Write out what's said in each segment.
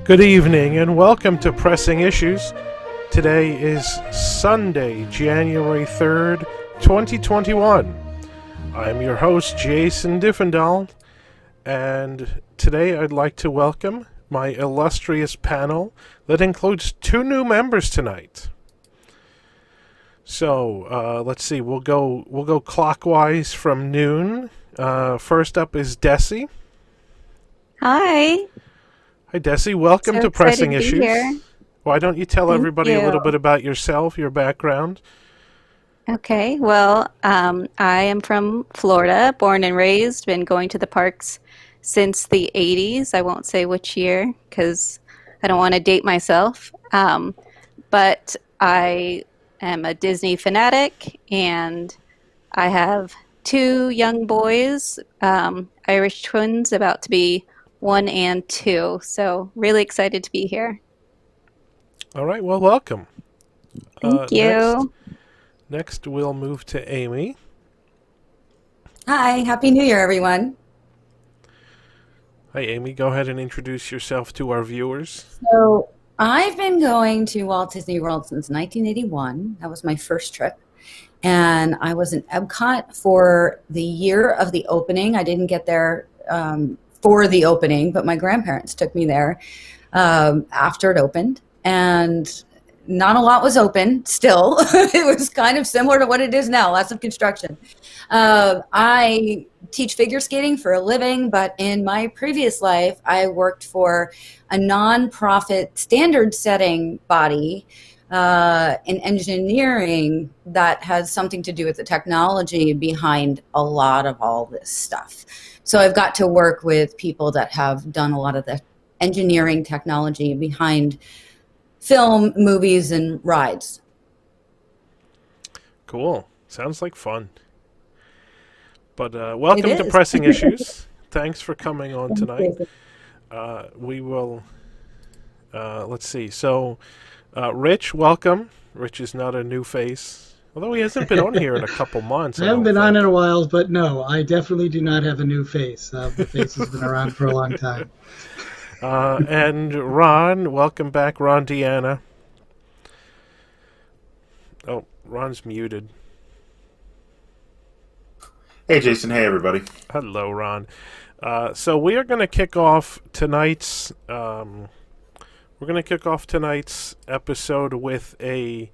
Good evening and welcome to Pressing Issues. Today is Sunday, January 3rd, 2021. I'm your host, Jason Diffendahl, and today I'd like to welcome my illustrious panel that includes two new members tonight. So, let's see, we'll go clockwise from noon. First up is Desi. Hi. Hi, Desi. Welcome to Pressing Issues. Here. Why don't you tell everybody a little bit about yourself, your background? Okay. Well, I am from Florida, born and raised, been going to the parks since the 80s. I won't say which year because I don't want to date myself. But I am a Disney fanatic, and I have two young boys, Irish twins, about to be 1 and 2. So really excited to be here. All right, well, welcome. Thank you. Next, we'll move to Amy. Hi, Happy New Year, everyone. Hi, Amy. Go ahead and introduce yourself to our viewers. So I've been going to Walt Disney World since 1981. That was my first trip. And I was in Epcot for the year of the opening. I didn't get there for the opening, but my grandparents took me there after it opened. And not a lot was open still. It was kind of similar to what it is now, lots of construction. I teach figure skating for a living, but in my previous life, I worked for a nonprofit standard setting body in engineering that has something to do with the technology behind a lot of all this stuff. So I've got to work with people that have done a lot of the engineering technology behind film, movies, and rides. Cool. Sounds like fun. But welcome to Pressing Issues. Thanks for coming on tonight. We will, let's see. So, Rich, welcome. Rich is not a new face. Although he hasn't been on here in a couple months. I haven't been on in a while, but no, I definitely do not have a new face. The face has been around for a long time. And Ron, welcome back, Ron Deanna. Oh, Ron's muted. Hey, Jason. Hey, everybody. Hello, Ron. So we are going to kick off tonight's episode with a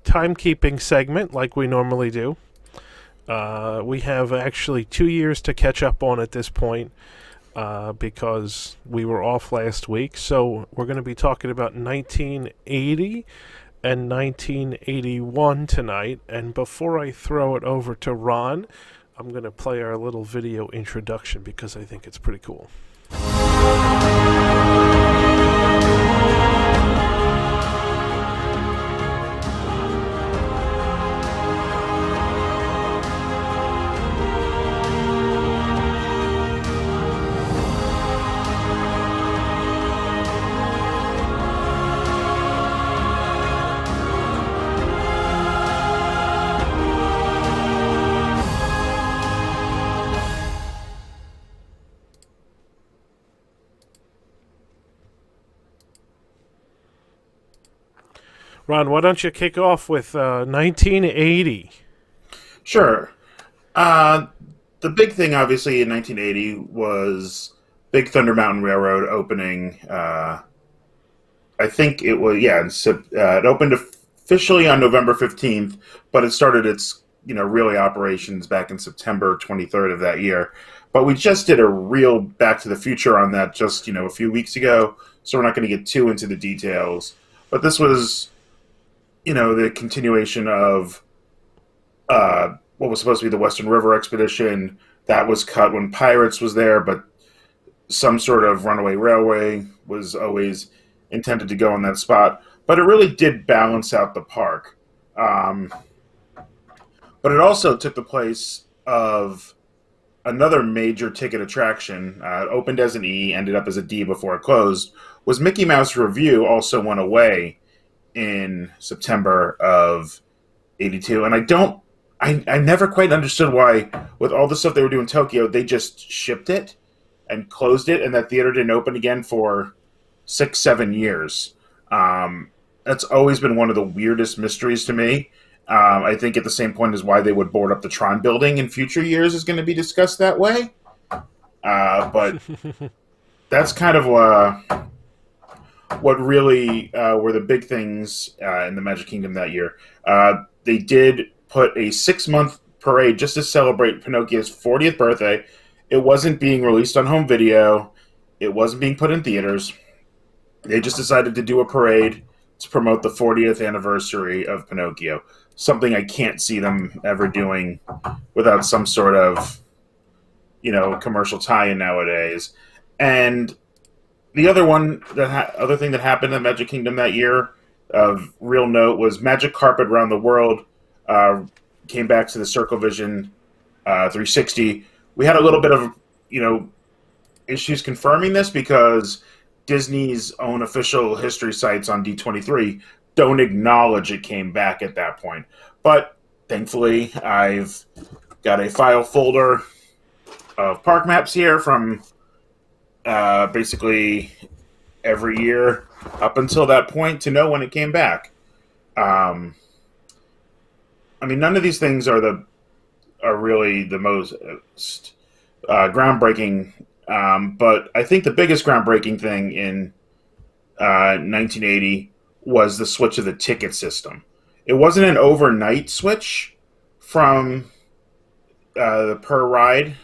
timekeeping segment like we normally do. We have actually 2 years to catch up on at this point because we were off last week. So we're going to be talking about 1980 and 1981 tonight. And before I throw it over to Ron, I'm going to play our little video introduction because I think it's pretty cool. Ron, why don't you kick off with 1980? Sure. The big thing, obviously, in 1980 was Big Thunder Mountain Railroad opening. I think it was, it opened officially on November 15th, but it started its, really operations back in September 23rd of that year. But we just did a real Back to the Future on that just, a few weeks ago, so we're not going to get too into the details. But this was, the continuation of what was supposed to be the Western River Expedition. That was cut when Pirates was there, but some sort of runaway railway was always intended to go in that spot. But it really did balance out the park. But it also took the place of another major ticket attraction. It opened as an E, ended up as a D before it closed, was Mickey Mouse Revue also went away in September of 82. And I never quite understood why, with all the stuff they were doing in Tokyo, they just shipped it and closed it, and that theater didn't open again for 6-7 years. That's always been one of the weirdest mysteries to me. I think at the same point as why they would board up the Tron building in future years is going to be discussed that way. But that's kind of what really were the big things in the Magic Kingdom that year. They did put a 6-month parade just to celebrate Pinocchio's 40th birthday. It wasn't being released on home video. It wasn't being put in theaters. They just decided to do a parade to promote the 40th anniversary of Pinocchio. Something I can't see them ever doing without some sort of, commercial tie-in nowadays. And the other one, other thing that happened in Magic Kingdom that year of real note was Magic Carpet Around the World came back to the Circle Vision 360. We had a little bit of, issues confirming this because Disney's own official history sites on D23 don't acknowledge it came back at that point. But thankfully, I've got a file folder of park maps here from basically every year up until that point to know when it came back. None of these things are really the most groundbreaking. But I think the biggest groundbreaking thing in 1980 was the switch of the ticket system. It wasn't an overnight switch from the per ride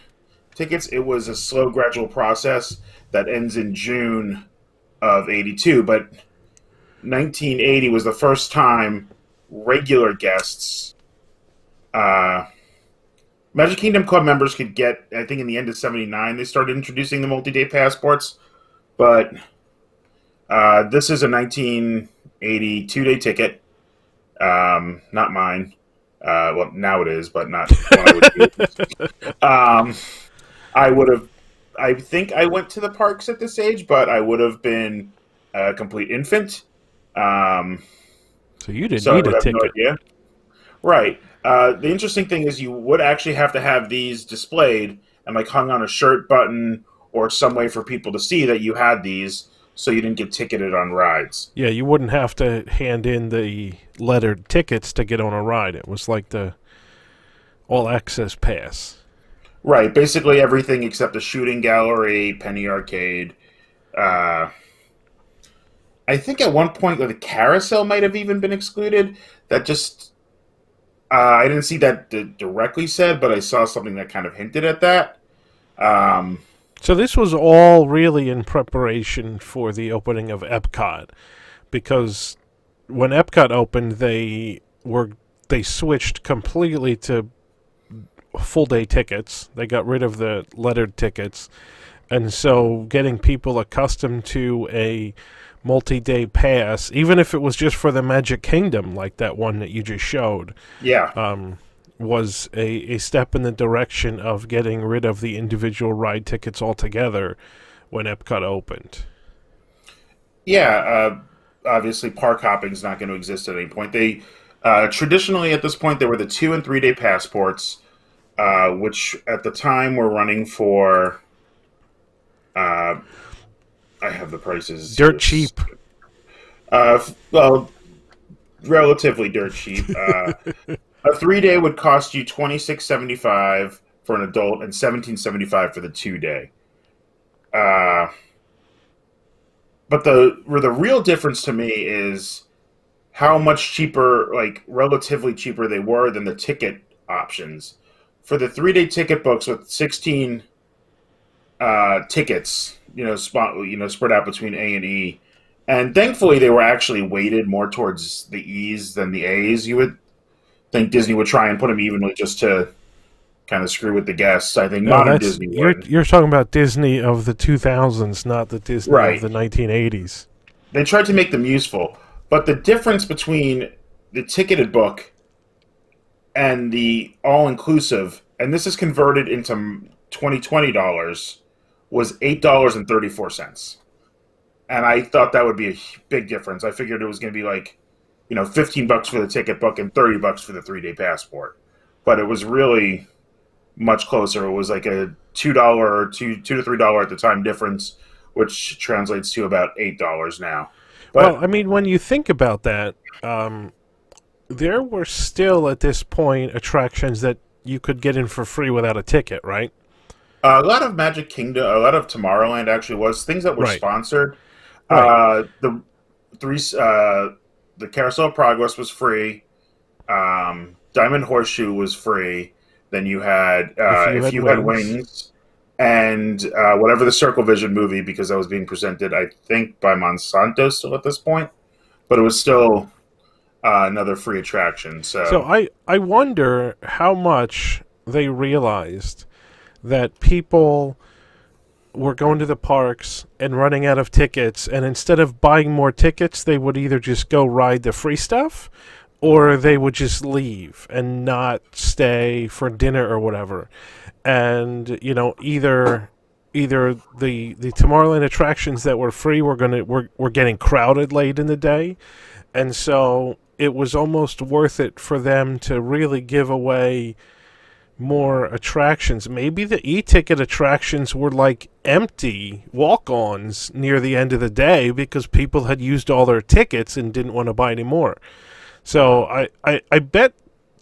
tickets. It was a slow, gradual process that ends in June of 82. But 1980 was the first time regular guests, Magic Kingdom Club members could get, I think in the end of 79, they started introducing the multi-day passports. But this is a 1980 two-day ticket. Not mine. Well, now it is, but not when I would do. I think I went to the parks at this age, but I would have been a complete infant. So you didn't need a ticket. No idea. Right. The interesting thing is you would actually have to have these displayed and hung on a shirt button or some way for people to see that you had these so you didn't get ticketed on rides. Yeah, you wouldn't have to hand in the lettered tickets to get on a ride. It was like the all-access pass. Right. Basically everything except the shooting gallery, Penny Arcade. I think at one point the carousel might have even been excluded. That just... I didn't see that directly said, but I saw something that kind of hinted at that. So this was all really in preparation for the opening of Epcot, because when Epcot opened, they switched completely to full-day tickets. They got rid of the lettered tickets, and so getting people accustomed to a multi-day pass, even if it was just for the Magic Kingdom, like that one that you just showed, was a step in the direction of getting rid of the individual ride tickets altogether when Epcot opened. Yeah, obviously park hopping is not going to exist at any point. They traditionally at this point there were the 2 and 3 day passports, which at the time were running for I have the prices. Dirt cheap. Well, relatively dirt cheap. A 3-day would cost you $26.75 for an adult and $17.75 for the 2-day. But the real difference to me is how much cheaper, relatively cheaper they were than the ticket options. For the 3-day ticket books with 16 tickets, spread out between A and E. And thankfully, they were actually weighted more towards the E's than the A's. You would think Disney would try and put them evenly just to kind of screw with the guests. I think modern Disney would. You're talking about Disney of the 2000s, not the Disney of the 1980s. They tried to make them useful. But the difference between the ticketed book and the all-inclusive, and this is converted into 2020 dollars, was $8.34. And I thought that would be a big difference. I figured it was going to be $15 for the ticket book and $30 for the 3-day passport. But it was really much closer. It was like a $2 or two to $3 at the time difference, which translates to about $8 now. But Well, I mean, when you think about that, there were still at this point attractions that you could get in for free without a ticket, right? a lot of Magic Kingdom, a lot of Tomorrowland actually was things that were Right. sponsored. Right. The three, the Carousel of Progress was free. Diamond Horseshoe was free. Then you had If If you You had Had wings. Wings, and whatever the Circle Vision movie, because that was being presented, I think, by Monsanto still at this point, but it was still another free attraction. So I wonder how much they realized that people were going to the parks and running out of tickets, and instead of buying more tickets, they would either just go ride the free stuff, or they would just leave and not stay for dinner or whatever. And either the Tomorrowland attractions that were free were getting crowded late in the day, and so it was almost worth it for them to really give away more attractions. Maybe the e-ticket attractions were like empty walk-ons near the end of the day because people had used all their tickets and didn't want to buy any more. So I bet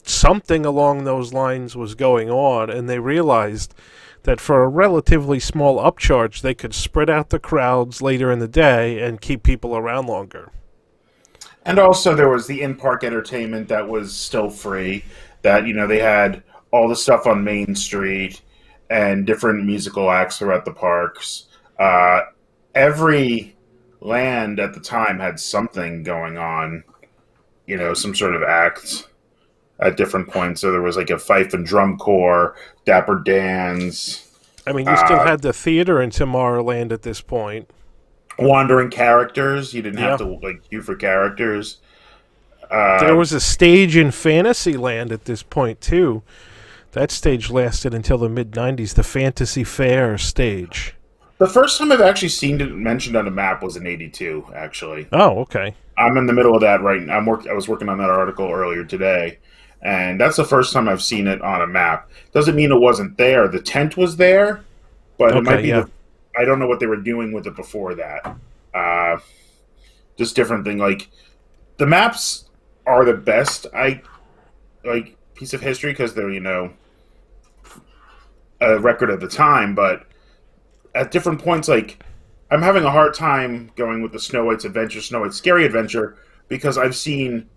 something along those lines was going on, and they realized that for a relatively small upcharge, they could spread out the crowds later in the day and keep people around longer. And also there was the in-park entertainment that was still free. That they had all the stuff on Main Street and different musical acts throughout the parks. Every land at the time had something going on. Some sort of act at different points. So there was like a fife and drum corps, Dapper Dans, I mean, you still had the theater in Tomorrowland at this point. wandering characters. You didn't have Yeah. to queue for characters. There was a stage in Fantasyland at this point, too. That stage lasted until the mid-90s, the Fantasy Fair stage. The first time I've actually seen it mentioned on a map was in '82. Actually, Oh, okay. I'm in the middle of that right now. I was working on that article earlier today, and that's the first time I've seen it on a map. Doesn't mean it wasn't there. The tent was there, but it might Okay, be yeah. I don't know what they were doing with it before that. Just different thing. Like the maps are the best piece of history because they're a record of the time, but at different points, like I'm having a hard time going with the Snow White's Adventure, Snow White's Scary Adventure, because I've seen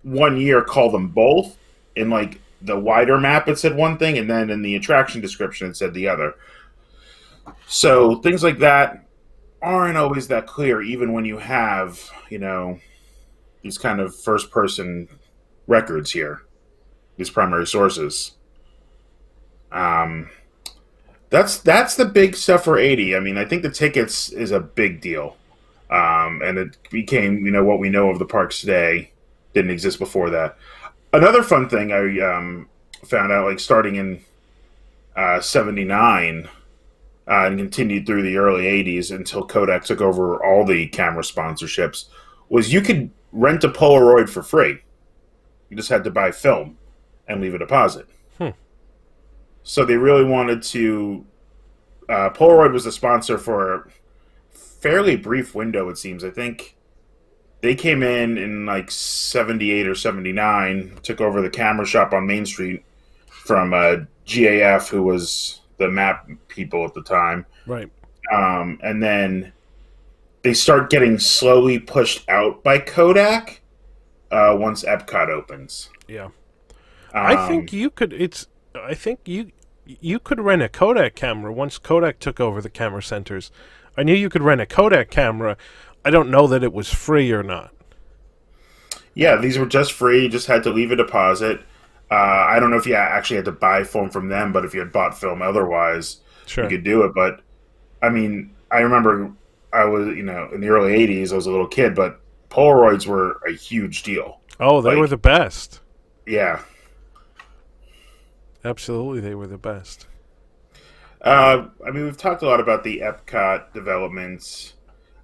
one year call them both. In like the wider map, it said one thing, and then in the attraction description, it said the other. So things like that aren't always that clear, even when you have these kind of first-person records here, these primary sources. That's the big stuff for '80. I mean, I think the tickets is a big deal, and it became what we know of the parks today. Didn't exist before that. Another fun thing I found out, like starting in '79 and continued through the early '80s until Kodak took over all the camera sponsorships, was you could rent a Polaroid for free. You just had to buy film and leave a deposit. So they really wanted to. Polaroid was the sponsor for a fairly brief window, it seems. I think they came in like '78 or '79, took over the camera shop on Main Street from GAF, who was the map people at the time. Right. And then they start getting slowly pushed out by Kodak once Epcot opens. Yeah. I think you could. I think you could rent a Kodak camera once Kodak took over the camera centers. I knew you could rent a Kodak camera. I don't know that it was free or not. Yeah, these were just free. You just had to leave a deposit. I don't know if you actually had to buy film from them, but if you had bought film otherwise, Sure. you could do it. But I mean, I remember I was, in the early '80s, I was a little kid, but Polaroids were a huge deal. Oh, they were the best. Yeah. Absolutely, they were the best. I mean, we've talked a lot about the Epcot developments,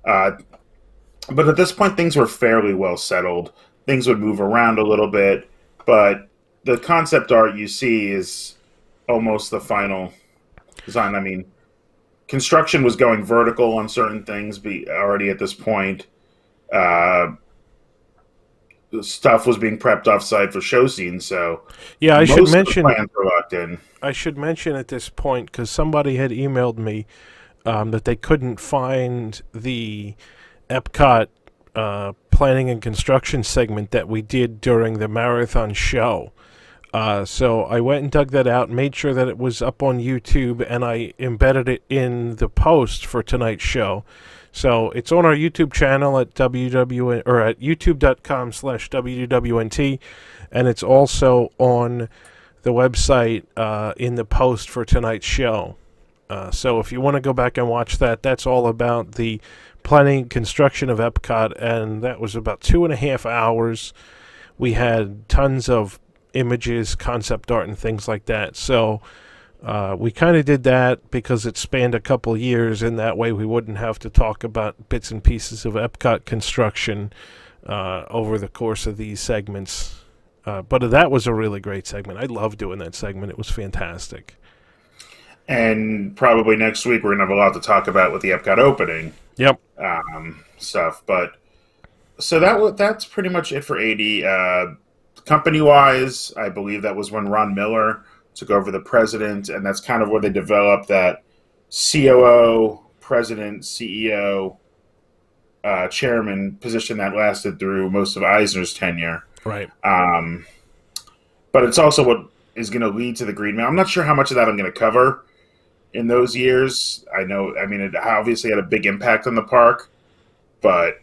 but at this point, things were fairly well settled. Things would move around a little bit, but the concept art you see is almost the final design. I mean, construction was going vertical on certain things already at this point. Uh, Stuff was being prepped off-site for show scenes, so Yeah, most of the plans were locked in. I should mention at this point, because somebody had emailed me that they couldn't find the Epcot planning and construction segment that we did during the marathon show. So I went and dug that out, made sure that it was up on YouTube, and I embedded it in the post for tonight's show. So it's on our YouTube channel at youtube.com/WDWNT, and it's also on the website in the post for tonight's show. So if you want to go back and watch that, that's all about the planning and construction of Epcot, and that was about 2.5 hours. We had tons of images, concept art, and things like that. So we kind of did that because it spanned a couple years, and that way we wouldn't have to talk about bits and pieces of Epcot construction over the course of these segments. But that was a really great segment. I love doing that segment. It was fantastic. And probably next week we're going to have a lot to talk about with the Epcot opening. Yep. Stuff. But so that's pretty much it for 80. Company-wise, I believe that was when Ron Miller took over the president, and that's kind of where they developed that COO, president, CEO, chairman position that lasted through most of Eisner's tenure. Right. But it's also what is going to lead to the Green Man. I'm not sure how much of that I'm going to cover in those years. I mean, it obviously had a big impact on the park, but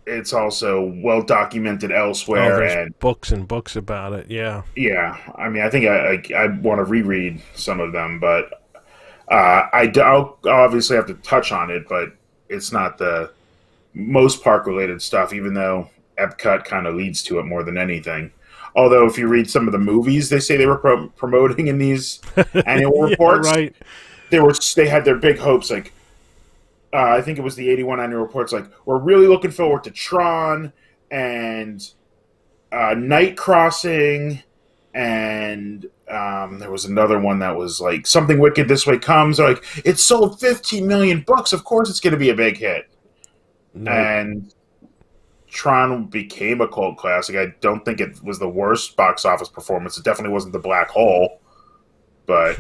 it's also well documented elsewhere. There's books and books about it. Yeah. Yeah. I mean, I think I want to reread some of them, but I'll obviously have to touch on it, but it's not the most park related stuff, even though Epcot kind of leads to it more than anything. Although if you read some of the movies they say they were promoting in these annual reports, right. They had their big hopes, like I think it was the 81 annual reports, like, we're really looking forward to Tron and Night Crossing, and there was another one that was like Something Wicked This Way Comes. They're like, it sold 15 million books. Of course it's going to be a big hit. No. And Tron became a cult classic. I don't think it was the worst box office performance. It definitely wasn't the black hole, but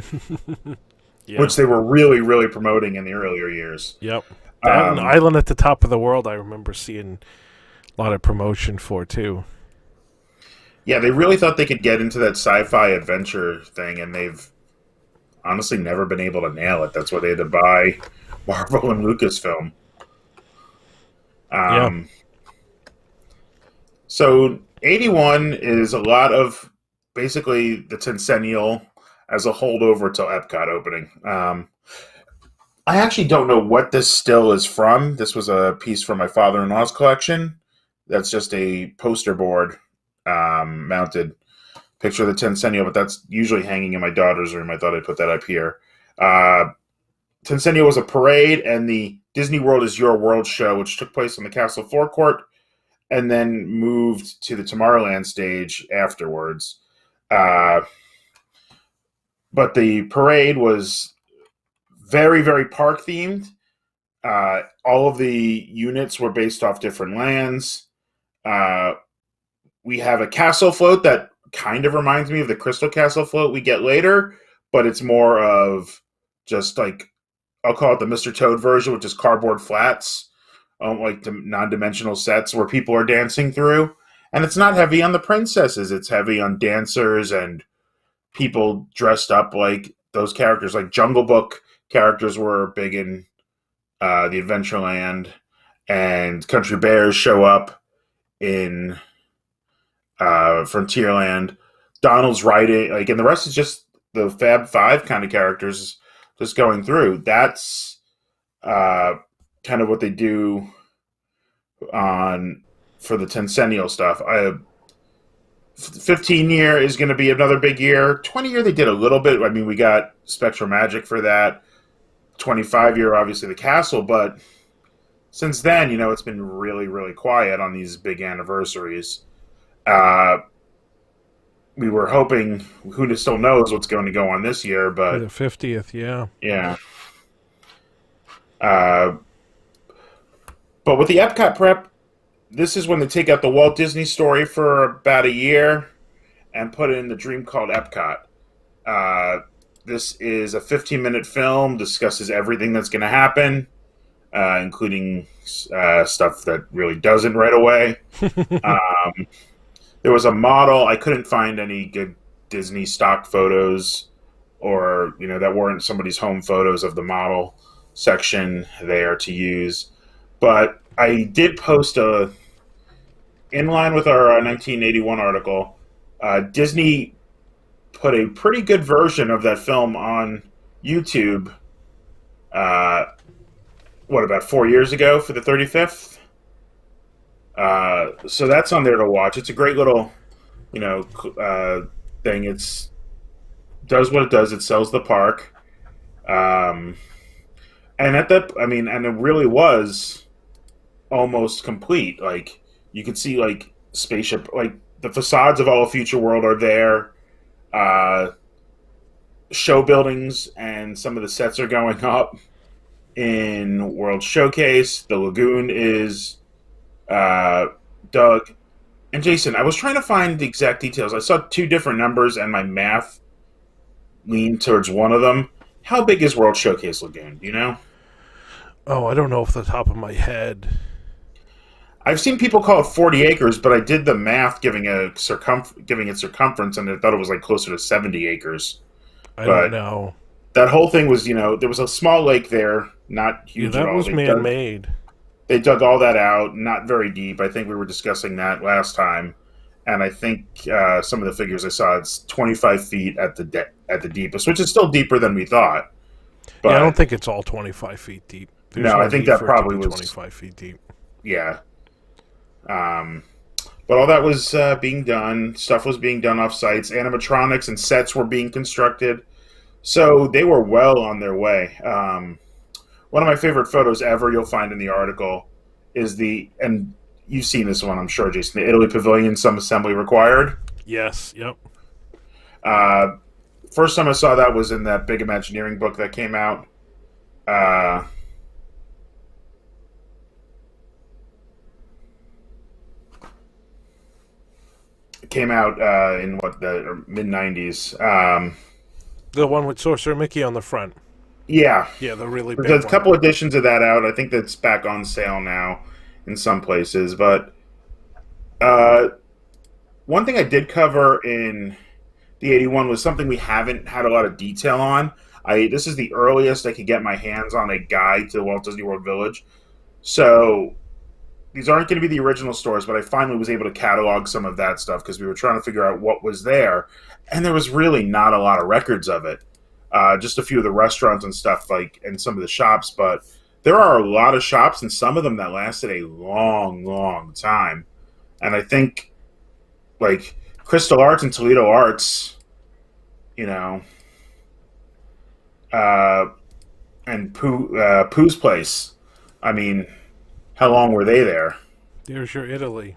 yeah. Which they were really, really promoting in the earlier years. Yep. That Island at the Top of the World, I remember seeing a lot of promotion for, too. Yeah, they really thought they could get into that sci-fi adventure thing, and they've honestly never been able to nail it. That's why they had to buy Marvel and Lucasfilm. Yeah. So 81 is a lot of basically the Tencennial as a holdover till Epcot opening. I actually don't know what this still is from. This was a piece from my father-in-law's collection. That's just a poster board mounted picture of the Tencennial, but that's usually hanging in my daughter's room. I thought I'd put that up here. Tencennial was a parade, and the Disney World is Your World show, which took place on the Castle Forecourt and then moved to the Tomorrowland stage afterwards. But the parade was very, very park themed. All of the units were based off different lands. We have a castle float that kind of reminds me of the Crystal Castle float we get later, but it's more of just like, I'll call it the Mr. Toad version, which is cardboard flats, like non-dimensional sets where people are dancing through. And it's not heavy on the princesses. It's heavy on dancers and people dressed up like those characters. Like Jungle Book characters were big in the Adventureland, and Country Bears show up in Frontierland. Donald's riding, like, and the rest is just the Fab Five kind of characters just going through. That's kind of what they do for the Tencennial stuff. 15 year is going to be another big year. 20 year they did a little bit. I mean, we got Spectral Magic for that. 25 year, obviously the castle, but since then, it's been really, really quiet on these big anniversaries. we were hoping, who still knows what's going to go on this year, For but the 50th, yeah. yeah. But with the Epcot prep, this is when they take out the Walt Disney story for about a year and put in the dream called Epcot. This is a 15-minute film, discusses everything that's going to happen, including stuff that really doesn't right away. There was a model. I couldn't find any good Disney stock photos or, that weren't somebody's home photos of the model section there to use. But I did post in line with our 1981 article, Disney put a pretty good version of that film on YouTube, about 4 years ago for the 35th? So that's on there to watch. It's a great little, thing. It's does what it does. It sells the park. And and it really was almost complete. Like, you could see, like, spaceship, like, the facades of all of Future World are there. Show buildings and some of the sets are going up in World Showcase. The lagoon is dug. And Jason, I was trying to find the exact details. I saw two different numbers, and my math leaned towards one of them. How big is World Showcase Lagoon? Do you know? Oh, I don't know off the top of my head. I've seen people call it 40 acres, but I did the math giving it circumference, and I thought it was like closer to 70 acres. I don't know. That whole thing was, there was a small lake there, not huge at all. That was man-made. They dug all that out, not very deep. I think we were discussing that last time, and I think some of the figures I saw, it's 25 feet at the deepest, which is still deeper than we thought. But, yeah, I don't think it's all 25 feet deep. No, I think that probably was 25 feet deep. Yeah. But all that was being done. Stuff was being done off sites. Animatronics and sets were being constructed. So they were well on their way. One of my favorite photos ever you'll find in the article is and you've seen this one, I'm sure, Jason, the Italy Pavilion, some assembly required. Yes, yep. First time I saw that was in that big Imagineering book that came out. It came out in the mid-90s. The one with Sorcerer Mickey on the front. Yeah. Yeah, the really big There's one. a couple editions of that out. I think that's back on sale now in some places. But one thing I did cover in the 81 was something we haven't had a lot of detail on. This is the earliest I could get my hands on a guide to the Walt Disney World Village. So these aren't going to be the original stores, but I finally was able to catalog some of that stuff because we were trying to figure out what was there. And there was really not a lot of records of it. Just a few of the restaurants and stuff, and some of the shops. But there are a lot of shops, and some of them that lasted a long, long time. And I think, Crystal Arts and Toledo Arts, and Pooh's Place. I mean, how long were they there? There's your Italy.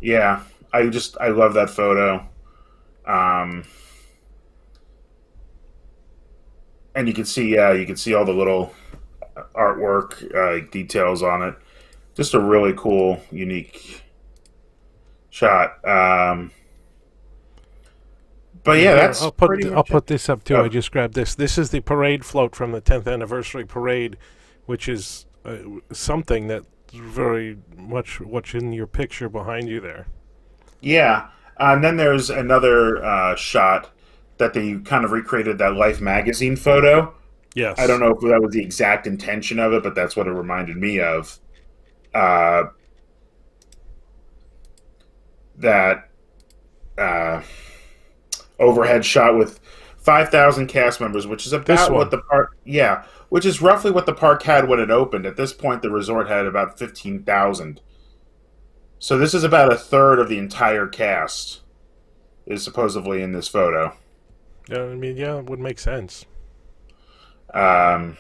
Yeah, I love that photo. And you can see all the little artwork, details on it. Just a really cool, unique shot. But yeah, that's I'll put this up too. I just grabbed this. This is the parade float from the 10th anniversary parade, which is something that's very much what's in your picture behind you there. Yeah, and then there's another shot that they kind of recreated, that Life magazine photo. Yes. I don't know if that was the exact intention of it, but that's what it reminded me of. That overhead shot with 5,000 cast members, which is about what the park, which is roughly what the park had when it opened. At this point, the resort had about 15,000. So this is about a third of the entire cast is supposedly in this photo. Yeah, I mean, yeah, it would make sense. Man,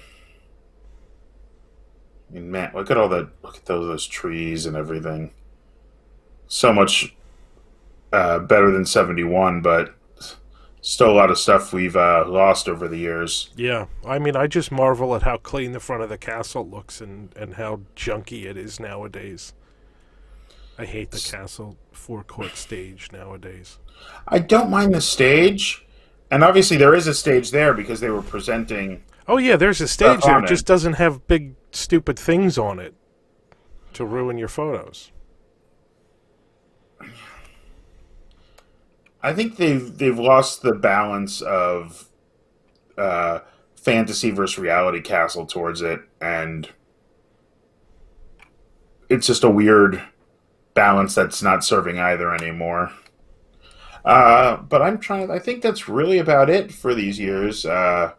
look at those trees and everything. So much better than 71, but still a lot of stuff we've lost over the years. Yeah, I mean, I just marvel at how clean the front of the castle looks and how junky it is nowadays. I hate the castle forecourt stage nowadays. I don't mind the stage, and obviously there is a stage there because they were presenting. Oh yeah, there's a Stuff stage there. on It it. just doesn't have big stupid things on it to ruin your photos. I think they've lost the balance of fantasy versus reality castle towards it, and it's just a weird balance that's not serving either anymore. But I'm trying. I think that's really about it for these years. I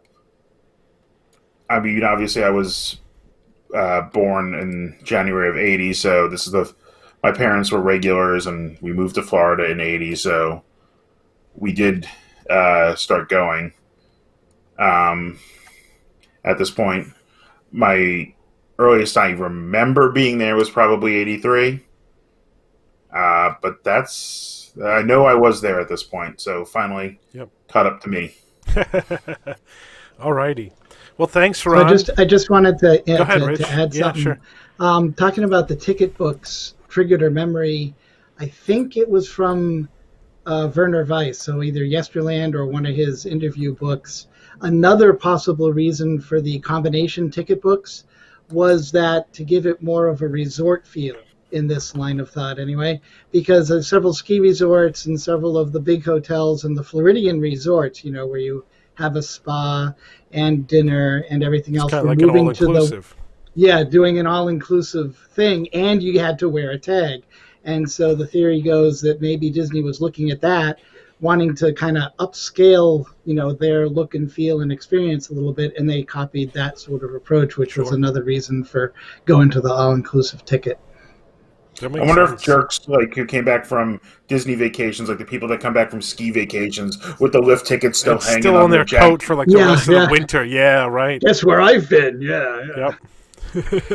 mean, obviously, I was born in January of '80, so this is the my parents were regulars, and we moved to Florida in '80, so we did start going. Um, at this point, my earliest I remember being there was probably '83. But that's I know I was there at this point, so finally Yep. caught up to me. Alrighty. Well, thanks, So Ron. I just wanted to Go ahead, Rich. to add Yeah, something. sure. Talking about the ticket books triggered a memory. I think it was from Werner Weiss, so either Yesterland or one of his interview books. Another possible reason for the combination ticket books was that to give it more of a resort feel in this line of thought anyway, because there's several ski resorts and several of the big hotels and the Floridian resorts, where you have a spa and dinner and everything It's else. kind of We're like an moving to the all-inclusive. doing an all-inclusive thing, and you had to wear a tag. And so the theory goes that maybe Disney was looking at that, wanting to kind of upscale, their look and feel and experience a little bit, and they copied that sort of approach, which was Sure. another reason for going to the all-inclusive ticket. That I makes wonder sense. if jerks like who came back from Disney vacations, like the people that come back from ski vacations with the lift tickets still It's hanging still on on their jacket. coat for like the Yeah, rest of yeah. the winter. Yeah, right. That's where I've been, yeah. Yep.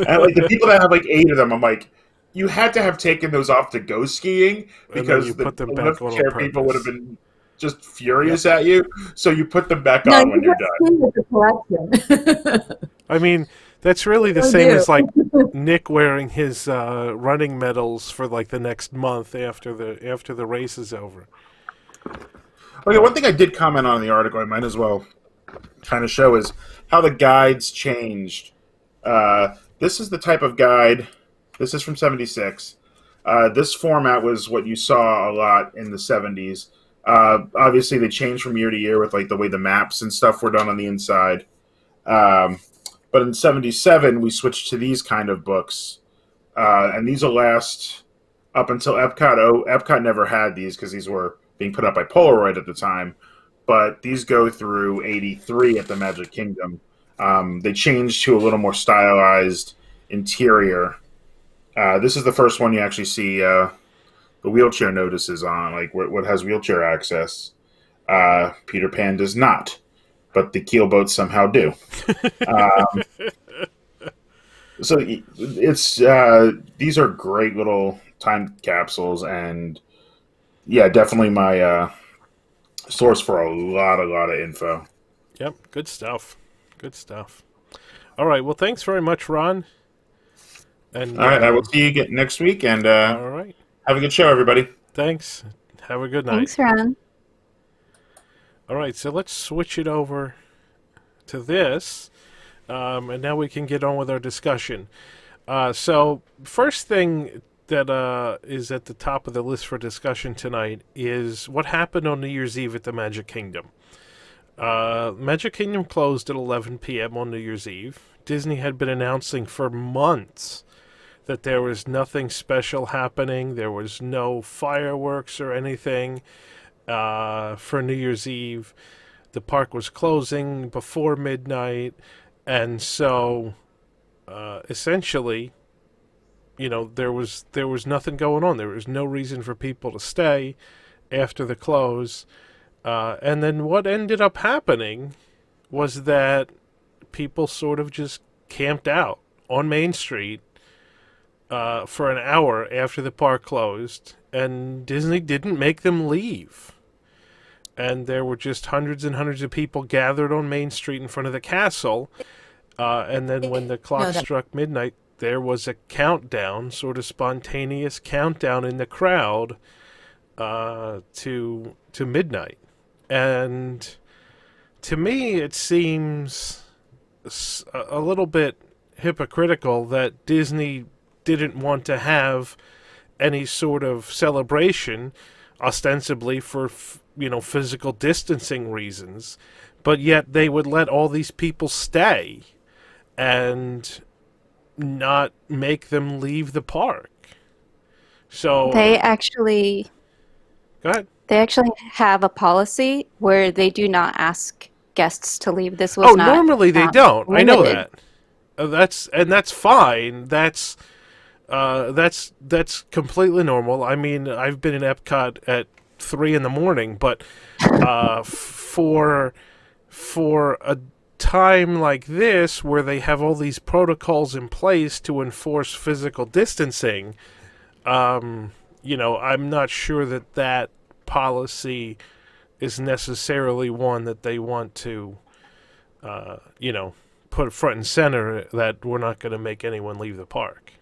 And like the people that have like 8 of them, I'm like, you had to have taken those off to go skiing then because you the put them the back lift on chair people would have purpose. been just furious at you. So you put them back No, on when you you're done. have to see the collection. I mean, that's really the I same do. as like Nick wearing his running medals for like the next month after the race is over. Okay, one thing I did comment on in the article, I might as well kind of show, is how the guides changed. This is the type of guide. This is from '76. This format was what you saw a lot in the '70s. Obviously, they changed from year to year with like the way the maps and stuff were done on the inside. But in '77, we switched to these kind of books, and these will last up until Epcot. Oh, Epcot never had these because these were being put up by Polaroid at the time. But these go through '83 at the Magic Kingdom. They changed to a little more stylized interior. This is the first one you actually see the wheelchair notices on, like what has wheelchair access. Peter Pan does not, but the keelboats somehow do. So it's these are great little time capsules, and yeah, definitely my source for a lot of info. Yep, good stuff. Good stuff. All right, well, thanks very much, Ron. And All right, I will see you again next week, and all right, have a good show, everybody. thanks. Have a good night. Thanks, Ron. All right, so let's switch it over to this, and now we can get on with our discussion. So, first thing that is at the top of the list for discussion tonight is what happened on New Year's Eve at the Magic Kingdom. Magic Kingdom closed at 11 p.m. on New Year's Eve. Disney had been announcing for months that there was nothing special happening. There was no fireworks or anything for New Year's Eve. The park was closing before midnight, and so essentially, there was nothing going on. There was no reason for people to stay after the close. And then what ended up happening was that people sort of just camped out on Main Street for an hour after the park closed, and Disney didn't make them leave. and there were just hundreds and hundreds of people gathered on Main Street in front of the castle. And then when the clock struck midnight, there was a countdown, sort of spontaneous countdown in the crowd to midnight. And to me, it seems a little bit hypocritical that Disney didn't want to have any sort of celebration, ostensibly for physical distancing reasons, but yet they would let all these people stay and not make them leave the park. So They actually go ahead. They actually have a policy where they do not ask guests to leave. This was not Normally they don't. I know limited. that. That's fine. That's completely normal. I mean, I've been in Epcot at 3 a.m, but for a time like this where they have all these protocols in place to enforce physical distancing, I'm not sure that policy is necessarily one that they want to, put front and center, that we're not going to make anyone leave the park.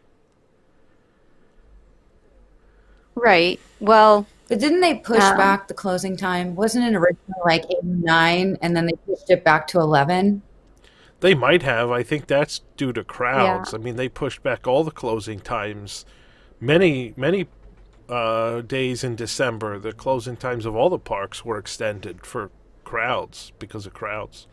Right. Well, But didn't they push back the closing time? Wasn't it originally like 8 and 9, and then they pushed it back to 11? They might have. I think that's due to crowds. I mean, they pushed back all the closing times. Many days in December, the closing times of all the parks were extended for crowds, because of crowds.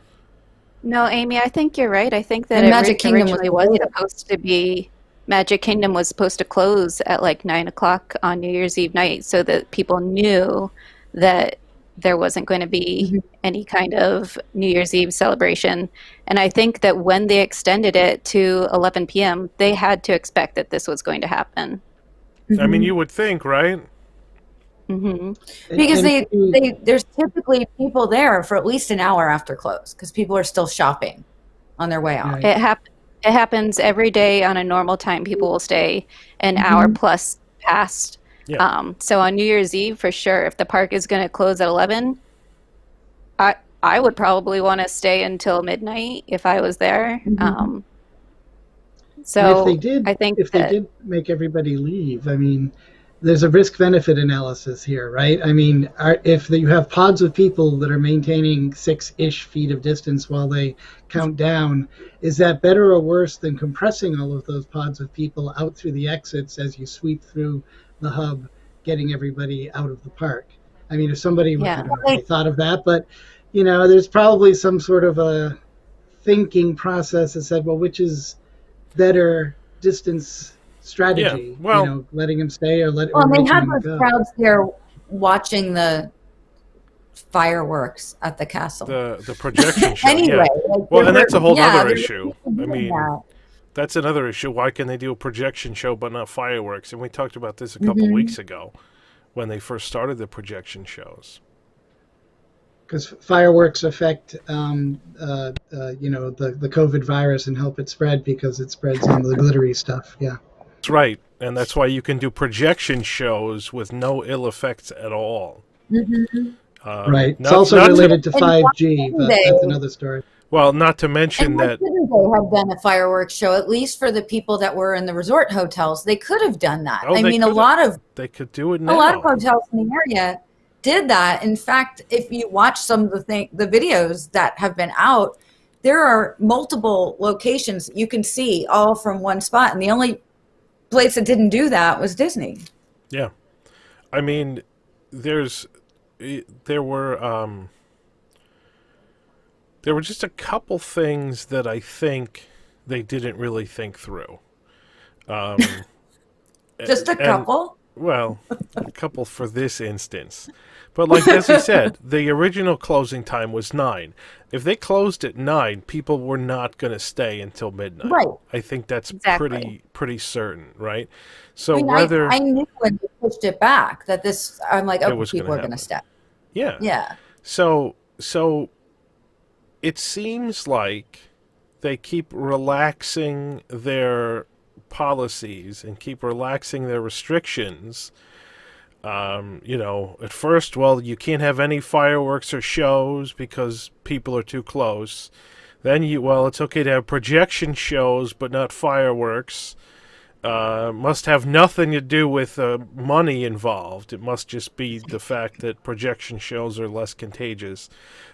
no, Amy, I think you're right. I think that And Magic Kingdom originally was supposed to be Magic Kingdom was supposed to close at like 9 o'clock on New Year's Eve night, so that people knew that there wasn't going to be any kind of New Year's Eve celebration. And I think that when they extended it to 11 p.m., they had to expect that this was going to happen. I mean, you would think, right? Because there's typically people there for at least an hour after close, because people are still shopping on their way out. Right. It happens every day on a normal time. People will stay an hour plus past. Yeah. So on New Year's Eve, for sure, if the park is going to close at 11, I would probably want to stay until midnight if I was there. So I think if they did make everybody leave, I mean, there's a risk-benefit analysis here, right? I mean, if you have pods of people that are maintaining 6-ish feet of distance while they count down, is that better or worse than compressing all of those pods of people out through the exits as you sweep through the hub, getting everybody out of the park? I mean, if somebody I don't know if they thought of that, but there's probably some sort of a thinking process that said, well, which is better distance strategy? Yeah, well, letting them stay or They making had them those go. crowds there watching the fireworks at the castle. The projection show. Anyway, yeah. like, Well, and that's a whole yeah, other they're issue. I mean, that's another issue. Why can they do a projection show but not fireworks? And we talked about this a couple weeks ago when they first started the projection shows. Because fireworks affect, the COVID virus and help it spread because it spreads on the glittery stuff. Yeah. That's right. And that's why you can do projection shows with no ill effects at all. Right. It's also related to 5G, but that's another story. Well, not to mention And why that... couldn't they have done a fireworks show, at least for the people that were in the resort hotels? They could have done that. Oh, I mean, they could do it now. a lot of hotels in the area did that. In fact, if you watch some of the videos that have been out, there are multiple locations you can see all from one spot, and the only place that didn't do that was Disney. Yeah. I mean, there were just a couple things that I think they didn't really think through. Just a couple? Well, a couple for this instance. But like as you said, the original closing time was 9. If they closed at 9, people were not going to stay until midnight. Right. I think that's Exactly. pretty certain, right? So I mean, whether I knew when they pushed it back that I'm like, oh, was people gonna are going to step. yeah. Yeah. So it seems like they keep relaxing their policies and keep relaxing their restrictions At first, well, you can't have any fireworks or shows because people are too close. Then it's okay to have projection shows, but not fireworks. Must have nothing to do with money involved. It must just be the fact that projection shows are less contagious.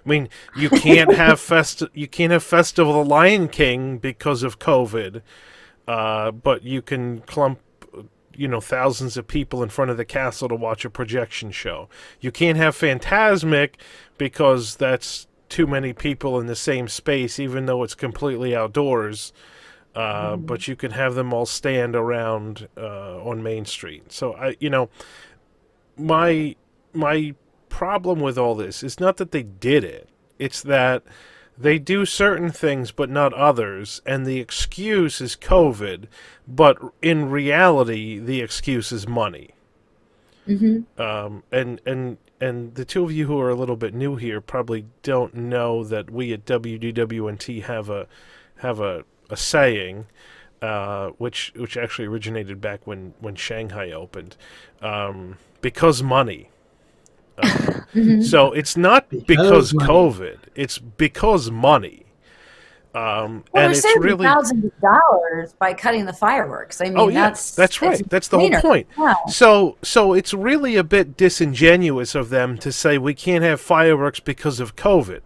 I mean, you can't have Festival of the Lion King because of COVID, but you can clump thousands of people in front of the castle to watch a projection show. You can't have Phantasmic because that's too many people in the same space, even though it's completely outdoors. But you can have them all stand around on Main Street. So my problem with all this is not that they did it; it's that they do certain things but not others, and the excuse is COVID, but in reality, the excuse is money. And the two of you who are a little bit new here probably don't know that we at WDWNT have a saying, which actually originated back when Shanghai opened, because money. So it's not because money. COVID; it's because money. Well, and they're it's saving really thousands of dollars by cutting the fireworks. I mean, that's right. That's the whole point. Yeah. So it's really a bit disingenuous of them to say we can't have fireworks because of COVID,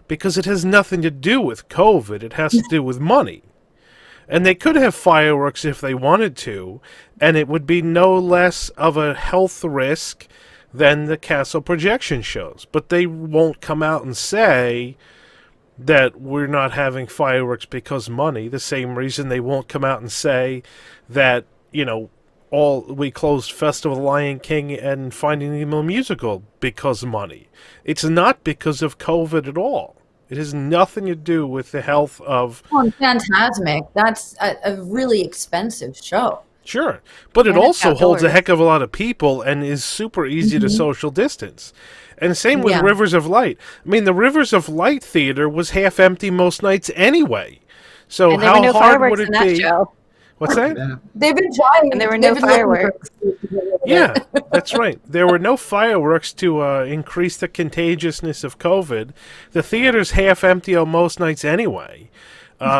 because it has nothing to do with COVID. It has to do with money. And they could have fireworks if they wanted to, and it would be no less of a health risk than the castle projection shows. But they won't come out and say that we're not having fireworks because money. The same reason they won't come out and say that, we closed Festival of the Lion King and Finding Nemo musical because money. It's not because of COVID at all. It has nothing to do with the health of... Well, Phantasmic, that's a really expensive show. Sure, but it And it's also holds a outdoors. heck of a lot of people and is super easy to social distance. And same with Yeah. Rivers of Light. I mean, the Rivers of Light theater was half empty most nights anyway. So And there were how no hard fireworks would it in that be? show. What's that? Yeah. They've been trying. And there were they've no been looking for fireworks. excuses to get rid of it. Yeah, that's right. There were no fireworks to increase the contagiousness of COVID. The theater's half empty on most nights anyway.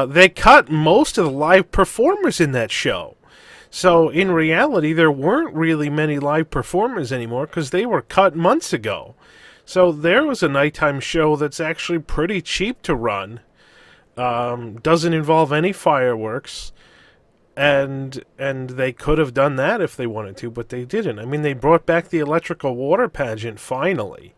They cut most of the live performers in that show. So in reality, there weren't really many live performers anymore because they were cut months ago. So there was a nighttime show that's actually pretty cheap to run. Doesn't involve any fireworks. And they could have done that if they wanted to, but they didn't. I mean, they brought back the electrical water pageant finally.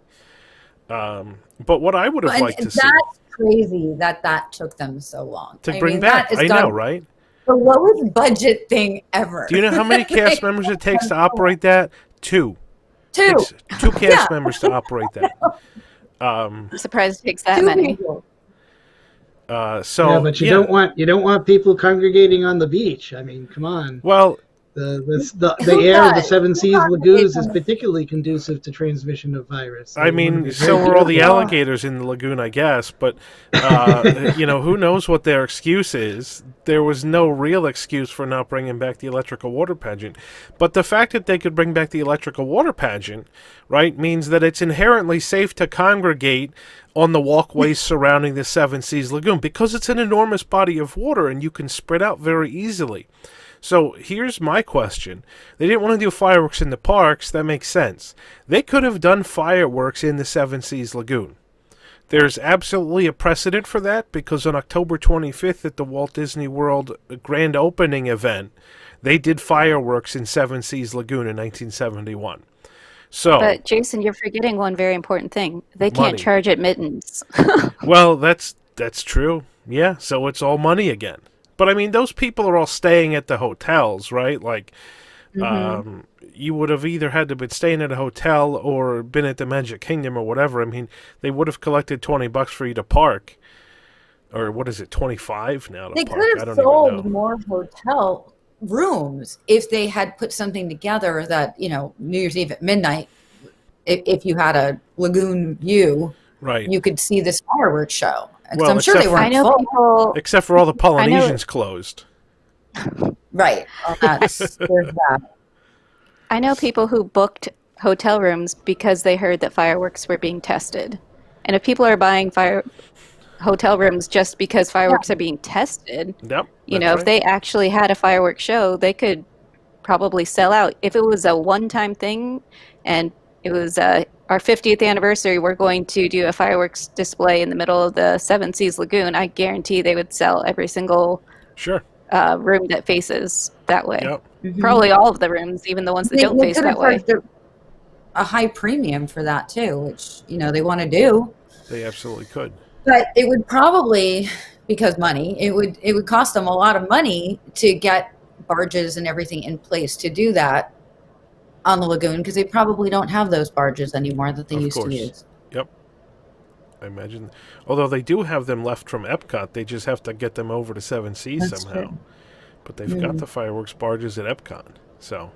But what I would have And liked to see that's crazy that took them so long to I bring mean, back, that I is know, done right? the lowest budget thing ever. Do you know how many cast members it takes to operate that? Two. Two. Takes two cast Yeah. members to operate that. I'm surprised it takes that Two many. people. So But you don't want people congregating on the beach. I mean, come on. Well, The air of the Seven Seas lagoons is particularly conducive to transmission of virus. I mean, so are all the alligators in the lagoon, I guess. But, who knows what their excuse is. There was no real excuse for not bringing back the electrical water pageant. But the fact that they could bring back the electrical water pageant, right, means that it's inherently safe to congregate on the walkways surrounding the Seven Seas Lagoon because it's an enormous body of water and you can spread out very easily. So here's my question. They didn't want to do fireworks in the parks. That makes sense. They could have done fireworks in the Seven Seas Lagoon. There's absolutely a precedent for that because on October 25th at the Walt Disney World grand opening event, they did fireworks in Seven Seas Lagoon in 1971. So, But Jason, you're forgetting one very important thing. They can't Money. charge admittance. well, that's true. Yeah, so it's all money again. But I mean, those people are all staying at the hotels, right? Like, you would have either had to been staying at a hotel or been at the Magic Kingdom or whatever. I mean, they would have collected $20 for you to park, or what is it, 25 now to They park? could I have don't even sold know. more hotel rooms if they had put something together that, New Year's Eve at midnight, if you had a lagoon view, Right. you could see this fireworks show. 'Cause Well, I'm sure they except for- I weren't know full. people. Except for all the Polynesians closed. Right. Well, there's that. I know people who booked hotel rooms because they heard that fireworks were being tested. And if people are buying hotel rooms just because Yeah. fireworks are being tested, Yep, you that's know, if right. they actually had a fireworks show, they could probably sell out. If it was a one-time thing and it was our 50th anniversary, we're going to do a fireworks display in the middle of the Seven Seas Lagoon, I guarantee they would sell every single Sure. room that faces that way. Yep. Mhm. Probably all of the rooms, even the ones that don't They face could have that way. charged a high premium for that too, which they want to do. They absolutely could. But it would probably, because money, it would cost them a lot of money to get barges and everything in place to do that on the lagoon, because they probably don't have those barges anymore that they Of used to course. use. Yep. I imagine. Although they do have them left from Epcot, they just have to get them over to Seven Seas That's somehow. true. But they've got the fireworks barges at Epcot. So,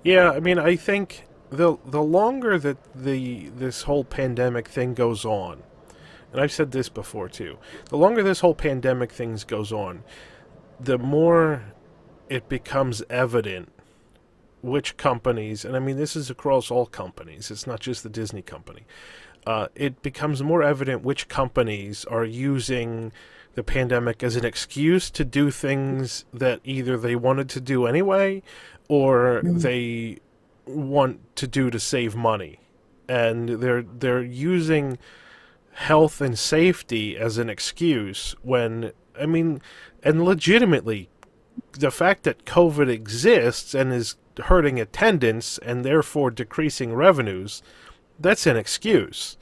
yeah, I mean, I think the longer that this whole pandemic thing goes on, and I've said this before too, the longer this whole pandemic thing goes on, the more it becomes evident which companies, and I mean this is across all companies, it's not just the Disney company, it becomes more evident which companies are using the pandemic as an excuse to do things that either they wanted to do anyway or they want to do to save money. And they're using health and safety as an excuse when, I mean, and legitimately, the fact that COVID exists and is hurting attendance and therefore decreasing revenues, that's an excuse.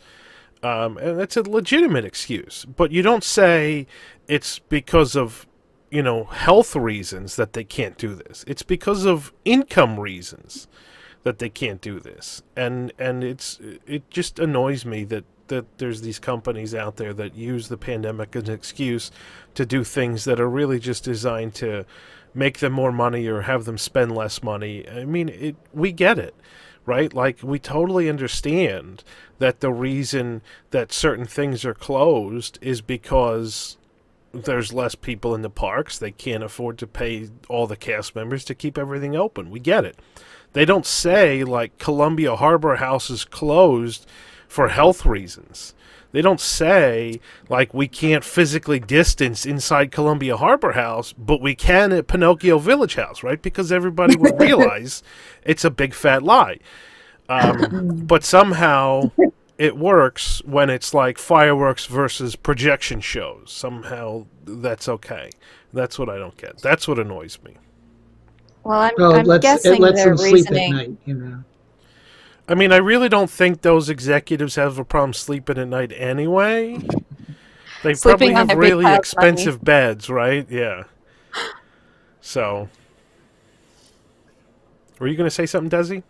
And that's a legitimate excuse. But you don't say it's because of, health reasons that they can't do this. It's because of income reasons that they can't do this. And it just annoys me that there's these companies out there that use the pandemic as an excuse to do things that are really just designed to make them more money or have them spend less money. I mean, we get it, right? Like, we totally understand that the reason that certain things are closed is because there's less people in the parks. They can't afford to pay all the cast members to keep everything open. We get it. They don't say, like, Columbia Harbor House is closed for health reasons. They don't say, like, we can't physically distance inside Columbia Harbor House, but we can at Pinocchio Village House, right? Because everybody would realize it's a big fat lie. But somehow it works when it's like fireworks versus projection shows. Somehow that's okay. That's what I don't get. That's what annoys me. Well, Well, I'm it guessing lets their them sleep at reasoning. night. I mean, I really don't think those executives have a problem sleeping at night anyway. They probably Sleeping on have their big really pile of expensive beds, right? Yeah. So, were you going to say something, Desi?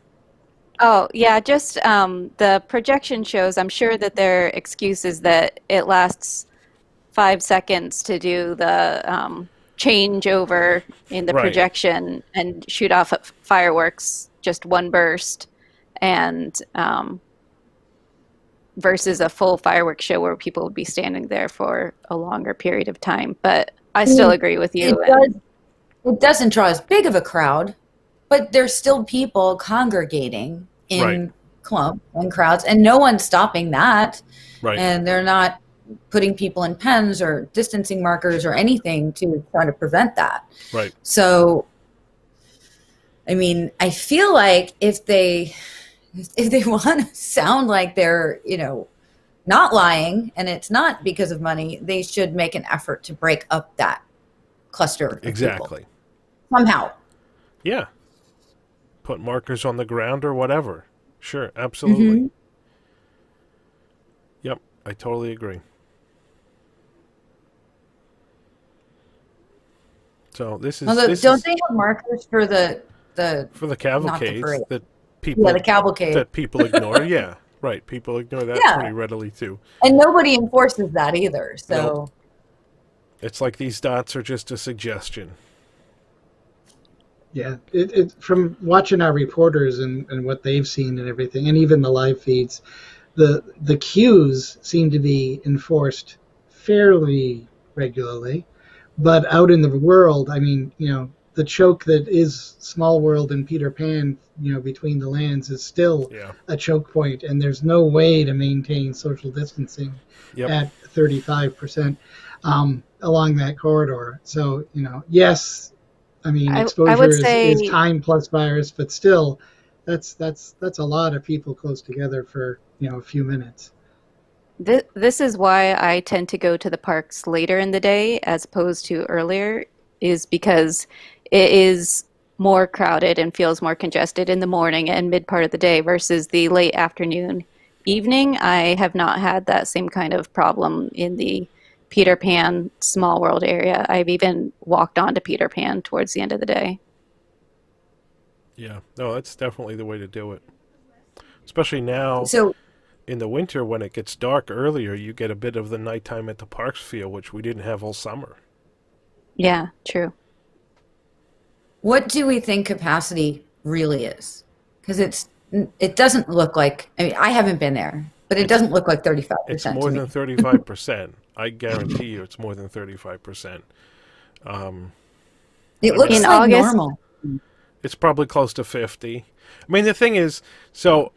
Oh, yeah, just the projection shows, I'm sure that their excuse is that it lasts 5 seconds to do the changeover in the Right. projection and shoot off fireworks, just one burst, and versus a full fireworks show where people would be standing there for a longer period of time. But I still agree with you. It doesn't draw as big of a crowd, but there's still people congregating in Right. clumps and crowds, and no one's stopping that. Right. And they're not putting people in pens or distancing markers or anything to try to prevent that. Right. So, I mean, I feel like if they want to sound like they're, not lying and it's not because of money, they should make an effort to break up that cluster of Exactly. people somehow. Yeah. Put markers on the ground or whatever. Sure, absolutely. Yep, I totally agree. So this is Although, this don't is they have markers for the for the cavalcades parade. that people the cavalcade? ignore. Yeah, right. People ignore that Yeah. pretty readily too. And nobody enforces that either. So Nope. It's like these dots are just a suggestion. Yeah, from watching our reporters and what they've seen and everything, and even the live feeds, the cues seem to be enforced fairly regularly. But out in the world, I mean, the choke that is Small World and Peter Pan, between the lands is still a choke point, and there's no way to maintain social distancing at 35% along that corridor. So, yes, I mean, I exposure would is say time plus virus, but still, that's a lot of people close together for a few minutes. this is why I tend to go to the parks later in the day as opposed to earlier, is because it is more crowded and feels more congested in the morning and mid part of the day versus the late afternoon. Evening, I have not had that same kind of problem in the Peter Pan Small World area. I've even walked onto Peter Pan towards the end of the day. Yeah, no, that's definitely the way to do it. Especially now So in the winter when it gets dark earlier, you get a bit of the nighttime at the parks feel, which we didn't have all summer. Yeah, true. what do we think capacity really is? Because it doesn't look like, I mean, I haven't been there, but it doesn't look like 35% It's to more me. than 35%. I guarantee you it's more than 35%. It looks In like August- normal. It's probably close to 50. I mean, the thing is, so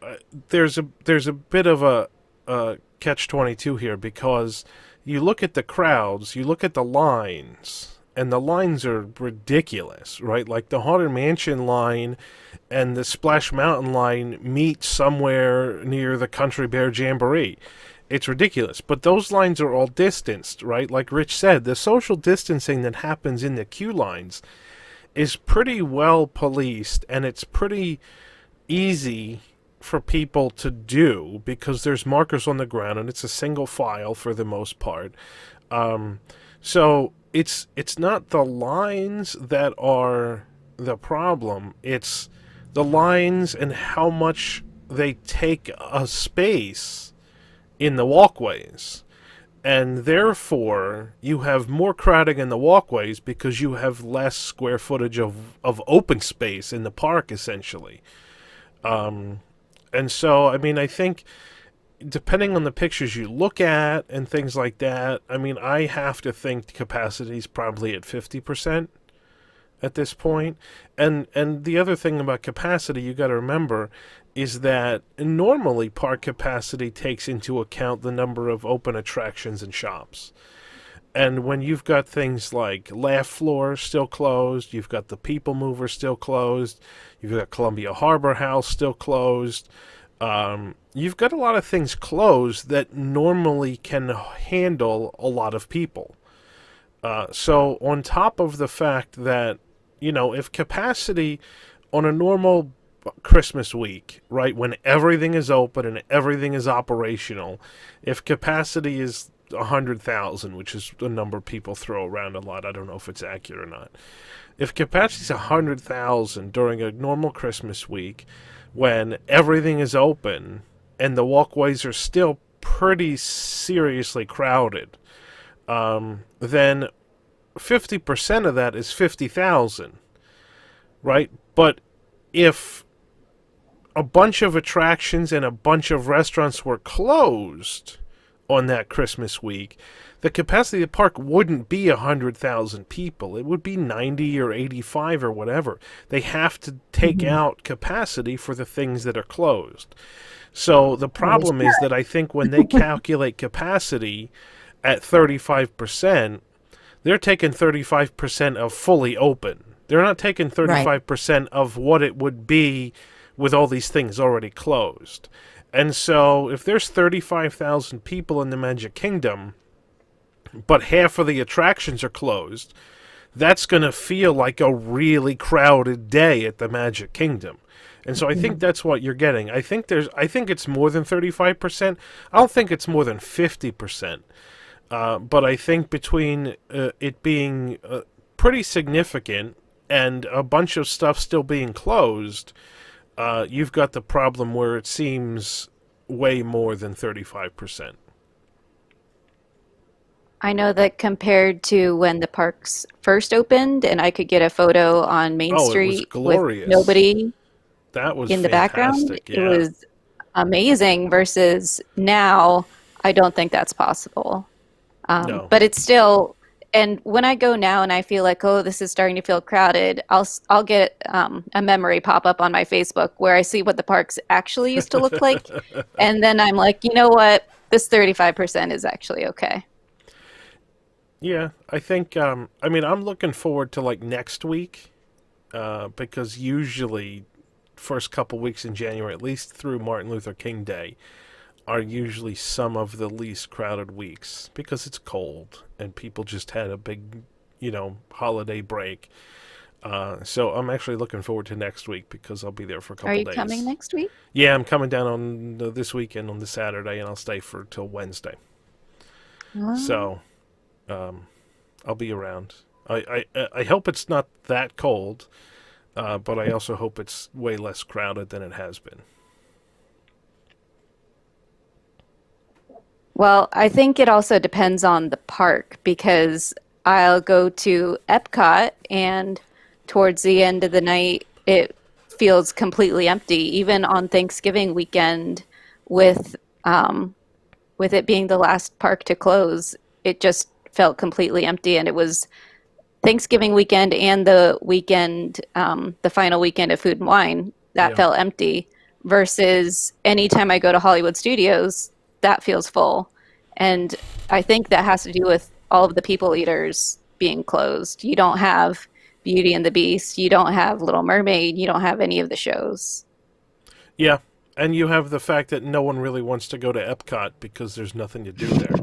there's a bit of a catch-22 here, because you look at the crowds, you look at the lines, and the lines are ridiculous, right? Like the Haunted Mansion line and the Splash Mountain line meet somewhere near the Country Bear Jamboree. It's ridiculous, but those lines are all distanced, right? Like Rich said, the social distancing that happens in the queue lines is pretty well policed, and it's pretty easy for people to do because there's markers on the ground and it's a single file for the most part. So it's not the lines that are the problem. It's the lines and how much they take a space in the walkways. And therefore, you have more crowding in the walkways because you have less square footage of open space in the park, essentially. And so, I mean, I think depending on the pictures you look at and things like that, I mean, I have to think capacity is probably at 50% at this point. And the other thing about capacity you got to remember is that normally park capacity takes into account the number of open attractions and shops. And when you've got things like Laugh Floor still closed, you've got the People Mover still closed, you've got Columbia Harbor House still closed, you've got a lot of things closed that normally can handle a lot of people. So on top of the fact that, if capacity on a normal Christmas week, right, when everything is open and everything is operational, if capacity is 100,000, which is a number people throw around a lot, I don't know if it's accurate or not. If capacity is 100,000 during a normal Christmas week, when everything is open and the walkways are still pretty seriously crowded, then 50% of that is 50,000, right? But if a bunch of attractions and a bunch of restaurants were closed on that Christmas week, the capacity of the park wouldn't be 100,000 people. It would be 90 or 85 or whatever. They have to take out capacity for the things that are closed. So the problem is that I think when they calculate capacity at 35%, they're taking 35% of fully open. They're not taking 35% of what it would be with all these things already closed. And so if there's 35,000 people in the Magic Kingdom, but half of the attractions are closed, that's going to feel like a really crowded day at the Magic Kingdom. And so I think that's what you're getting. I think it's more than 35%. I don't think it's more than 50%. But I think between it being pretty significant and a bunch of stuff still being closed, you've got the problem where it seems way more than 35%. I know that compared to when the parks first opened and I could get a photo on Main Oh, it was Street glorious. with nobody That was in the background, fantastic, it was amazing versus now I don't think that's possible. No. But it's still, And when I go now and I feel like, oh, this is starting to feel crowded, I'll get a memory pop up on my Facebook where I see what the parks actually used to look like, and then I'm like, you know what, this 35% is actually okay. Yeah, I think. I mean, I'm looking forward to like next week, because usually first couple weeks in January, at least through Martin Luther King Day, are usually some of the least crowded weeks because it's cold and people just had a big, holiday break. So I'm actually looking forward to next week because I'll be there for a Are couple you days. coming next week? Yeah, I'm coming down on this weekend on the Saturday, and I'll stay for till Wednesday. Oh. So, I'll be around. I hope it's not that cold, but I also hope it's way less crowded than it has been. Well, I think it also depends on the park because I'll go to Epcot and towards the end of the night it feels completely empty. Even on Thanksgiving weekend with with it being the last park to close, it just felt completely empty and it was Thanksgiving weekend and the weekend the final weekend of Food and Wine that Yeah. felt empty versus anytime I go to Hollywood Studios that feels full. And I think that has to do with all of the people eaters being closed. You don't have Beauty and the Beast, you don't have Little Mermaid, you don't have any of the shows. Yeah, and you have the fact that no one really wants to go to Epcot because there's nothing to do there.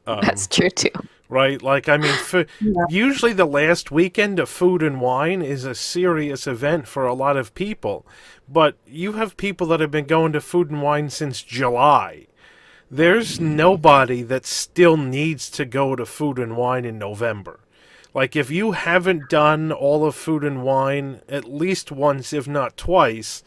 That's true too. Right? Like, I mean, Yeah. usually the last weekend of Food and Wine is a serious event for a lot of people. But you have people that have been going to Food and Wine since July. There's nobody that still needs to go to Food and Wine in November. Like, if you haven't done all of Food and Wine at least once, if not twice,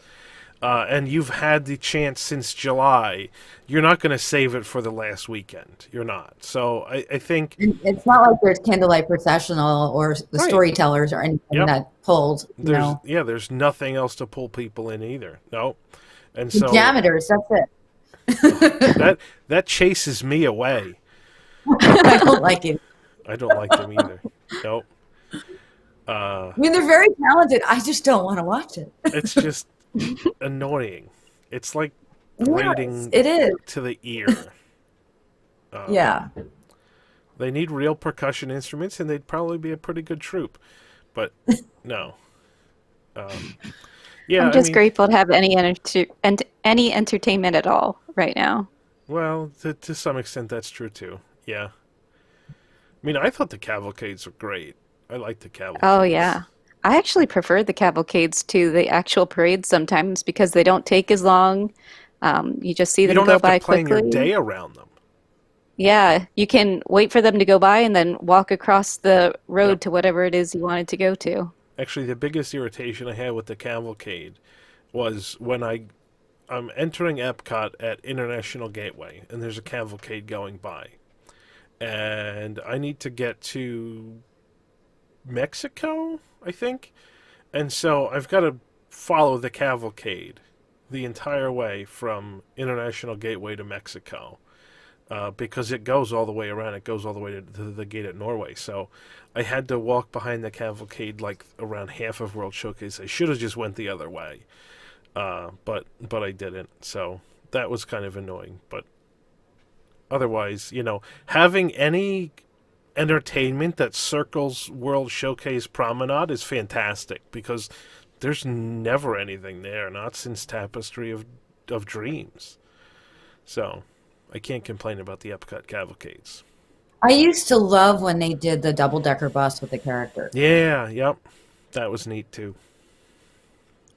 and you've had the chance since July, you're not going to save it for the last weekend. You're not. So I think... It's not like there's candlelight processional or the Right. storytellers or anything Yep. that pulled, you know. There's nothing else to pull people in either. No. And so... Jameters, that's it. that chases me away. I don't like it. I don't like them either. Nope. I mean, they're very talented. I just don't want to watch it. It's just annoying. It's like grating It is. to the ear. Yeah. They need real percussion instruments, and they'd probably be a pretty good troupe. But no. Yeah, I'm just I mean, grateful to have any any entertainment at all right now. well, to some extent, that's true too. Yeah. I mean, I thought the cavalcades were great. I like the cavalcades. Oh yeah. I actually prefer the cavalcades to the actual parades sometimes because they don't take as long. You just see You them don't go have by to plan quickly. your day around them. Yeah, you can wait for them to go by and then walk across the road Yep. to whatever it is you wanted to go to. Actually, the biggest irritation I had with the cavalcade was when I'm entering Epcot at International Gateway, and there's a cavalcade going by. And I need to get to Mexico, I think. And so I've got to follow the cavalcade the entire way from International Gateway to Mexico. Because it goes all the way around. It goes all the way to the gate at Norway. So I had to walk behind the cavalcade like around half of World Showcase. I should have just went the other way. But I didn't. So that was kind of annoying. But otherwise, having any entertainment that circles World Showcase Promenade is fantastic because there's never anything there, not since Tapestry of Dreams. So I can't complain about the Epcot cavalcades. I used to love when they did the double-decker bus with the characters. Yeah, yep. That was neat too.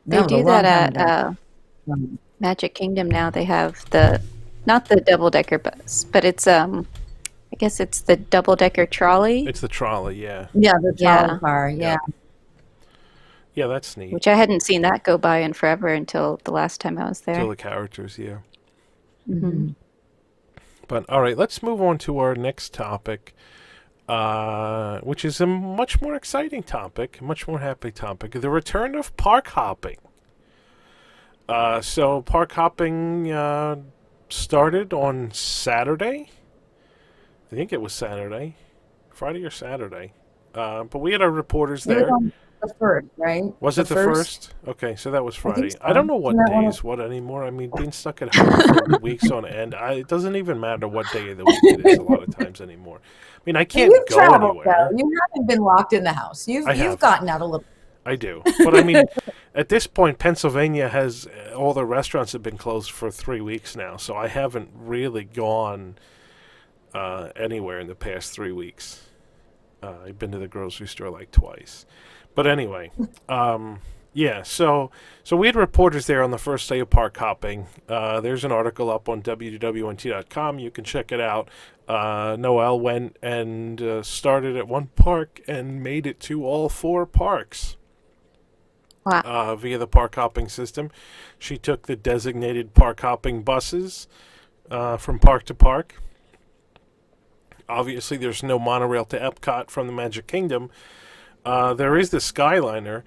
They That was a do long that time at ago. Magic Kingdom now. They have not the double-decker bus, but it's I guess it's the double-decker trolley, It's the trolley, yeah. Yeah, the Yeah. trolley car. Yeah. Yeah, that's neat. which I hadn't seen that go by in forever until the last time I was there. Till the characters, yeah. Mhm. But all right, let's move on to our next topic, which is a much more exciting topic, much more happy topic: the return of park hopping. So park hopping started on Saturday. I think it was Saturday, Friday or Saturday. But we had our reporters It was there. on the first, right? Was it the first? Okay, so that was I think Friday. so. I don't know what Isn't that day one is what anymore. I mean, being stuck at home for weeks on end, it doesn't even matter what day of the week it is a lot of times anymore. I mean, I can't You've go traveled, anywhere. though. You haven't been locked in the house. I You've have. gotten out a little. I do. But I mean, at this point, Pennsylvania has all the restaurants have been closed for 3 weeks now, so I haven't really gone anywhere in the past 3 weeks. I've been to the grocery store like twice. But anyway, yeah, so we had reporters there on the first day of park hopping. There's an article up on WDWNT.com. You can check it out. Noelle went and started at one park and made it to all 4 parks. Wow. Via the park hopping system. She took the designated park hopping buses from park to park. Obviously, there's no monorail to Epcot from the Magic Kingdom. There is the Skyliner.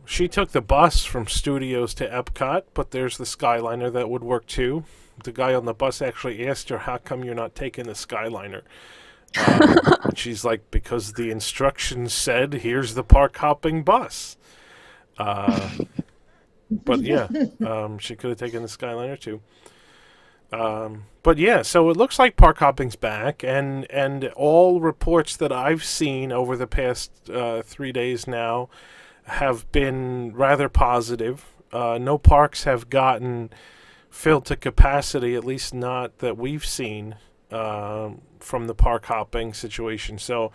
She took the bus from Studios to Epcot, but there's the Skyliner that would work too. The guy on the bus actually asked her, how come you're not taking the Skyliner? And she's like, because the instructions said, here's the park hopping bus. But yeah, she could have taken the Skyliner too. But yeah, so it looks like park hopping's back, and all reports that I've seen over the past 3 days now have been rather positive. No parks have gotten filled to capacity, at least not that we've seen from the park hopping situation. So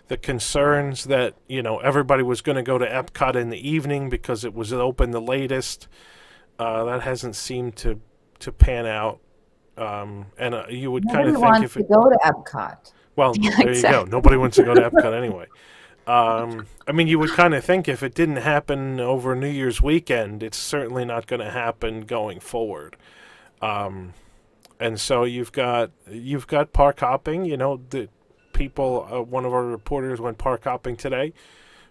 the concerns that, everybody was going to go to Epcot in the evening because it was open the latest, that hasn't seemed to pan out. And you would kind of think if to it go to Epcot. well, Yeah, there you go. exactly. Nobody wants to go to Epcot anyway. I mean, you would kind of think if it didn't happen over New Year's weekend, it's certainly not going to happen going forward. And so you've got park hopping. The people. One of our reporters went park hopping today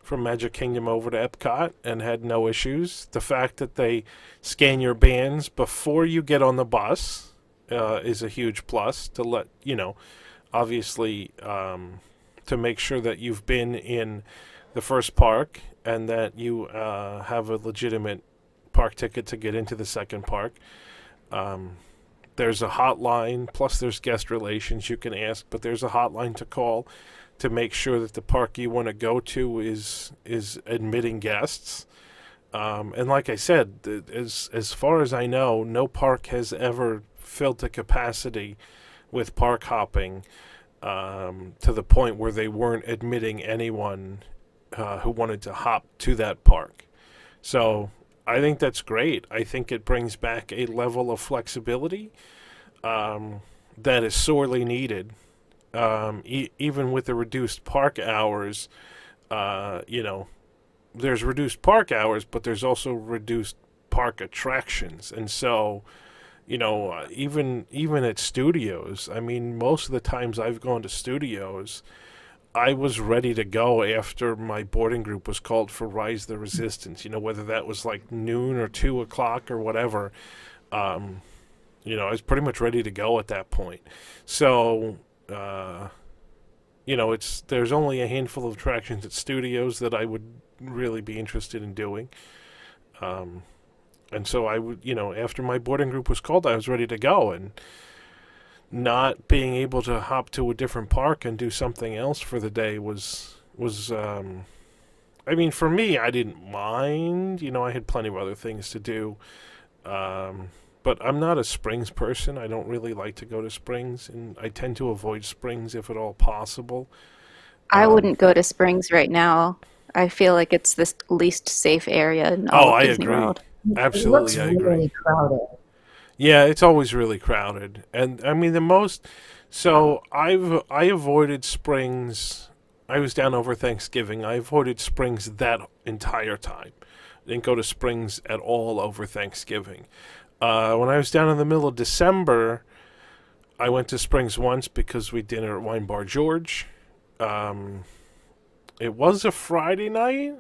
from Magic Kingdom over to Epcot and had no issues. The fact that they scan your bands before you get on the bus is a huge plus to let obviously to make sure that you've been in the first park and that you have a legitimate park ticket to get into the second park. There's a hotline, plus there's guest relations you can ask, but there's a hotline to call to make sure that the park you want to go to is admitting guests. And like I said, as far as I know, no park has ever filled to capacity with park hopping to the point where they weren't admitting anyone who wanted to hop to that park. So I think that's great. I think it brings back a level of flexibility that is sorely needed. Even with the reduced park hours, there's reduced park hours, but there's also reduced park attractions. And so, even at studios, I mean, most of the times I've gone to studios, I was ready to go after my boarding group was called for Rise the Resistance, whether that was like noon or 2 o'clock or whatever. I was pretty much ready to go at that point. So, there's only a handful of attractions at studios that I would really be interested in doing. And so I would, after my boarding group was called, I was ready to go. And not being able to hop to a different park and do something else for the day was I mean, for me, I didn't mind. I had plenty of other things to do. But I'm not a Springs person. I don't really like to go to Springs, and I tend to avoid Springs if at all possible. I wouldn't go to Springs right now. I feel like it's the least safe area in all of I Disney agree. World. Absolutely, I agree. Really crowded. Yeah, it's always really crowded. And I mean so I avoided Springs. I was down over Thanksgiving. I avoided Springs that entire time. Didn't go to Springs at all over Thanksgiving. When I was down in the middle of December, I went to Springs once because we dinner at Wine Bar George. It was a Friday night,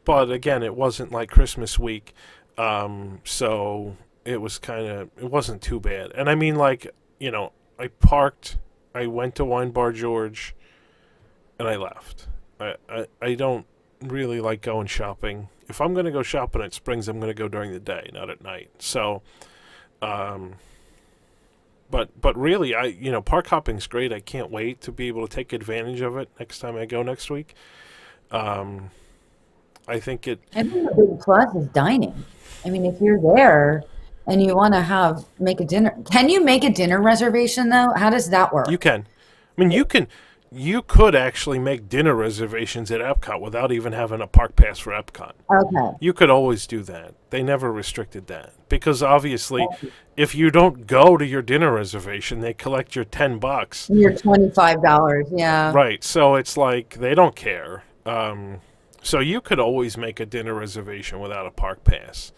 but again, it wasn't like Christmas week. So it was it wasn't too bad. And I mean, I parked I went to Wine Bar George, and I left. I don't really like going shopping. If I'm going to go shopping at Springs, I'm going to go during the day, not at night. So, but really, park hopping's great. I can't wait to be able to take advantage of it next time I go next week. I think it. I think the big plus is dining. I mean, if you're there and you want to make a dinner, can you make a dinner reservation though? How does that work? You can. I mean, you could actually make dinner reservations at Epcot without even having a park pass for Epcot. Okay. You could always do that. They never restricted that. Because obviously, if you don't go to your dinner reservation, they collect your $10. Your $25, yeah. Right. So it's like they don't care. So you could always make a dinner reservation without a park pass.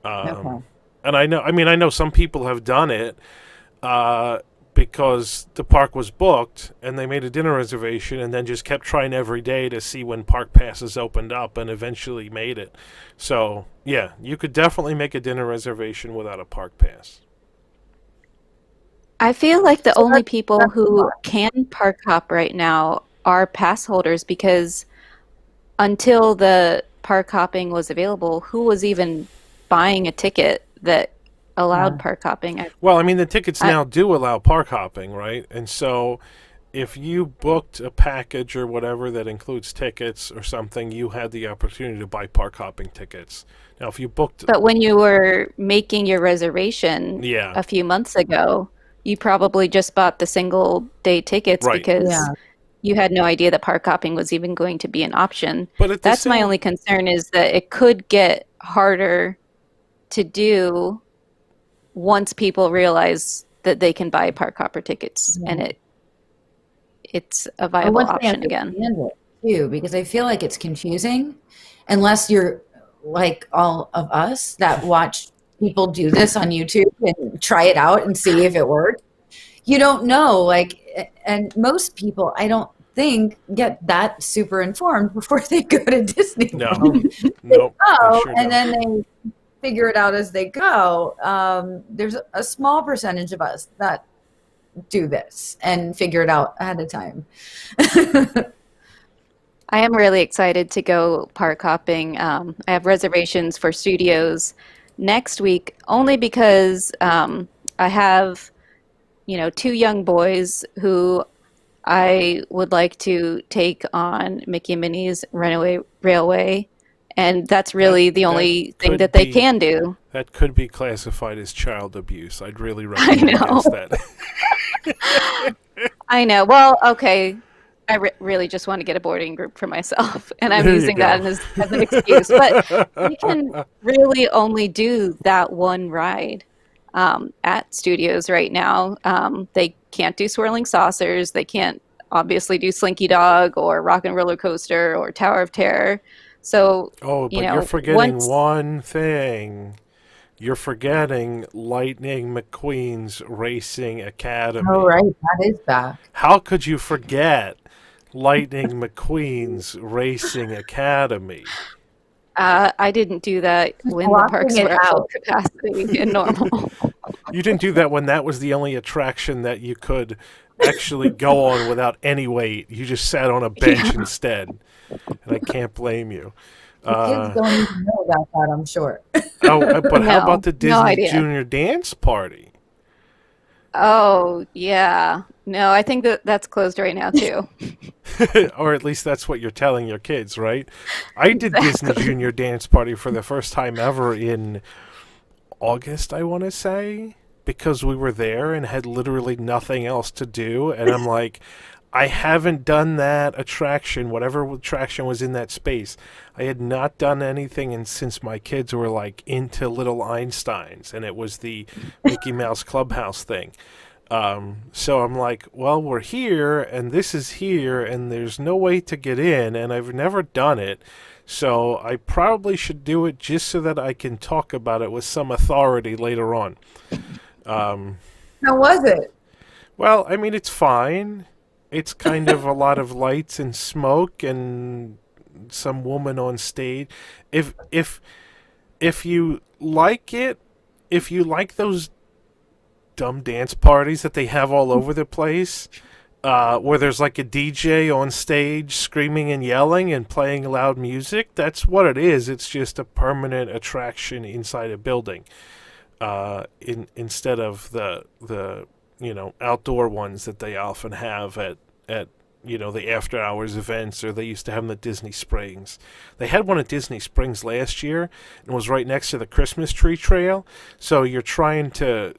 Okay. And I know some people have done it because the park was booked and they made a dinner reservation and then just kept trying every day to see when park passes opened up and eventually made it. So, yeah, you could definitely make a dinner reservation without a park pass. I feel like the only people who can park hop right now are pass holders because until the park hopping was available, who was even buying a ticket that allowed park hopping? Well, I mean, the tickets now do allow park hopping, right? And so if you booked a package or whatever that includes tickets or something, you had the opportunity to buy park hopping tickets. Now, if you booked... But when you were making your reservation a few months ago, you probably just bought the single day tickets because you had no idea that park hopping was even going to be an option. But that's my only concern, is that it could get harder to do once people realize that they can buy park hopper tickets and it's a viable option again. Too, because I feel like it's confusing unless you're like all of us that watch people do this on YouTube and try it out and see if it works. You don't know, and most people, I don't think, get that super informed before they go to Disney. No, and then they figure it out as they go. There's a small percentage of us that do this and figure it out ahead of time. I am really excited to go park hopping. I have reservations for studios next week only because I have, two young boys who I would like to take on Mickey and Minnie's Runaway Railway, and that's really the only thing that they can do. That could be classified as child abuse. I'd really recommend against that. I know. Well, okay. I really just want to get a boarding group for myself, and I'm using that as an excuse. But we can really only do that one ride at studios right now. They can't do Swirling Saucers. They can't obviously do Slinky Dog or Rock and Roller Coaster or Tower of Terror. So, you're forgetting one thing. You're forgetting Lightning McQueen's Racing Academy. Oh, right. That is back. How could you forget Lightning McQueen's Racing Academy? I didn't do that when the parks were at full capacity and normal. You didn't do that when that was the only attraction that you could actually go on without any wait. You just sat on a bench instead. And I can't blame you. Kids don't even know about that, I'm sure. But how about the Disney Junior Dance Party? Oh, yeah. No, I think that's closed right now, too. Or at least that's what you're telling your kids, right? I did Disney Junior Dance Party for the first time ever in August, I want to say, because we were there and had literally nothing else to do. And I'm like, I haven't done that attraction, whatever attraction was in that space. I had not done anything since my kids were like into Little Einsteins, and it was the Mickey Mouse Clubhouse thing. So I'm like, well, we're here, and this is here, and there's no way to get in, and I've never done it. So I probably should do it just so that I can talk about it with some authority later on. How was it? Well, I mean, it's fine. It's kind of a lot of lights and smoke and some woman on stage. If you like it, if you like those dumb dance parties that they have all over the place, where there's like a DJ on stage screaming and yelling and playing loud music. That's what it is. It's just a permanent attraction inside a building, instead of the outdoor ones that they often have at the after hours events, or they used to have them at Disney Springs. They had one at Disney Springs last year and was right next to the Christmas tree trail. So you're trying to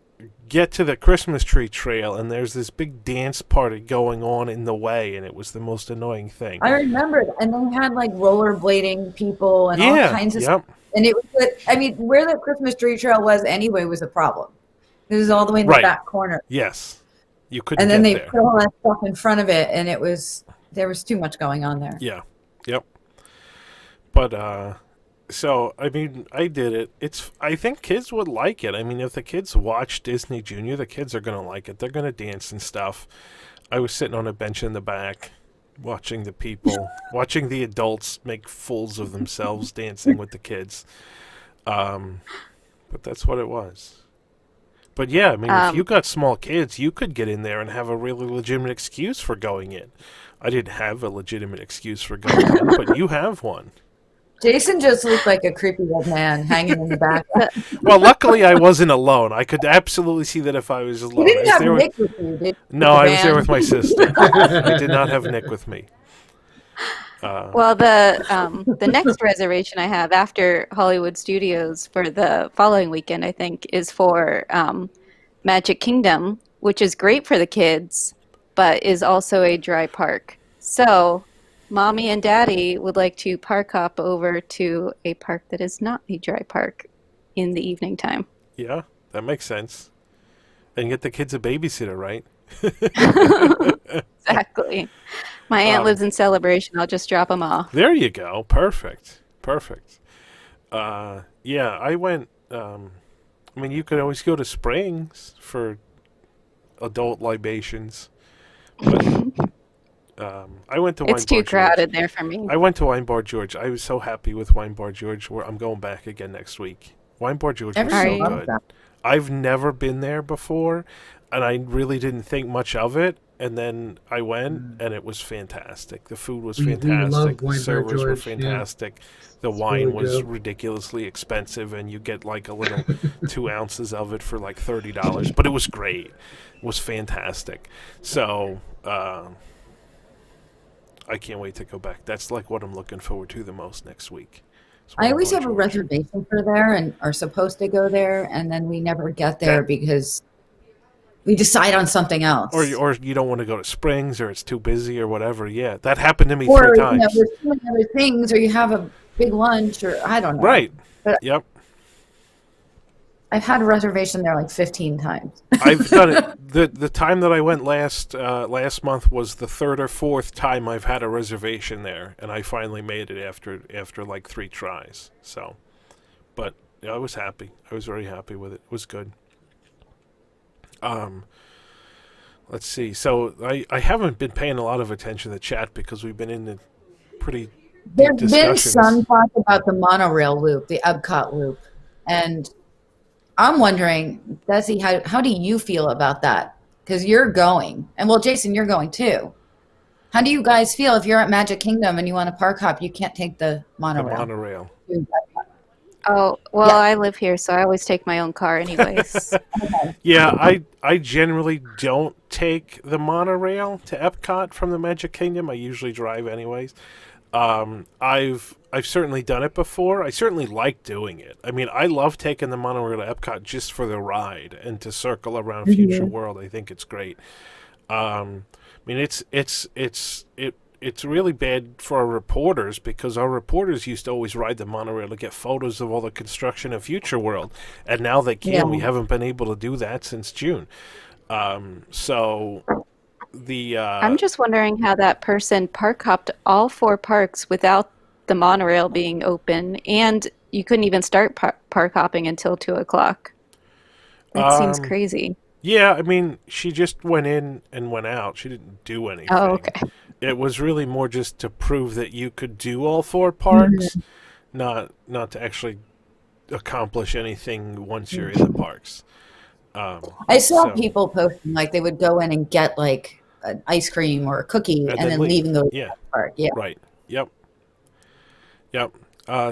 get to the Christmas tree trail and there's this big dance party going on in the way, and it was the most annoying thing. I remember it. And they had like rollerblading people and all kinds of stuff. And it was where the Christmas tree trail was anyway was a problem. It was all the way in the back corner. Yes. You couldn't and then get they there. put all that stuff in front of it, and there was too much going on there. Yeah. Yep. But so I mean, I did it. I think kids would like it. I mean, if the kids watch Disney Junior, the kids are gonna like it. They're gonna dance and stuff. I was sitting on a bench in the back, watching the people, watching the adults make fools of themselves dancing with the kids. But that's what it was. But yeah, I mean, if you got small kids, you could get in there and have a really legitimate excuse for going in. I didn't have a legitimate excuse for going in, but you have one. Jason just looked like a creepy old man hanging in the back. Well, luckily I wasn't alone. I could absolutely see that if I was alone. You didn't have Nick with you, did you? No, I was there with my sister. I did not have Nick with me. Well, the next reservation I have after Hollywood Studios for the following weekend, I think, is for Magic Kingdom, which is great for the kids, but is also a dry park. So, Mommy and Daddy would like to park hop over to a park that is not a dry park in the evening time. Yeah, that makes sense. And get the kids a babysitter, right? Exactly. My aunt lives in Celebration. I'll just drop them off. There you go. Perfect. Yeah, I went. I mean, you could always go to Springs for adult libations, but I went to Wine It's too Bar crowded George. there for me. I went to Wine Bar George. I was so happy with Wine Bar George. Where I'm going back again next week. Wine Bar George was so Everyone good. loves that. I've never been there before, and I really didn't think much of it. And then I went, and it was fantastic. The food was We fantastic. love The Wine Bar servers were George, yeah. fantastic. The It's wine really was good. ridiculously expensive, and you get like a little 2 ounces of it for like $30. But it was great. It was fantastic. So I can't wait to go back. That's like what I'm looking forward to the most next week. It's I Wine always Bar have a George. reservation for there and are supposed to go there, and then we never get there because we decide on something else. Or you don't want to go to Springs, or it's too busy, or whatever. Yeah, that happened to me Or, 3 times. there's too many other things, or you have a big lunch, or I don't know. Right. But- Yep. I've had a reservation there like 15 times. I've done it. The time that I went last month was the 3rd or 4th time I've had a reservation there, and I finally made it after like 3 tries. So, but yeah, I was happy. I was very happy with it. It was good. Let's see. So I haven't been paying a lot of attention to the chat because we've been in the pretty There's deep been discussions. some talk about the monorail loop, the Epcot loop, and I'm wondering, Desi, how do you feel about that? Because you're going, and well, Jason, you're going too. How do you guys feel if you're at Magic Kingdom and you want to park hop? You can't take the The monorail. monorail. Oh, well, Yeah. I live here, so I always take my own car anyways. Yeah, I generally don't take the monorail to Epcot from the Magic Kingdom. I usually drive anyways. I've certainly done it before. I certainly like doing it. I mean, I love taking the monorail to Epcot just for the ride and to circle around Future World. I think it's great. I mean, it's really bad for our reporters because our reporters used to always ride the monorail to get photos of all the construction of Future World, and now they can't. Yeah. We haven't been able to do that since June. So the I'm just wondering how that person park hopped all 4 parks without the monorail being open, and you couldn't even start park hopping until 2 o'clock. That seems crazy. yeah, I mean, she just went in and went out. She didn't do anything. Oh, okay. It was really more just to prove that you could do all 4 parks, not to actually accomplish anything once you're in the parks. I saw So- people posting like they would go in and get like an ice cream or a cookie and then leave and go to Yeah. the park. Yeah. Right. Yep.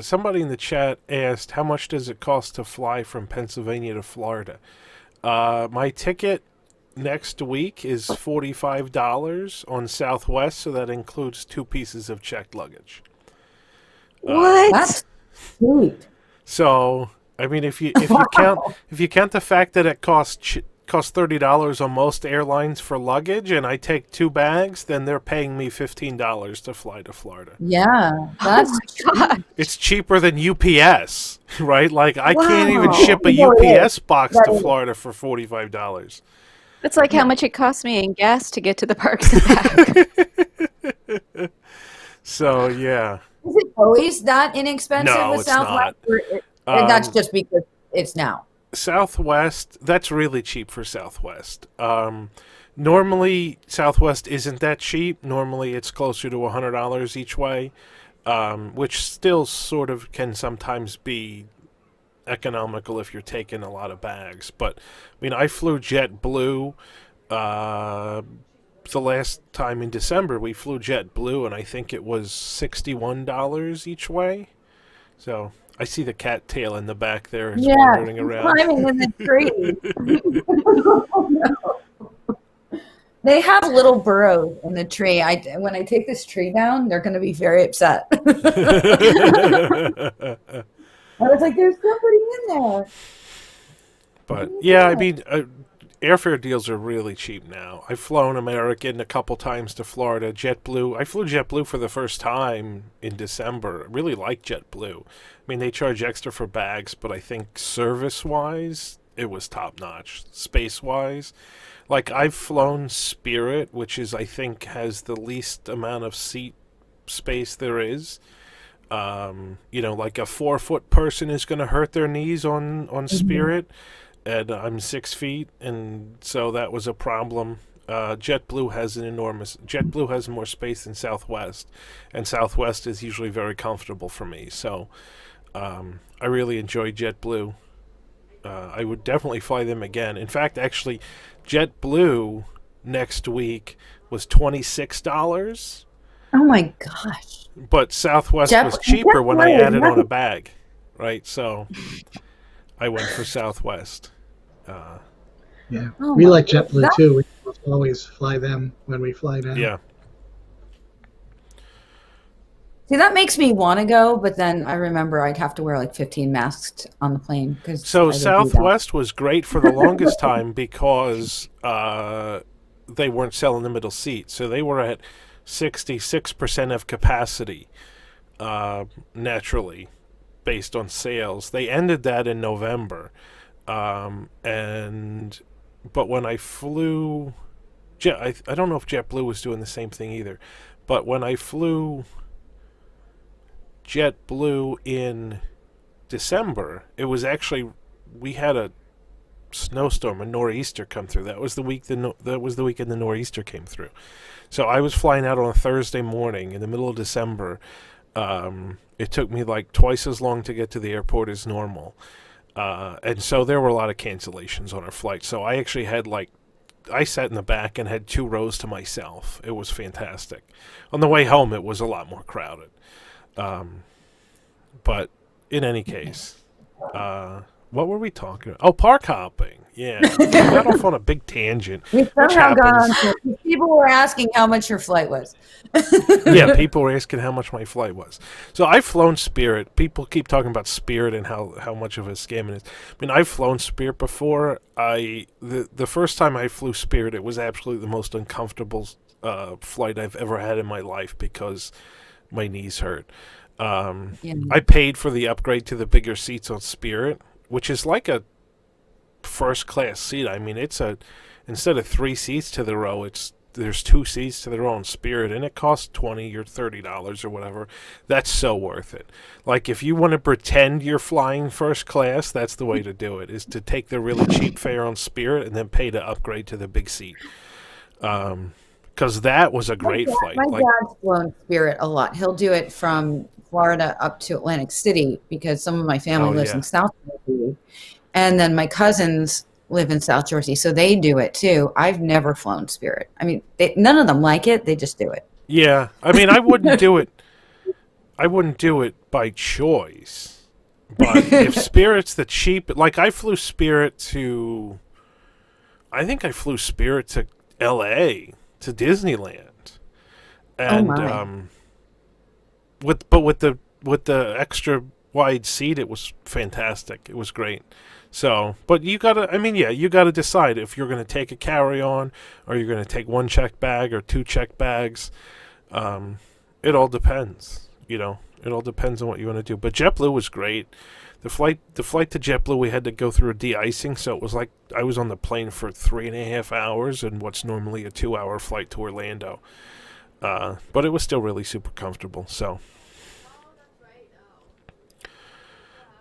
Somebody in the chat asked, how much does it cost to fly from Pennsylvania to Florida? My ticket next week is $45 on Southwest, so that includes 2 pieces of checked luggage. What? That's sweet. So, I mean, if you count the fact that it costs $30 on most airlines for luggage, and I take 2 bags, then they're paying me $15 to fly to Florida. Yeah. That's God. It's cheaper than UPS, right? Like I can't even Wow. ship a Yeah, it UPS box That to is. Florida for $45. It's like how much it costs me in gas to get to the parks and back. So yeah, Is it always that inexpensive No, with it's Southwest? not. Or that's just because it's now. Southwest, that's really cheap for Southwest. Normally, Southwest isn't that cheap. Normally, it's closer to $100 each way, which still sort of can sometimes be economical if you're taking a lot of bags. But, I mean, I flew JetBlue. The last time in December, we flew JetBlue, and I think it was $61 each way. So I see the cat tail in the back there. It's wandering around. Climbing in the tree. They have little burrows in the tree. When I take this tree down, they're going to be very upset. I was like, "There's somebody in there." But yeah, I mean, airfare deals are really cheap now. I've flown American a couple times to Florida. JetBlue. I flew JetBlue for the first time in December. I really like JetBlue. I mean, they charge extra for bags, but I think service-wise, it was top-notch. Space-wise, like I've flown Spirit, which is I think has the least amount of seat space there is. Like a 4-foot person is going to hurt their knees on Spirit. And I'm 6 feet, and so that was a problem. JetBlue has more space than Southwest, and Southwest is usually very comfortable for me. So I really enjoy JetBlue. I would definitely fly them again. In fact, actually, JetBlue next week was $26, Oh my gosh! but Southwest was cheaper when I added on a bag, right? So I went for Southwest. Yeah, Oh we my like God. JetBlue too. We always fly them when we fly down. Yeah. See, that makes me want to go, but then I remember I'd have to wear like 15 masks on the plane. So Southwest was great for the longest time because they weren't selling the middle seat. So they were at 66% of capacity naturally based on sales. They ended that in November. But when I flew, I don't know if JetBlue was doing the same thing either. But when I flew JetBlue in December, it was actually, we had a snowstorm, a nor'easter come through. That was the weekend the nor'easter came through. So I was flying out on a Thursday morning in the middle of December. It took me like twice as long to get to the airport as normal. And so there were a lot of cancellations on our flight. So I actually had I sat in the back and had 2 rows to myself. It was fantastic. On the way home, it was a lot more crowded. But in any case, what were we talking about? Oh, park hopping. Yeah. We got off on a big tangent. We Which somehow got on happens. to it. People were asking how much your flight was. Yeah, people were asking how much my flight was. So I've flown Spirit. People keep talking about Spirit and how much of a scam it is. I mean, I've flown Spirit before. The first time I flew Spirit, it was absolutely the most uncomfortable flight I've ever had in my life because my knees hurt. I paid for the upgrade to the bigger seats on Spirit, which is like a first class seat. I mean, instead of 3 seats to the row, there's 2 seats to the row on Spirit, and it costs $20 or $30 or whatever. That's so worth it. Like, if you want to pretend you're flying first class, that's the way to do it, is to take the really cheap fare on Spirit and then pay to upgrade to the big seat. Because that was a great flight. My dad's flown Spirit a lot. He'll do it from Florida up to Atlantic City because some of my family lives in South Jersey. And then my cousins live in South Jersey, so they do it too. I've never flown Spirit. I mean, none of them like it. They just do it. Yeah, I mean, I wouldn't do it. I wouldn't do it by choice. But if Spirit's the cheap, like I flew Spirit to, I think I flew Spirit to L.A. to Disneyland, and with the extra wide seat, it was fantastic. It was great. So, but you gotta, I mean, yeah, you gotta decide if you're gonna take a carry-on or you're gonna take one check bag or two check bags. It all depends, you know. It all depends on what you want to do. But JetBlue was great. The flight to JetBlue, we had to go through a de-icing, so it was like I was on the plane for 3.5 hours in what's normally a 2-hour flight to Orlando. But it was still really super comfortable. So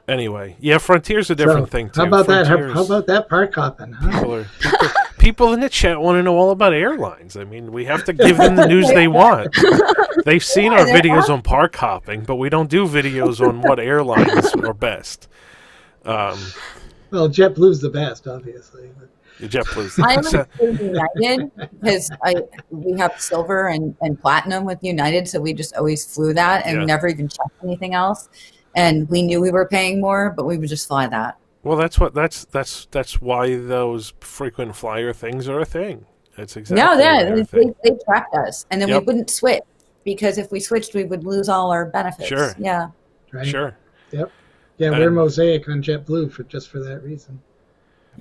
anyway, yeah, Frontier's a different thing too. How about Frontier's, that? How about that park hopping? Huh? People in the chat want to know all about airlines. I mean, we have to give them the news they want. They've seen our videos on park hopping, but we don't do videos on what airlines are best. Well, JetBlue's the best, obviously. JetBlue's I was United because we have silver and platinum with United, so we just always flew that and never even checked anything else. And we knew we were paying more, but we would just fly that. Well, that's why those frequent flyer things are a thing. That's exactly they tracked us, and then we wouldn't switch because if we switched, we would lose all our benefits. Sure. Yeah. Right. Sure. Yep. Yeah, we're Mosaic on JetBlue just for that reason.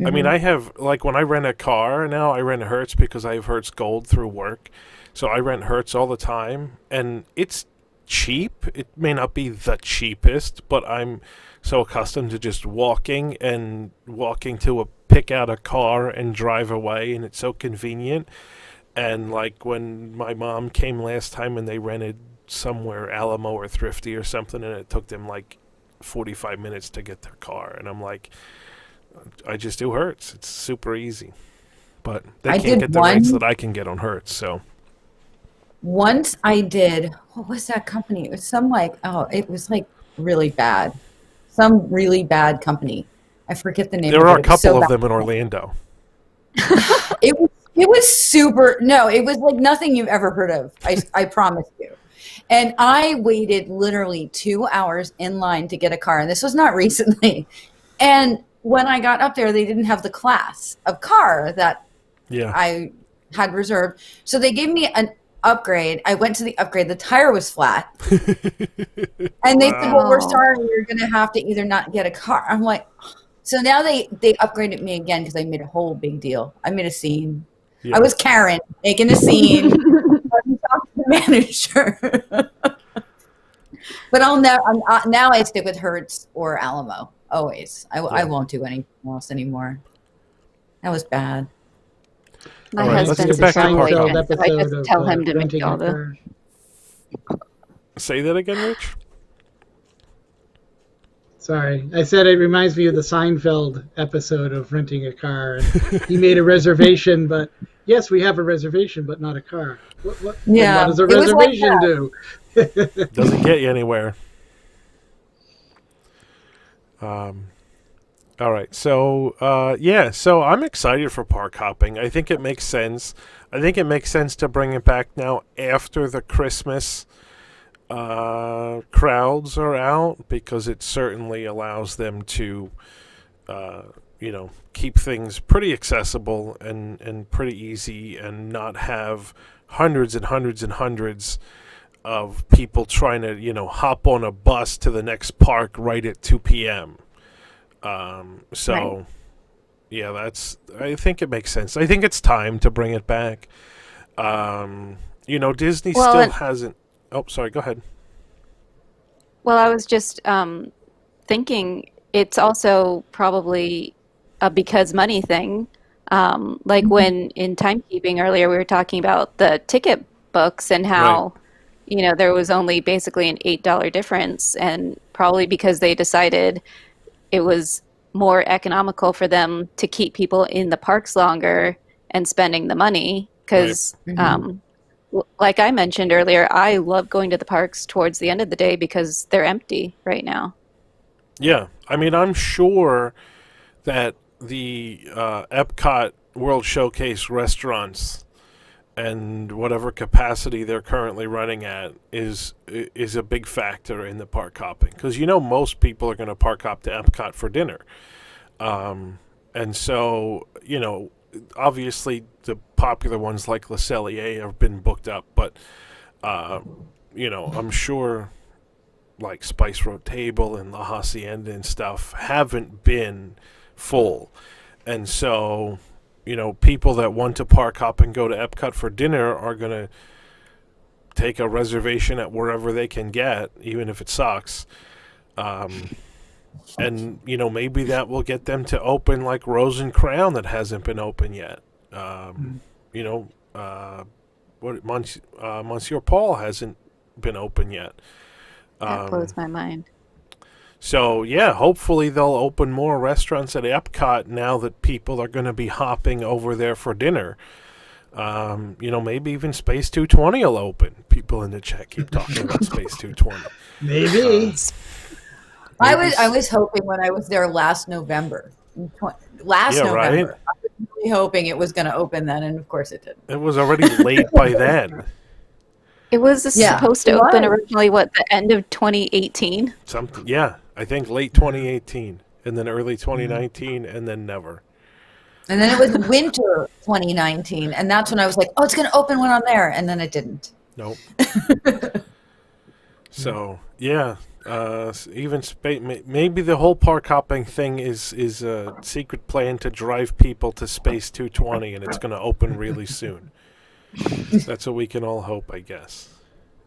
I mean, I have, like, when I rent a car now, I rent Hertz because I have Hertz Gold through work. So I rent Hertz all the time, and it's cheap. It may not be the cheapest, but I'm so accustomed to just walking to pick out a car and drive away, and it's so convenient. And like when my mom came last time and they rented somewhere, Alamo or Thrifty or something, and it took them like 45 minutes to get their car, and I'm like, I just do Hertz. It's super easy. But they can't get the rates that I can get on Hertz, so. Once I did, what was that company? It was it was like really bad. Some really bad company. I forget the name. There are a couple of them in Orlando. It was super, it was like nothing you've ever heard of. I promise you. And I waited literally 2 hours in line to get a car. And this was not recently. And when I got up there, they didn't have the class of car that I had reserved. So they gave me an upgrade. I went to the upgrade. The tire was flat. And they said, well, we're sorry. You're going to have to either not get a car. I'm like, so now they upgraded me again because I made a whole big deal. I made a scene. Yeah. I was Karen making a scene. Let me talk to the manager. But now I stick with Hertz or Alamo. Always. I won't do anything else anymore. That was bad. My husband's a Seinfeld episode. I just tell him to make all the. Say that again, Rich. Sorry, I said it reminds me of the Seinfeld episode of renting a car. And he made a reservation, but yes, we have a reservation, but not a car. What does a reservation do? Doesn't get you anywhere. All right, so so I'm excited for park hopping. I think it makes sense. I think it makes sense to bring it back now after the Christmas crowds are out, because it certainly allows them to, keep things pretty accessible and pretty easy, and not have hundreds and hundreds and hundreds of people trying to, hop on a bus to the next park right at 2 p.m. Right. I think it makes sense. I think it's time to bring it back. Disney still hasn't. Oh, sorry. Go ahead. Well, I was just thinking it's also probably a because money thing. Like when in timekeeping earlier, we were talking about the ticket books and how, there was only basically an $8 difference, and probably because they decided it was more economical for them to keep people in the parks longer and spending the money. Because, like I mentioned earlier, I love going to the parks towards the end of the day because they're empty right now. Yeah. I mean, I'm sure that the Epcot World Showcase restaurants and whatever capacity they're currently running at is a big factor in the park hopping, because most people are going to park hop to Epcot for dinner, and so obviously the popular ones like Le Cellier have been booked up, but I'm sure like Spice Road Table and La Hacienda and stuff haven't been full, and so people that want to park hop and go to Epcot for dinner are going to take a reservation at wherever they can get, even if it sucks. And, maybe that will get them to open like Rose and Crown that hasn't been open yet. Monsieur Paul hasn't been open yet. That blows my mind. So, yeah, hopefully they'll open more restaurants at Epcot now that people are going to be hopping over there for dinner. Maybe even Space 220 will open. People in the chat keep talking about Space 220. Maybe. I was hoping when I was there last November. November. Right? I was really hoping it was going to open then, and of course it didn't. It was already late by then. It was supposed to it open was. originally, the end of 2018? Something, yeah. I think late 2018, and then early 2019, and then never. And then it was winter 2019, and that's when I was like, oh, it's going to open one on there, and then it didn't. Nope. So, yeah. Even maybe the whole park hopping thing is a secret plan to drive people to Space 220, and it's going to open really soon. That's what we can all hope, I guess.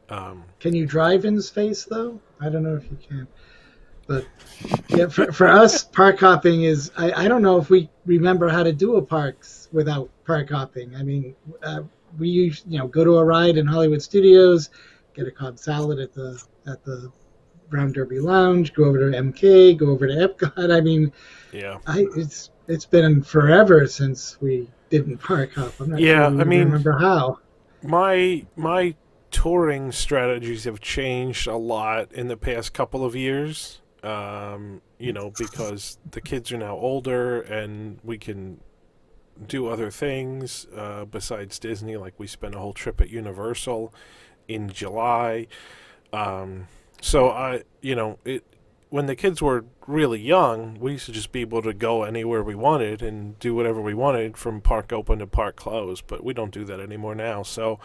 Can you drive in space, though? I don't know if you can. But yeah, for us, park hopping is, I don't know if we remember how to do a parks without park hopping. I mean, we usually, go to a ride in Hollywood Studios, get a Cobb salad at the Brown Derby Lounge, go over to MK, go over to Epcot. I mean, yeah, it's been forever since we didn't park hop. I'm not sure we remember how. My touring strategies have changed a lot in the past couple of years. Because the kids are now older and we can do other things besides Disney. Like we spent a whole trip at Universal in July. So when the kids were really young, we used to just be able to go anywhere we wanted and do whatever we wanted from park open to park close. But we don't do that anymore now. So,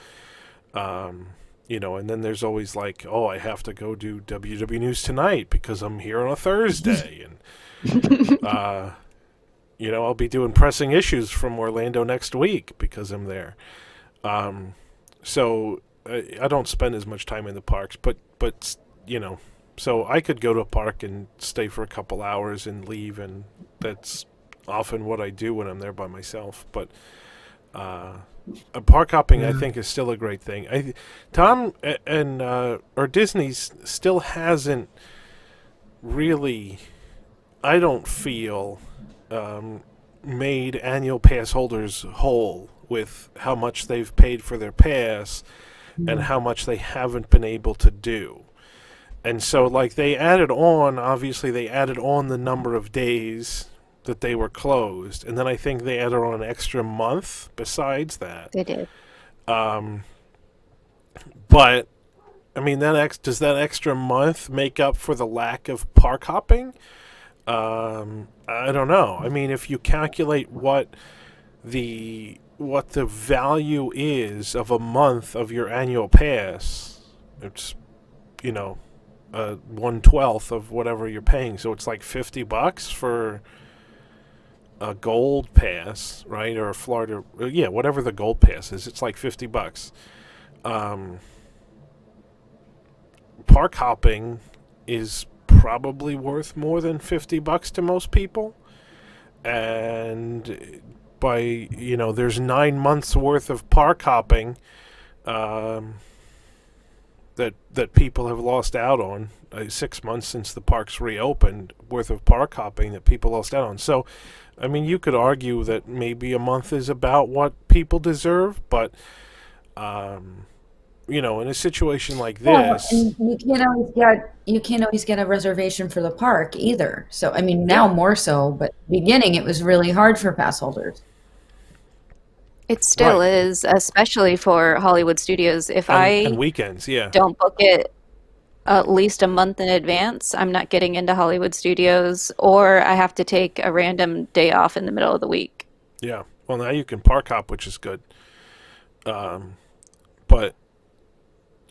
and then there's always like, oh, I have to go do WDW News tonight because I'm here on a Thursday. And, I'll be doing pressing issues from Orlando next week because I'm there. So I don't spend as much time in the parks, but so I could go to a park and stay for a couple hours and leave, and that's often what I do when I'm there by myself. But park hopping, I think, is still a great thing. Tom and or Disney still hasn't really, I don't feel, made annual pass holders whole with how much they've paid for their pass and how much they haven't been able to do. And so, like, they added on the number of days that they were closed, and then I think they added on an extra month besides that. They did. But, I mean, does that extra month make up for the lack of park hopping? I don't know. I mean, if you calculate what the value is of a month of your annual pass, it's, 1/12 of whatever you're paying. So it's like $50 for a gold pass, right? Or a Florida, whatever the gold pass is, it's like $50. Park hopping is probably worth more than $50 to most people. And by, there's 9 months worth of park hopping, that people have lost out on, 6 months since the parks reopened worth of park hopping that people lost out on. So, I mean, you could argue that maybe a month is about what people deserve, but in a situation like Well, this, and you can't always get a reservation for the park either. So I mean now more so, but beginning it was really hard for pass holders. It still Right. is, especially for Hollywood studios. If and I weekends, yeah. don't book it at least a month in advance, I'm not getting into Hollywood studios, or I have to take a random day off in the middle of the week. Yeah. Well, now you can park hop, which is good. But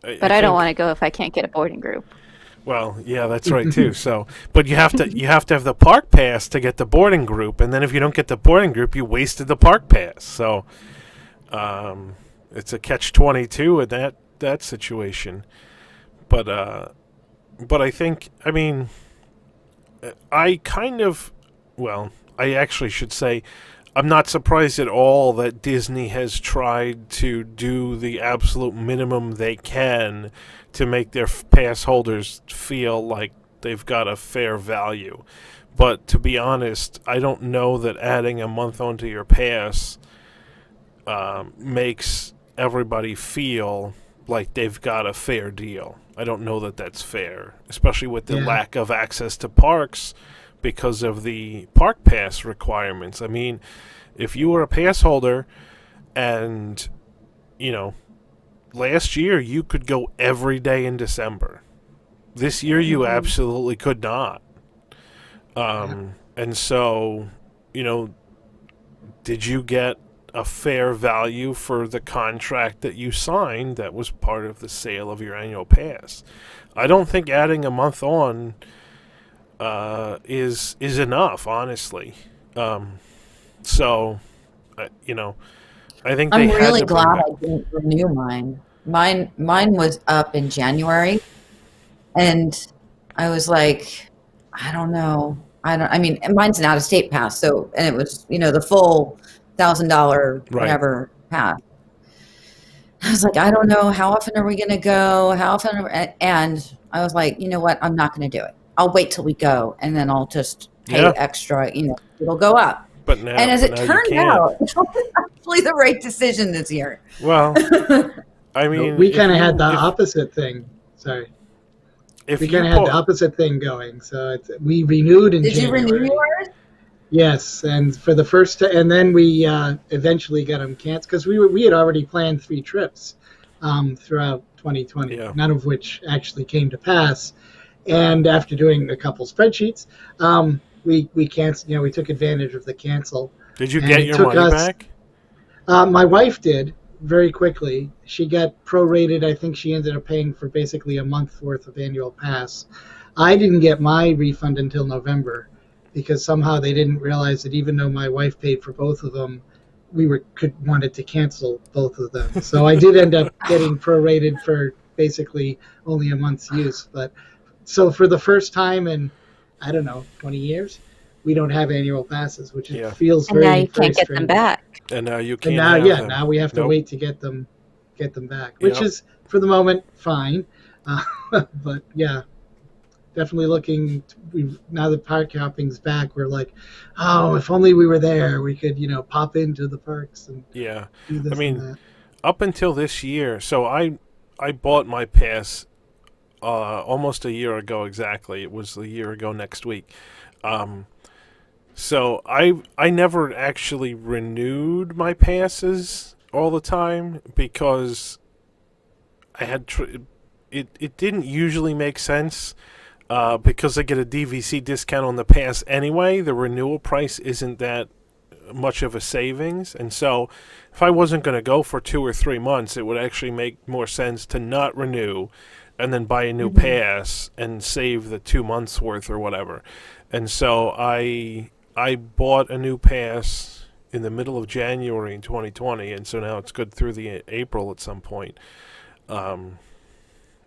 But I don't want to go if I can't get a boarding group. Well, yeah, that's right too. So, but you have to have the park pass to get the boarding group, and then if you don't get the boarding group, you wasted the park pass. So, it's a catch-22 in that situation. But I think, I mean, I kind of, well, I actually should say, I'm not surprised at all that Disney has tried to do the absolute minimum they can to make their pass holders feel like they've got a fair value. But to be honest, I don't know that adding a month onto your pass makes everybody feel like they've got a fair deal. I don't know that that's fair, especially with the lack of access to parks because of the park pass requirements. I mean, if you were a pass holder and, last year you could go every day in December. This year you absolutely could not. And so, did you get a fair value for the contract that you signed that was part of the sale of your annual pass? I don't think adding a month on is enough, honestly. So, I think I'm they had really to bring glad back- I didn't renew mine. Mine was up in January, and I was like, I don't know. I mean, mine's an out-of-state pass, so, and it was, the full $1,000 Right. whatever pass. I was like, I don't know. How often are we going to go? How often? And I was like, you know what? I'm not going to do it. I'll wait till we go, and then I'll just pay Yeah. extra. It'll go up. But now, And as it now you turned can't. out, it was actually the right decision this year. Well, I mean, we if kind of you- had the if- opposite thing. Sorry. If We you kind of had the bought- opposite thing going. So we renewed in Did you January. renew yours? Yes, and for the first and then we eventually got them canceled because we had already planned 3 trips throughout 2020, Yeah. none of which actually came to pass. And after doing a couple spreadsheets, we canceled. We took advantage of the cancel. Did you and get it your took money us- back? My wife did very quickly. She got prorated. I think she ended up paying for basically a month worth of annual pass. I didn't get my refund until November because somehow they didn't realize that even though my wife paid for both of them, we wanted to cancel both of them. So I did end up getting prorated for basically only a month's use. But so for the first time in, I don't know, 20 years, we don't have annual passes, which Yeah. feels And very, now you very can't get strange. them back. And now you And can't. now, have them. now we have to Nope. wait to get them back, which Yep. is for the moment fine. But yeah, definitely looking. Now that park hopping's back, we're like, oh, if only we were there, we could pop into the parks and Yeah. do this I mean, and that. Up until this year, so I bought my pass almost a year ago exactly. It was a year ago next week. So I never actually renewed my passes all the time because I had it didn't usually make sense because I get a DVC discount on the pass anyway. The renewal price isn't that much of a savings, and so if I wasn't going to go for 2 or 3 months, it would actually make more sense to not renew and then buy a new pass and save the 2 months worth or whatever. And so I bought a new pass in the middle of January in 2020, and so now it's good through the April at some point.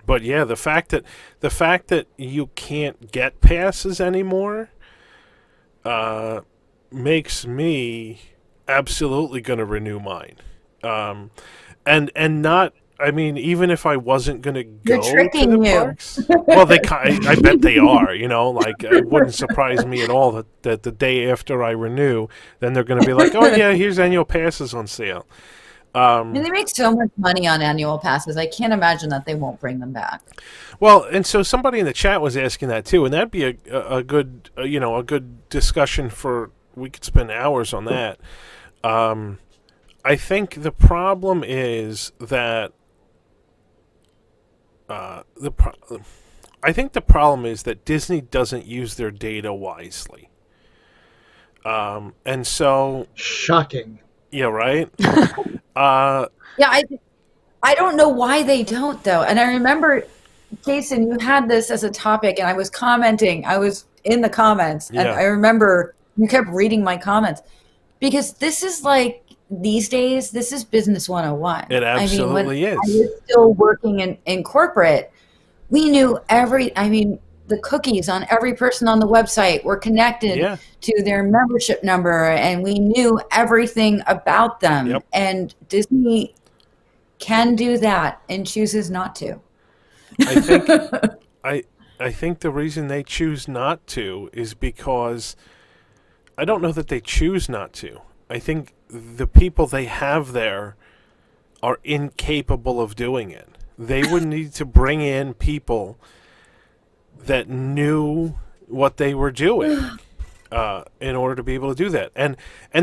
But yeah, the fact that you can't get passes anymore makes me absolutely going to renew mine. And not, I mean, even if I wasn't going to go They're to tricking the you. parks, well, I bet they are. Like it wouldn't surprise me at all that the day after I renew, then they're going to be like, oh yeah, here's annual passes on sale. I mean, they make so much money on annual passes. I can't imagine that they won't bring them back. Well, and so somebody in the chat was asking that too, and that'd be a good a good discussion for. We could spend hours on that. I think the problem is that I think the problem is that Disney doesn't use their data wisely, and so Shocking. yeah, right. Yeah, I don't know why they don't, though. And I remember, Jason, you had this as a topic, and I was commenting. I was in the comments, and Yeah. I remember you kept reading my comments. Because this is like, these days, this is business 101. It absolutely I is. was still working in corporate, we knew the cookies on every person on the website were connected Yeah. to their membership number, and we knew everything about them. Yep. And Disney can do that and chooses not to. I think I think the reason they choose not to is because I don't know that they choose not to. I think the people they have there are incapable of doing it. They would need to bring in people that knew what they were doing in order to be able to do that. And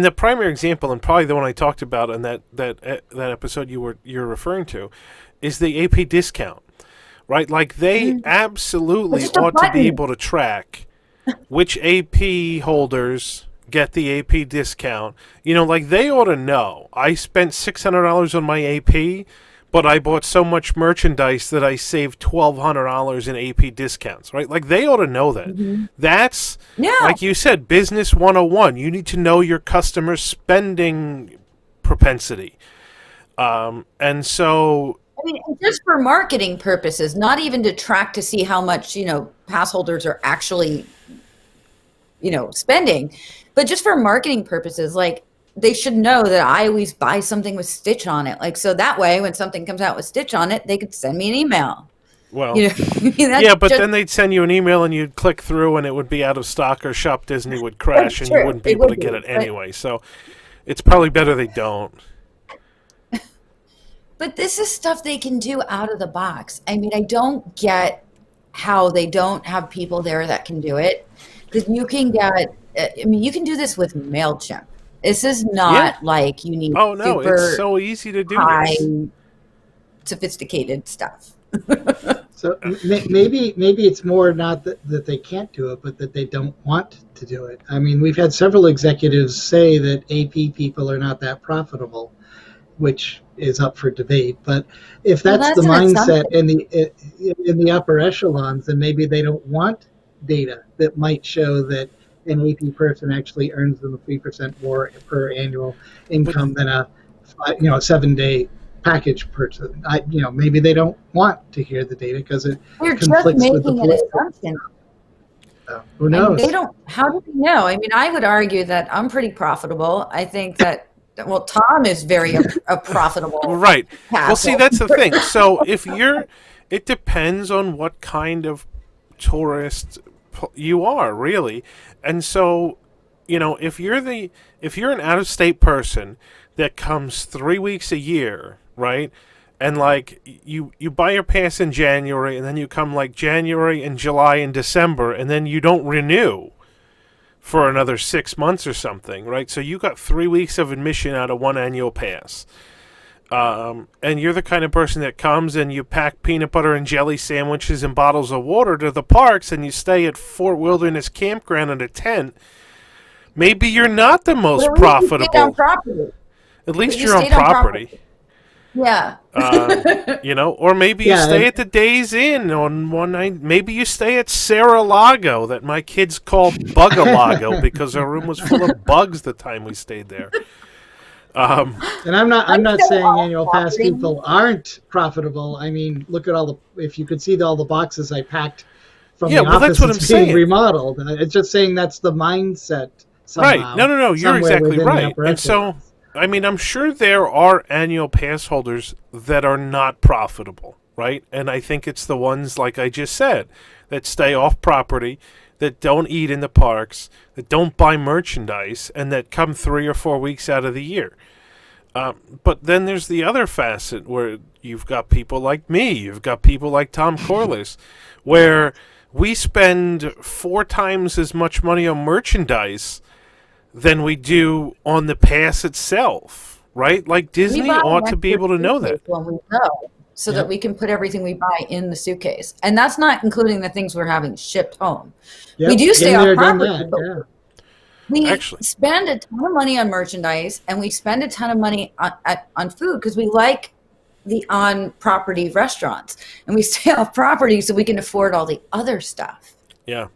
the primary example, and probably the one I talked about in that episode you're referring to, is the AP discount, right? Like they absolutely Just a ought to be button. able to track which AP holders get the AP discount. You know, like they ought to know. I spent $600 on my AP, but I bought so much merchandise that I saved $1,200 in AP discounts, right? Like they ought to know that. That's, like you said, business 101. You need to know your customer's spending propensity. And so... I mean, just for marketing purposes, not even to track to see how much, pass holders are actually, spending, but just for marketing purposes, like they should know that I always buy something with Stitch on it. Like, so that way when something comes out with Stitch on it, they could send me an email. Well, yeah, but then they'd send you an email and you'd click through and it would be out of stock or Shop Disney would crash and you wouldn't be able to get it anyway. So it's probably better they don't. But this is stuff they can do out of the box. I mean, I don't get how they don't have people there that can do it. Because you can you can do this with MailChimp. This is not like you need super it's so easy to do high, this. Sophisticated stuff. So maybe it's more not that they can't do it, but that they don't want to do it. I mean, we've had several executives say that AP people are not that profitable, which is up for debate. But if that's the mindset in the upper echelons, then maybe they don't want data that might show that an AP person actually earns them 3% more per annual income than a 7-day package person. Maybe they don't want to hear the data because it conflicts with the assumption. Who knows? They don't. How do they know? I mean, I would argue that I'm pretty profitable. I think that. Well, Tom is very a profitable. Right. Well, see, that's the thing. So it depends on what kind of tourist you are, really. And so, if you're an out-of-state person that comes 3 weeks a year, right? And like you buy your pass in January, and then you come like January and July and December, and then you don't renew for another 6 months or something, right? So you got 3 weeks of admission out of one annual pass. And you're the kind of person that comes and you pack peanut butter and jelly sandwiches and bottles of water to the parks and you stay at Fort Wilderness Campground in a tent. Maybe you're not the most profitable. At least you're on property. Yeah. Or maybe you stay at the Days Inn on one night. Maybe you stay at Sarah-Lago that my kids called Bug-a-Lago because our room was full of bugs the time we stayed there. And I'm not saying annual pass people aren't profitable. I mean, look at if you could see all the boxes I packed from the office that's what I'm being saying. Remodeled. And it's just saying that's the mindset somehow. Right. No, you're exactly right. And so, I mean, I'm sure there are annual pass holders that are not profitable, right? And I think it's the ones, like I just said, that stay off property, that don't eat in the parks, that don't buy merchandise, and that come 3 or 4 weeks out of the year. But then there's the other facet where you've got people like me, you've got people like Tom Corliss, where we spend 4 times as much money on merchandise than we do on the pass itself, right? Like Disney ought to be able to know that. When we go, so that we can put everything we buy in the suitcase. And that's not including the things we're having shipped home. Yep. We do stay Been there, off done property, that, but yeah. we Actually. spend a ton of money on merchandise, and we spend a ton of money on food because we like the on-property restaurants, and we stay off property so we can afford all the other stuff. Yeah.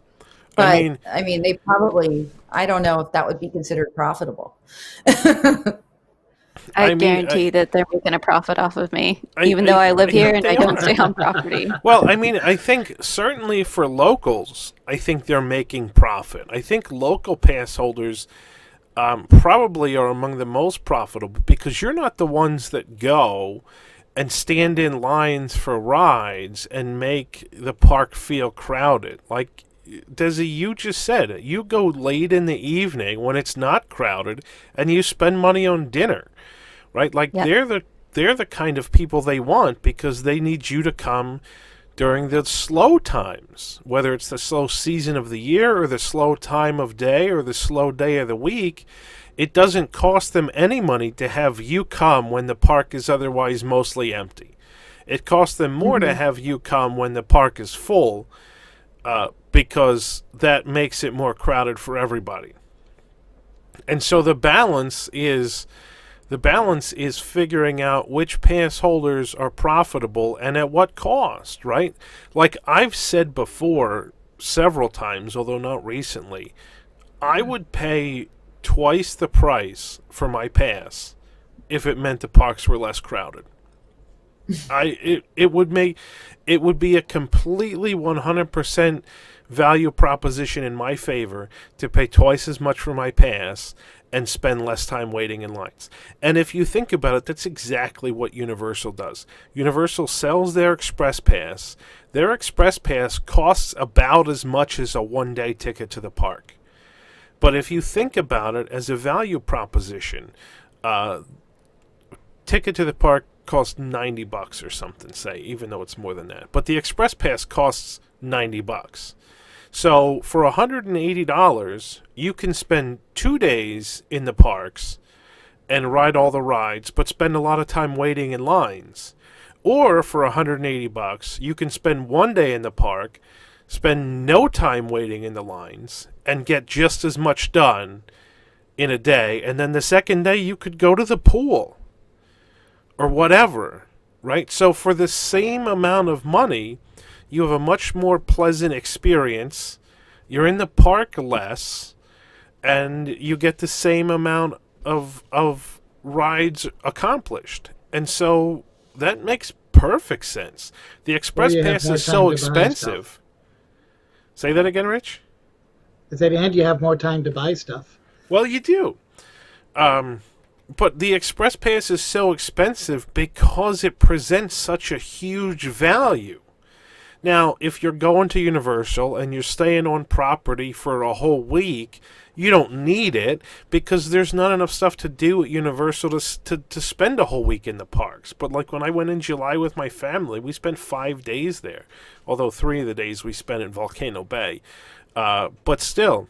But I mean, they probably, I don't know if that would be considered profitable. I guarantee that they're making a profit off of me, even though I live here and I don't stay on property. Well, I mean, I think certainly for locals, I think they're making profit. I think local pass holders probably are among the most profitable because you're not the ones that go and stand in lines for rides and make the park feel crowded. Like Desi, you just said it. You go late in the evening when it's not crowded and you spend money on dinner. Right? Like they're the kind of people they want because they need you to come during the slow times, whether it's the slow season of the year or the slow time of day or the slow day of the week. It doesn't cost them any money to have you come when the park is otherwise mostly empty. It costs them more to have you come when the park is full because that makes it more crowded for everybody. And so the balance is figuring out which pass holders are profitable and at what cost, right? Like I've said before several times, although not recently, I would pay twice the price for my pass if it meant the parks were less crowded. It would be a completely 100% value proposition in my favor to pay twice as much for my pass and spend less time waiting in lines. And if you think about it, that's exactly what Universal does. Universal sells their Express Pass. Their Express Pass costs about as much as a one-day ticket to the park. But if you think about it as a value proposition, ticket to the park costs $90 or something, say, even though it's more than that. But the Express Pass costs $90. So for $180, you can spend 2 days in the parks and ride all the rides, but spend a lot of time waiting in lines. Or for $180, you can spend 1 day in the park, spend no time waiting in the lines, and get just as much done in a day. And then the second day, you could go to the pool or whatever, right? So for the same amount of money, you have a much more pleasant experience. You're in the park less, and you get the same amount of rides accomplished. And so that makes perfect sense. The Express Pass is so expensive. Say that again, Rich? I said, and you have more time to buy stuff. Well, you do. But the Express Pass is so expensive because it presents such a huge value. Now, if you're going to Universal and you're staying on property for a whole week, you don't need it because there's not enough stuff to do at Universal to spend a whole week in the parks. But like when I went in July with my family, we spent 5 days there, although 3 of the days we spent in Volcano Bay. But still,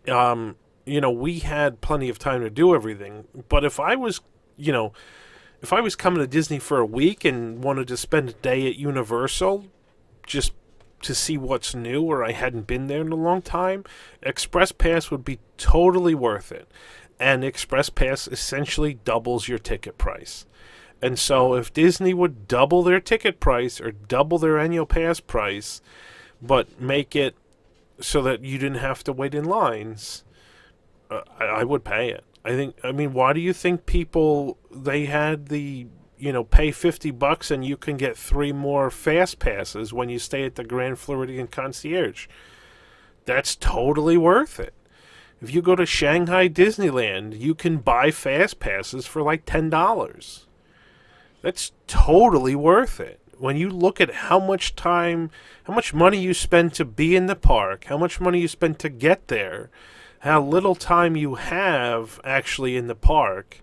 we had plenty of time to do everything. But if I was coming to Disney for a week and wanted to spend a day at Universal just to see what's new or I hadn't been there in a long time, Express Pass would be totally worth it. And Express Pass essentially doubles your ticket price. And so if Disney would double their ticket price or double their annual pass price, but make it so that you didn't have to wait in lines, I would pay it. Why do you think people, they had the, pay $50 and you can get 3 more fast passes when you stay at the Grand Floridian Concierge? That's totally worth it. If you go to Shanghai Disneyland, you can buy fast passes for like $10. That's totally worth it. When you look at how much money you spend to be in the park, how much money you spend to get there, how little time you have actually in the park,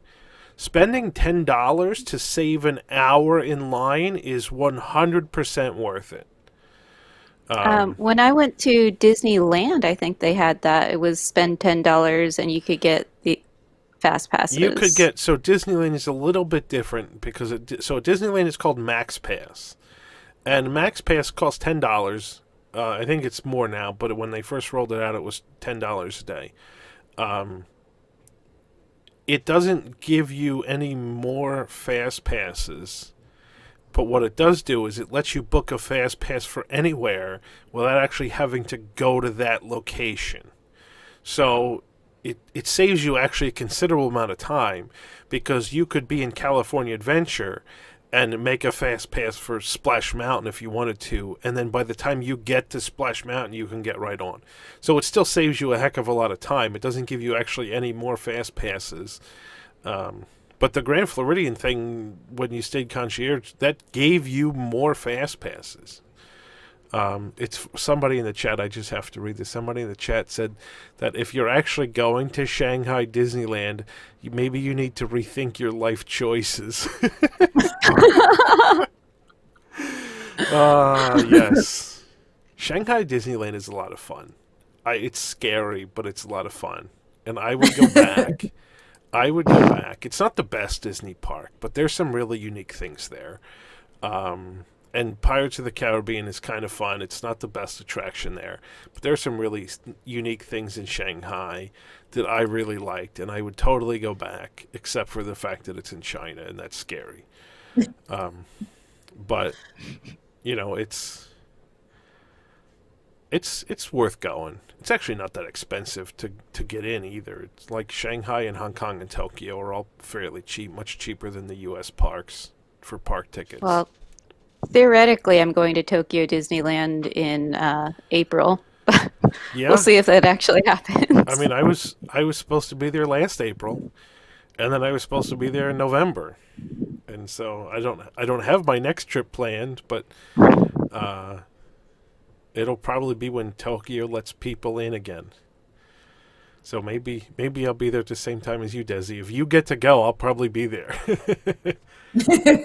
Spending $10 to save an hour in line is 100% worth it. When I went to Disneyland, I think they had that. It was spend $10 and you could get the fast passes. You could get, so Disneyland is a little bit different because so Disneyland is called Max Pass, and Max Pass costs $10. I think it's more now, but when they first rolled it out, it was $10 a day. It doesn't give you any more fast passes, but what it does do is it lets you book a fast pass for anywhere without actually having to go to that location. So it saves you actually a considerable amount of time, because you could be in California Adventure and make a fast pass for Splash Mountain if you wanted to, and then by the time you get to Splash Mountain, you can get right on. So it still saves you a heck of a lot of time. It doesn't give you actually any more fast passes. But the Grand Floridian thing, when you stayed concierge, that gave you more fast passes. It's somebody in the chat, I just have to read this. Somebody in the chat said that if you're actually going to Shanghai Disneyland, maybe you need to rethink your life choices. Yes. Shanghai Disneyland is a lot of fun. It's scary, but it's a lot of fun. And I would go back. I would go back. It's not the best Disney park, but there's some really unique things there. And Pirates of the Caribbean is kind of fun. It's not the best attraction there, but there's some really unique things in Shanghai that I really liked, and I would totally go back, except for the fact that it's in China, and that's scary. But, you know, it's worth going. It's actually not that expensive to get in either. It's like Shanghai and Hong Kong and Tokyo are all fairly cheap, much cheaper than the U.S. parks for park tickets. Well, theoretically, I'm going to Tokyo Disneyland in April. Yeah. We'll see if that actually happens. I mean, I was supposed to be there last April, and then I was supposed to be there in November, and so I don't have my next trip planned, but it'll probably be when Tokyo lets people in again. So maybe I'll be there at the same time as you, Desi. If you get to go, I'll probably be there.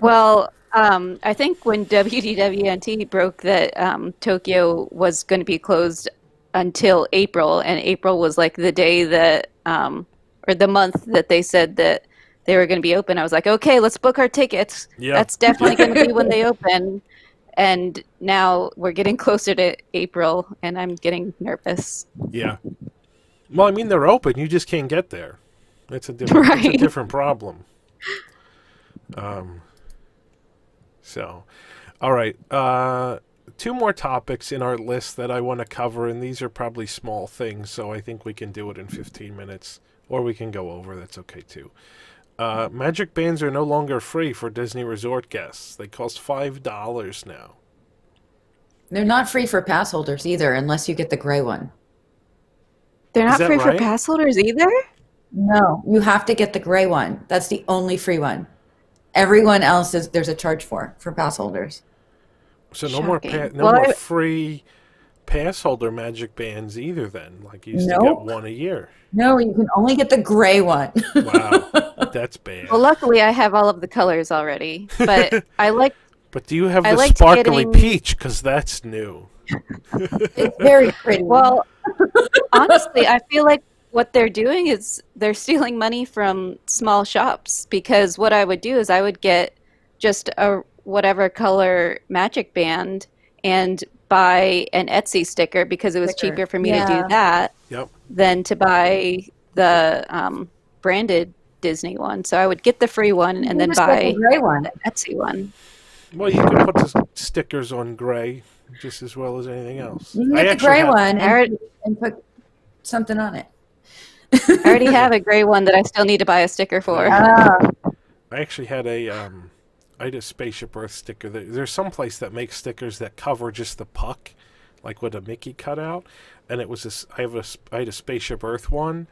Well, I think when WDWNT broke that Tokyo was going to be closed until April, and April was like the day that, or the month that they said that they were going to be open, I was like, okay, let's book our tickets. Yeah. That's definitely going to be when they open. And now we're getting closer to April, and I'm getting nervous. Yeah. Well, I mean, they're open. You just can't get there. It's a different, Right. it's a different problem. So, all right. Two more topics in our list that I want to cover, and these are probably small things, so I think we can do it in 15 minutes, or we can go over. That's okay, too. Magic bands are no longer free for Disney Resort guests. They cost $5 now. They're not free for pass holders either, unless you get the gray one. They're Is not that free right? for pass holders either? No, you have to get the gray one. That's the only free one. Everyone else there's a charge for pass holders. So no more Shocking. more free pass holder Magic bands either then. Like you used to get Nope. one a year. No, you can only get the gray one. Wow. That's bad. Well, luckily I have all of the colors already, but I like. But do you have I the liked sparkly getting- peach? Because that's new. It's very pretty. Well, honestly, I feel like what they're doing is they're stealing money from small shops, because what I would do is I would get just a whatever color Magic band and buy an Etsy sticker, because it was Sticker. cheaper for me to Yeah. do that Yep. than to buy the branded Disney one. So I would get the free one and then Just get buy the gray one. the Etsy one. Well, you can put the stickers on gray just as well as anything else. You can I get the actually gray have- one I already, and put something on it. I already have a gray one that I still need to buy a sticker for. Ah, I actually had I had a Spaceship Earth sticker. There's some place that makes stickers that cover just the puck, like with a Mickey cutout, and it was I had a Spaceship Earth one,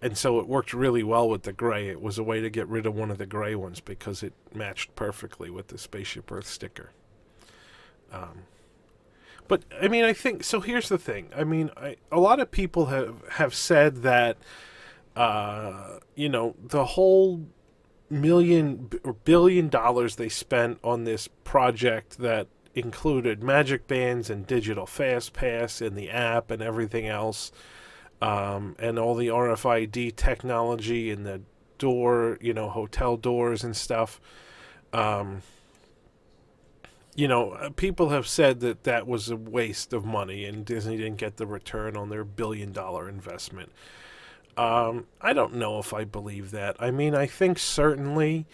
and so it worked really well with the gray. It was a way to get rid of one of the gray ones because it matched perfectly with the Spaceship Earth sticker. But I mean, I think so. Here's the thing. I mean, a lot of people have said that, the whole $1 billion they spent on this project that included magic bands and digital fast pass in the app and everything else, and all the RFID technology in the door, hotel doors and stuff. People have said that that was a waste of money and Disney didn't get the return on their $1 billion investment. I don't know if I believe that. I mean, I think certainly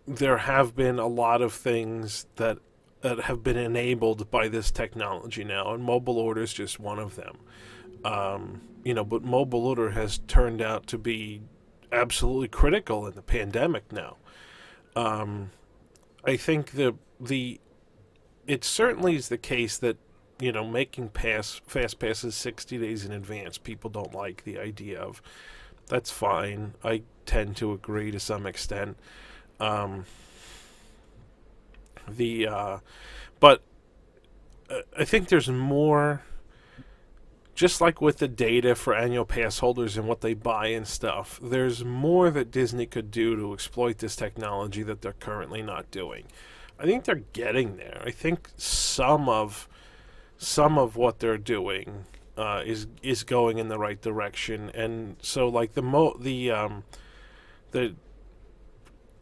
there have been a lot of things that have been enabled by this technology now, and mobile order is just one of them. But mobile order has turned out to be absolutely critical in the pandemic now. I think it certainly is the case that making fast passes 60 days in advance, people don't like the idea of. That's fine. I tend to agree to some extent. But I think there's more, just like with the data for annual pass holders and what they buy and stuff, there's more that Disney could do to exploit this technology that they're currently not doing. I think they're getting there. I think some of what they're doing is going in the right direction, and so like the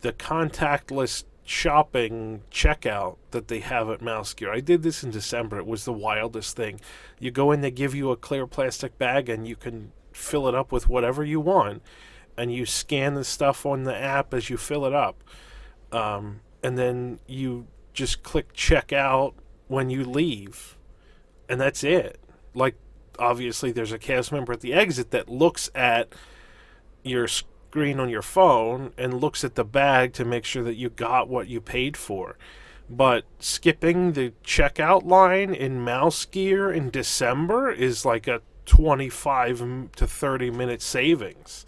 contactless shopping checkout that they have at Mouse Gear. I did this in December. It was the wildest thing. You go in, they give you a clear plastic bag, and you can fill it up with whatever you want, and you scan the stuff on the app as you fill it up, and then you just click checkout when you leave, and that's it. Like, obviously there's a cast member at the exit that looks at your screen on your phone and looks at the bag to make sure that you got what you paid for. But skipping the checkout line in Mouse Gear in December is like a 25 to 30 minute savings.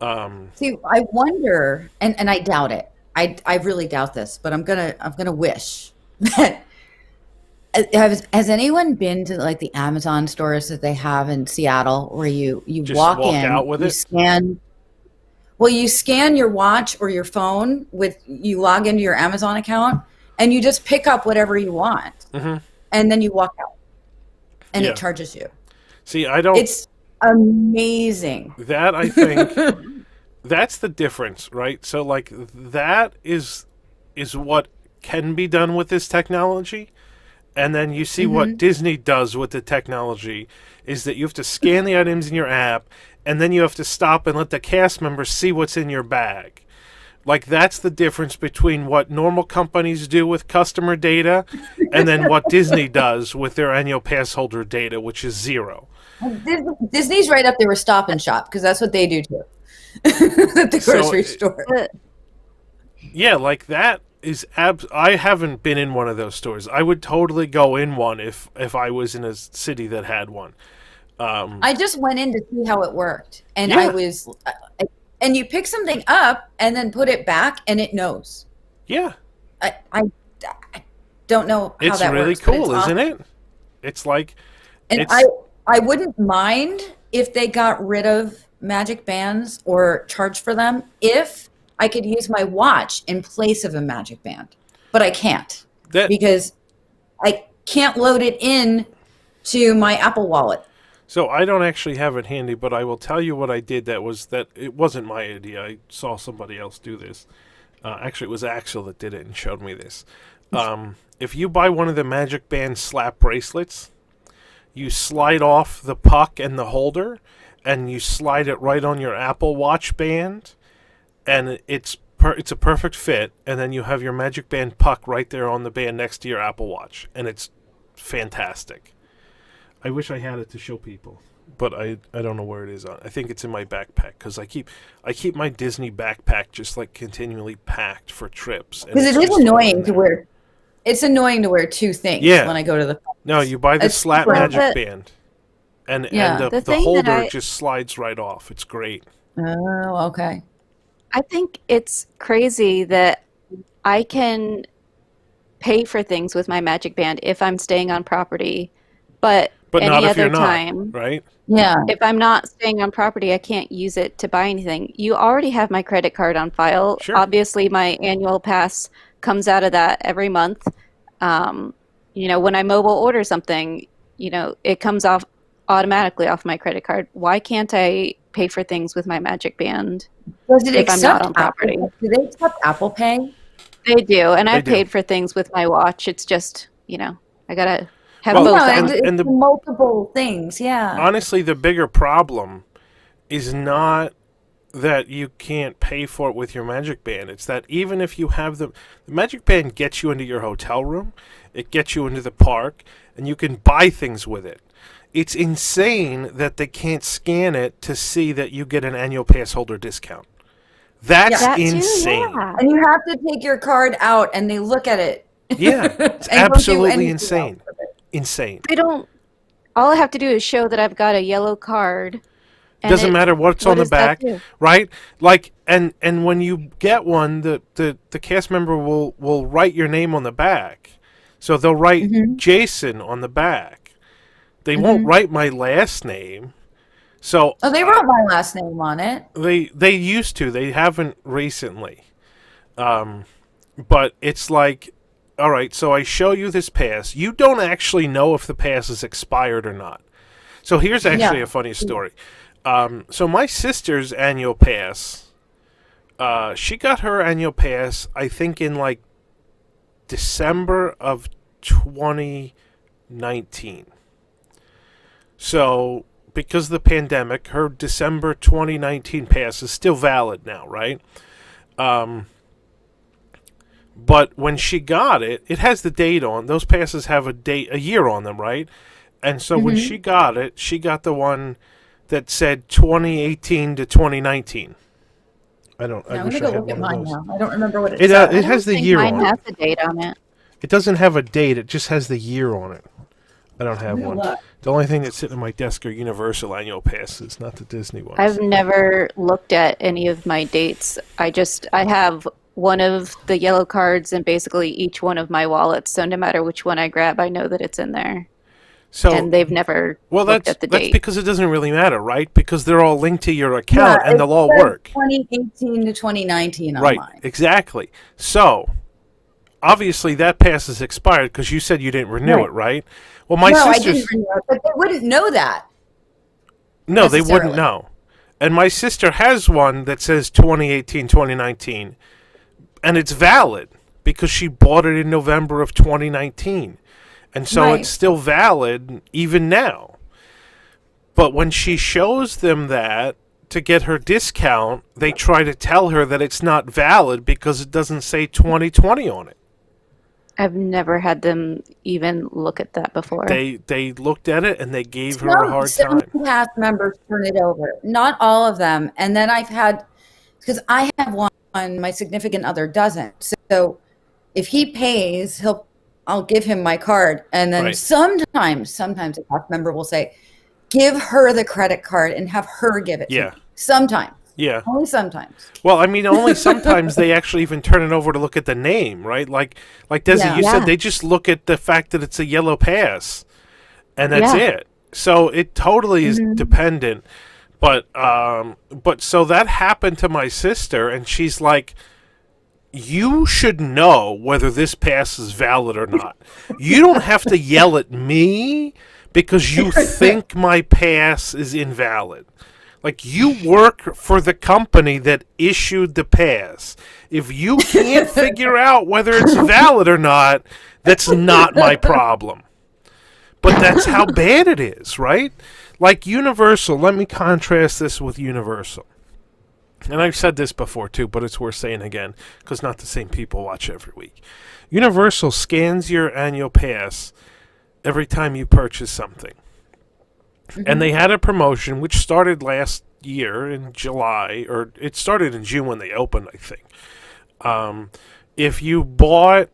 See, I wonder, and I doubt it. I really doubt this, but I'm gonna wish that. Has anyone been to like the Amazon stores that they have in Seattle, where you Just walk walk in, out with you it? scan? Well, you scan your watch or your phone you log into your Amazon account, and you just pick up whatever you want, and then you walk out, and Yeah. it charges you. See, I don't. It's amazing. That, I think, that's the difference, right? So, like, that is what can be done with this technology. And then you see what Disney does with the technology is that you have to scan the items in your app, and then you have to stop and let the cast members see what's in your bag. Like, that's the difference between what normal companies do with customer data and then what Disney does with their annual pass holder data, which is zero. Disney's right up there with Stop and Shop, because that's what they do too at the grocery store. Yeah, like that is I haven't been in one of those stores. I would totally go in one if I was in a city that had one. I just went in to see how it worked, and Yeah. and you pick something up and then put it back, and it knows. Yeah, I don't know how it's that really works, but cool, it's isn't awesome. it? It's like, And it's, I wouldn't mind if they got rid of magic bands or charged for them if I could use my watch in place of a magic band, but I can't because I can't load it in to my Apple Wallet. So I don't actually have it handy, but I will tell you what I did. That it wasn't my idea. I saw somebody else do this. Actually, it was Axel that did it and showed me this. If you buy one of the Magic Band slap bracelets, you slide off the puck and the holder, and you slide it right on your Apple Watch band, and it's a perfect fit. And then you have your Magic Band puck right there on the band next to your Apple Watch, and it's fantastic. I wish I had it to show people, but I don't know where it is. I think it's in my backpack because I keep my Disney backpack just like continually packed for trips. Because it is annoying to wear. It's annoying to wear two things when I go to the. No, you buy the slap Magic Band, and the holder just slides right off. It's great. Oh, okay. I think it's crazy that I can pay for things with my Magic Band if I'm staying on property, but But not Any if you're other not, time. right? Yeah. If I'm not staying on property, I can't use it to buy anything. You already have my credit card on file. Sure. Obviously, my annual pass comes out of that every month. When I mobile order something, it comes off automatically off my credit card. Why can't I pay for things with my Magic Band Does it if I'm not accept on property? Do they accept Apple Pay? They do, and They I've do. paid for things with my watch. It's just, I gotta have Well, both No, on. it's and the- multiple things. Yeah. Honestly, the bigger problem is not that you can't pay for it with your Magic Band. It's that even if you have the Magic Band gets you into your hotel room, it gets you into the park, and you can buy things with it. It's insane that they can't scan it to see that you get an annual pass holder discount. That's That too, insane. yeah. And you have to take your card out and they look at it. Yeah, it's And don't do absolutely anything insane. else with it. Insane. They don't. All I have to do is show that I've got a yellow card. and Doesn't it- matter what's what on the does that back, do? right? Like, and when you get one, the cast member will write your name on the back. So they'll write Mhm. Jason on the back. They won't write my last name. So Oh, they wrote my last name on it. they used to. They haven't recently. But it's like, all right, so I show you this pass. You don't actually know if the pass is expired or not. So here's actually Yeah. a funny story. So my sister's annual pass, she got her annual pass, I think, in like December of 2019. So because of the pandemic, her December 2019 pass is still valid now, right? But when she got it, it has the date on. Those passes have a year on them, right? And so when she got it, she got the one that said 2018 to 2019. I I'm wish gonna I go had look at one of mine those. now. I don't remember what it It said. it has the think year mine on it. has a date on it. It doesn't have a date. It just has the year on it. I don't have one. Look. The only thing that's sitting on my desk are Universal annual passes, not the Disney ones. I've never looked at any of my dates. I have one of the yellow cards in basically each one of my wallets. So no matter which one I grab, I know that it's in there. So And they've never well, looked that's at the that's date. because it doesn't really matter, right? Because they're all linked to your account Yeah, and they'll all it says work. 2018 to 2019 on Right, mine. exactly. So obviously that pass is expired because you said you didn't renew Right. it, right? Well, my No, I sister's didn't renew it, but they wouldn't know that. no, they wouldn't necessarily. know. And my sister has one that says 2018, 2019, and it's valid because she bought it in November of 2019. And so Right. it's still valid even now. But when she shows them that to get her discount, they try to tell her that it's not valid because it doesn't say 2020 on it. I've never had them even look at that before. They looked at it and they gave her a hard Some time. cast members turn it over. Not all of them. And then I've had, because I have one, my significant other doesn't. So if he pays, I'll give him my card. And then Right. sometimes a cast member will say, give her the credit card and have her give it to Yeah. me. Sometimes. Yeah. Only sometimes. Well, I mean, only sometimes they actually even turn it over to look at the name, right? Like Desi, Yeah. you Yeah. said they just look at the fact that it's a yellow pass, and that's Yeah. it. So it totally is dependent. But so that happened to my sister, and she's like, you should know whether this pass is valid or not. You don't have to yell at me because you think my pass is invalid. Like, you work for the company that issued the pass. If you can't figure out whether it's valid or not, that's not my problem. But that's how bad it is, right? Like Universal, let me contrast this with Universal. And I've said this before too, but it's worth saying again, because not the same people watch every week. Universal scans your annual pass every time you purchase something. And they had a promotion which started last year in July, or it started in June when they opened, I think. If you bought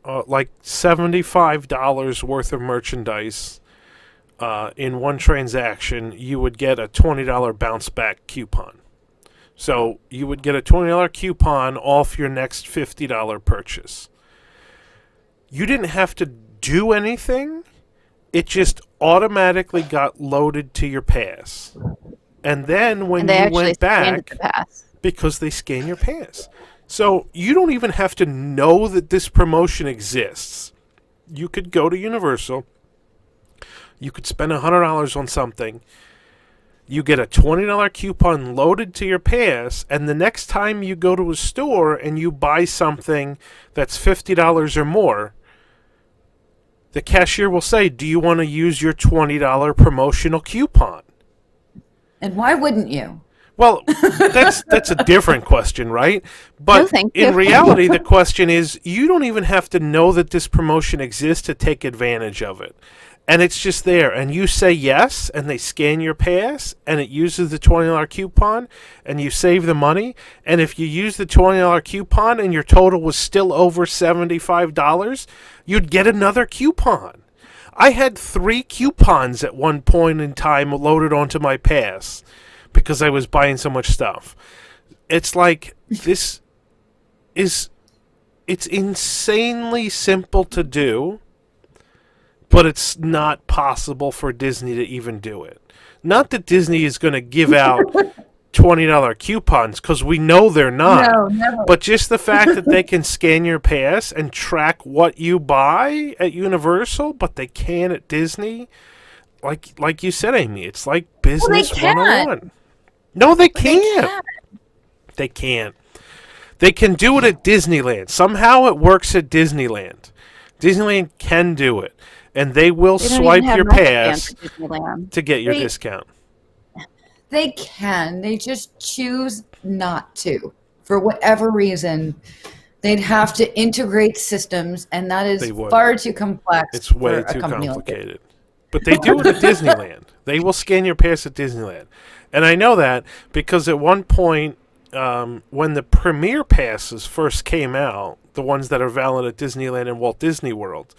like $75 worth of merchandise in one transaction, you would get a $20 bounce back coupon. So you would get a $20 coupon off your next $50 purchase. You didn't have to do anything, it just automatically got loaded to your pass. And then when And they you actually went scanned back, the pass. because they scan your pass. So you don't even have to know that this promotion exists. You could go to Universal. You could spend $100 on something. You get a $20 coupon loaded to your pass, and the next time you go to a store and you buy something that's $50 or more, the cashier will say, "Do you want to use your $20 promotional coupon?" And why wouldn't you? Well, that's a different question, right? But No, thank you. in reality, the question is, you don't even have to know that this promotion exists to take advantage of it. And it's just there. And you say yes, and they scan your pass, and it uses the $20 coupon, and you save the money. And if you use the $20 coupon and your total was still over $75, you'd get another coupon. I had 3 coupons at one point in time loaded onto my pass because I was buying so much stuff. It's like, it's insanely simple to do, but it's not possible for Disney to even do it. Not that Disney is going to give out $20 coupons, because we know they're not. No, never. But just the fact that they can scan your pass and track what you buy at Universal, but they can at Disney, like you said, Amy, it's like business can't. 101. No, they can't. They can't. They can do it at Disneyland. Somehow it works at Disneyland. Disneyland can do it. And they will They don't swipe even have your Magic pass Bands at Disneyland. to get your Wait. discount. They can. They just choose not to. For whatever reason, they'd have to integrate systems, and that is They would. far too complex. It's way for a too company like this. complicated. But they do it at Disneyland. They will scan your pass at Disneyland. And I know that because at one point, when the Premier Passes first came out, the ones that are valid at Disneyland and Walt Disney World,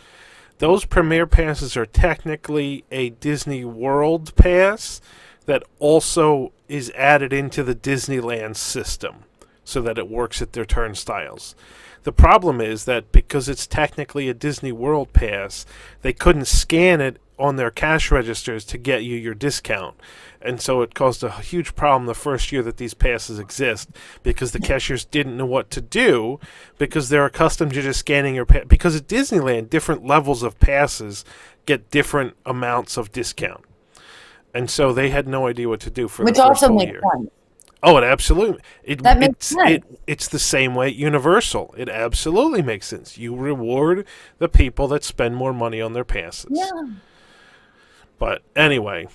those Premier Passes are technically a Disney World pass that also is added into the Disneyland system so that it works at their turnstiles. The problem is that because it's technically a Disney World pass, they couldn't scan it on their cash registers to get you your discount. And so it caused a huge problem the first year that these passes exist, because the cashiers didn't know what to do, because they're accustomed to just scanning your pass. Because at Disneyland, different levels of passes get different amounts of discount. And so they had no idea what to do for Which the first also whole makes year. sense. Oh, it absolutely. That makes sense. It's the same way at Universal. It absolutely makes sense. You reward the people that spend more money on their passes. Yeah. But anyway,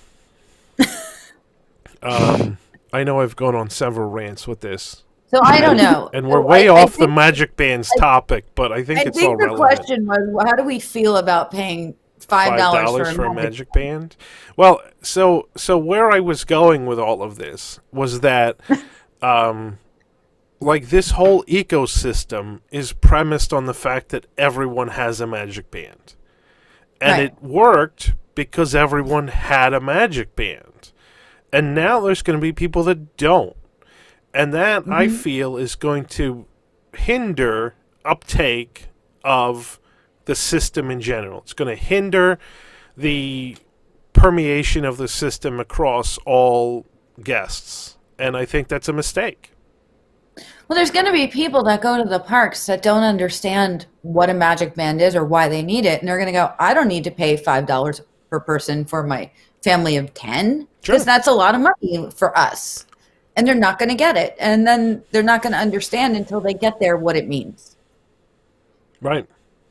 I know I've gone on several rants with this, So I don't know. and we're So way I off the think- Magic Bands topic, but I think I it's all think the relevant. question was, how do we feel about paying $5 for a Magic Band. Well, so where I was going with all of this was that, like, this whole ecosystem is premised on the fact that everyone has a Magic Band, and Right. it worked because everyone had a Magic Band, and now there's going to be people that don't, and that I feel is going to hinder uptake of the system in general. It's going to hinder the permeation of the system across all guests. And I think that's a mistake. Well, there's going to be people that go to the parks that don't understand what a Magic Band is or why they need it. And they're going to go, I don't need to pay $5 per person for my family of 10, because Sure. that's a lot of money for us. And they're not going to get it. And then they're not going to understand until they get there what it means. Right.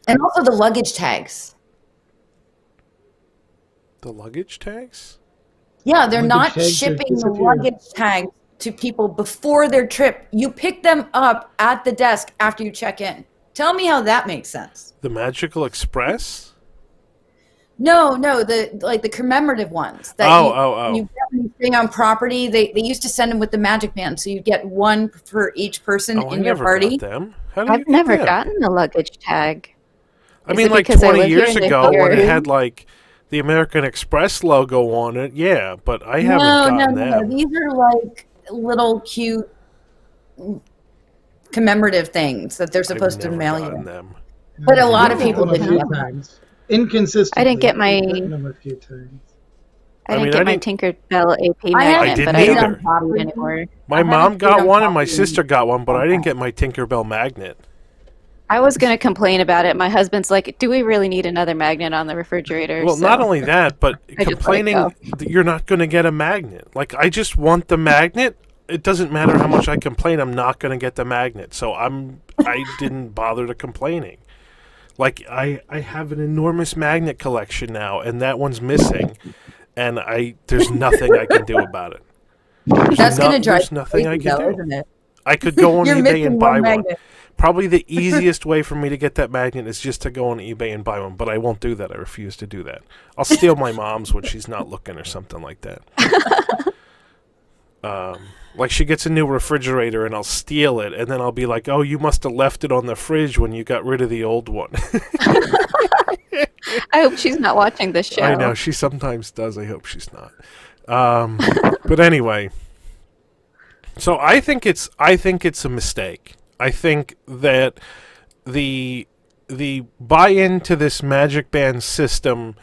And also the luggage tags. The luggage tags? Yeah, they're Luggage not tags have shipping the disappeared. luggage tags to people before their trip. You pick them up at the desk after you check in. Tell me how that makes sense. The Magical Express? No, the commemorative ones that Oh. you get when you stay on property. They used to send them with the Magic Band, so you get one for each person Oh, I in your never party. got them. How did you I've get never them? gotten a luggage tag. I Is mean, it like because I 20 live here years and they ago when it figured- had, like, the American Express logo on it, yeah, but I haven't No, gotten them. These are like little cute commemorative things that they're supposed I've to never mail gotten you. them. But a lot of I've people gotten didn't them a have few them. times. inconsistently. I didn't get my I've gotten them a few times. I mean, didn't I get my didn't- Tinkerbell AP I magnet, didn't but I either. don't need it anymore. My I haven't mom paid got on one and my copy. sister got one, but I didn't get my Tinkerbell magnet. I was going to complain about it. My husband's like, "Do we really need another magnet on the refrigerator?" Well, So not only that, but I just let it complaining go. that you're not going to get a magnet. Like, I just want the magnet. It doesn't matter how much I complain, I'm not going to get the magnet. So I didn't bother to complaining. Like, I have an enormous magnet collection now, and that one's missing, and there's nothing I can do about it. That's going to drive There's nothing I crazy, can though, do. isn't it? I could go on You're eBay missing and buy one one. magnet. Probably the easiest way for me to get that magnet is just to go on eBay and buy one, but I won't do that. I refuse to do that. I'll steal my mom's when she's not looking or something like that. Like she gets a new refrigerator and I'll steal it, and then I'll be like, "Oh, you must have left it on the fridge when you got rid of the old one." I hope she's not watching this show. I know she sometimes does. I hope she's not. But anyway, so I think it's a mistake. I think that the buy-in to this Magic Band system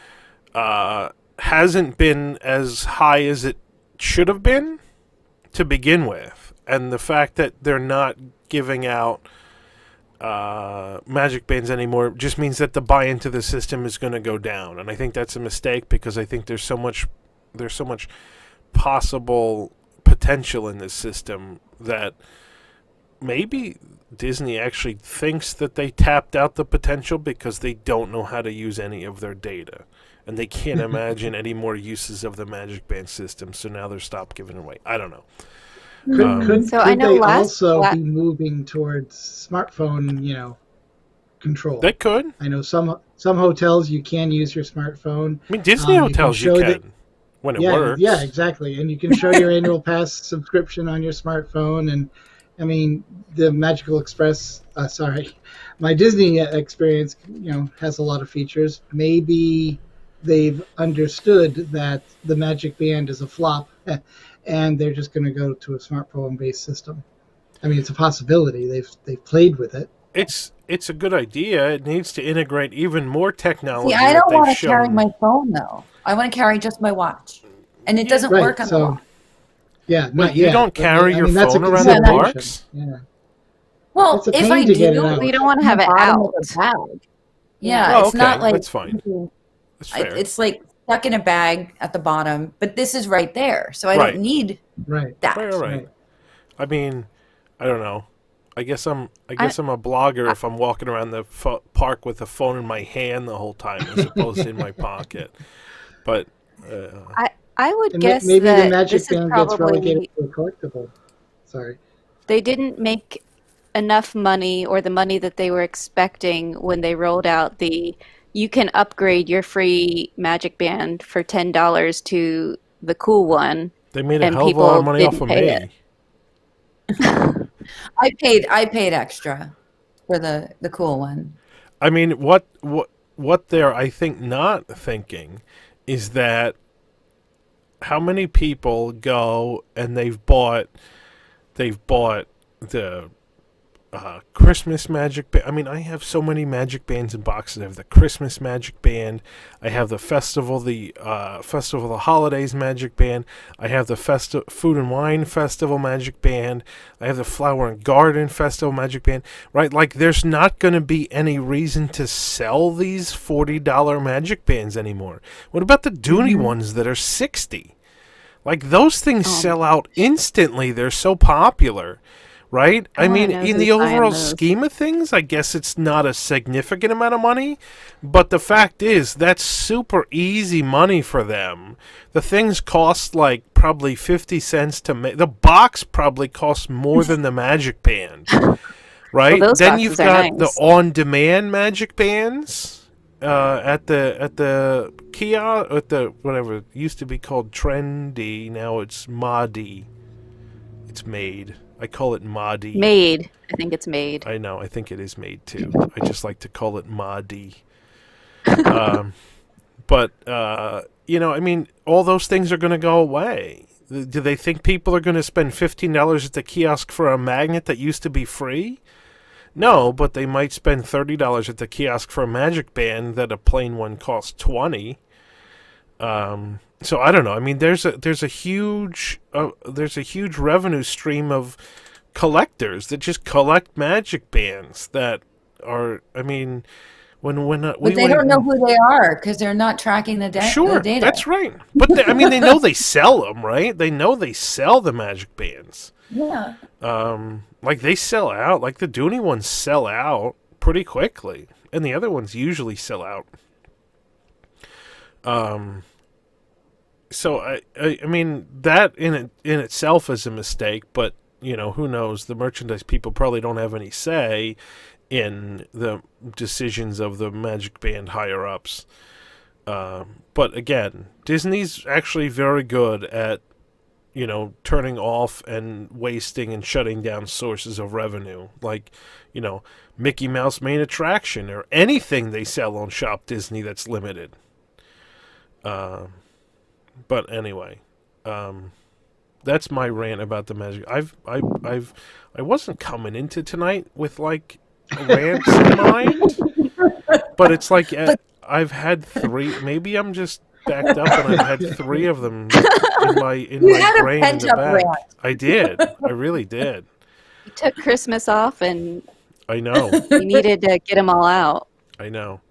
hasn't been as high as it should have been to begin with, and the fact that they're not giving out Magic Bands anymore just means that the buy-in to the system is going to go down, and I think that's a mistake because I think there's so much possible potential in this system that maybe Disney actually thinks that they tapped out the potential because they don't know how to use any of their data. And they can't imagine any more uses of the Magic Band system, so now they're stopped giving it away. I don't know. So I Could know they last- also la- be moving towards smartphone, control? They could. I know some hotels you can use your smartphone. I mean, Disney You can hotels you show can, that- when it Yeah, works. yeah, exactly. And you can show your annual pass subscription on your smartphone. And I mean, the Magical Express, my Disney experience, has a lot of features. Maybe they've understood that the Magic Band is a flop, and they're just going to go to a smartphone-based system. I mean, it's a possibility. They've played with it. It's a good idea. It needs to integrate even more technology. See, I that don't they've want to carry shown. my phone, though. I want to carry just my watch. And it doesn't Right, work on the so- watch. Yeah, Wait, not you yet, don't but, carry your that's a phone around the consideration. parks? Yeah. Well, It's a if pain I to get it do, out. We don't want to have it bottom out. of the bag. Yeah, Oh, it's not okay, like that's fine. That's fair. it's like stuck in a bag at the bottom, but this is right there, so I Right. don't need Right. that. Right. Right. I mean, I don't know. I guess I'm a blogger if I'm walking around the park with a phone in my hand the whole time as opposed to in my pocket. But I would And guess maybe the that Magic this is Band gets probably relegated to a collectible. Sorry. they didn't make enough money or the money that they were expecting when they rolled out you can upgrade your free Magic Band for $10 to the cool one. they made a And hell of a lot of people money off didn't of pay me. it. I paid extra for the cool one. I mean, what they're I think not thinking is that how many people go and they've bought the Christmas Magic Band. I mean, I have so many Magic Bands in boxes. I have the Christmas Magic Band. I have the Festival of the Holidays Magic Band. I have the Food and Wine Festival Magic Band. I have the Flower and Garden Festival Magic Band. Right? Like, there's not going to be any reason to sell these $40 Magic Bands anymore. What about the Dooney ones that are $60? Like, those things sell out instantly. They're so popular. Right? I mean, knows in the who's buying overall those. scheme of things, I guess it's not a significant amount of money, but the fact is that's super easy money for them. The things cost like probably 50 cents to make. The box probably costs more than the Magic Band. Right? Well, those Then boxes you've are got nice. the on-demand Magic Bands at the kiosk, at the whatever it used to be called Trendy, now it's Madi. It's made. I call it Madi. Made. I think it's made. I know. I think it is made too. I just like to call it Madi. But I mean, all those things are going to go away. Do they think people are going to spend $15 at the kiosk for a magnet that used to be free? No, but they might spend $30 at the kiosk for a magic band that a plain one costs 20. So I don't know. I mean, there's a huge revenue stream of collectors that just collect magic bands that are. I mean, when But they don't know who they are because they're not tracking the, sure, the data. that's right. But I mean, they know they sell them, right? They know they sell the magic bands. Yeah. Like they sell out. Like the Dooney ones sell out pretty quickly, and the other ones usually sell out. So I mean that in itself is a mistake, but who knows? The merchandise people probably don't have any say in the decisions of the Magic Band higher ups. But again, Disney's actually very good at turning off and wasting and shutting down sources of revenue, like Mickey Mouse main attraction or anything they sell on Shop Disney that's limited. But anyway, that's my rant about the magic. I wasn't coming into tonight with like rants in mind, but it's like I've had 3. Maybe I'm just backed up, and I've had 3 of them in my brain in the back. Rant. I did. I really did. You took Christmas off, and I know you needed to get them all out. I know.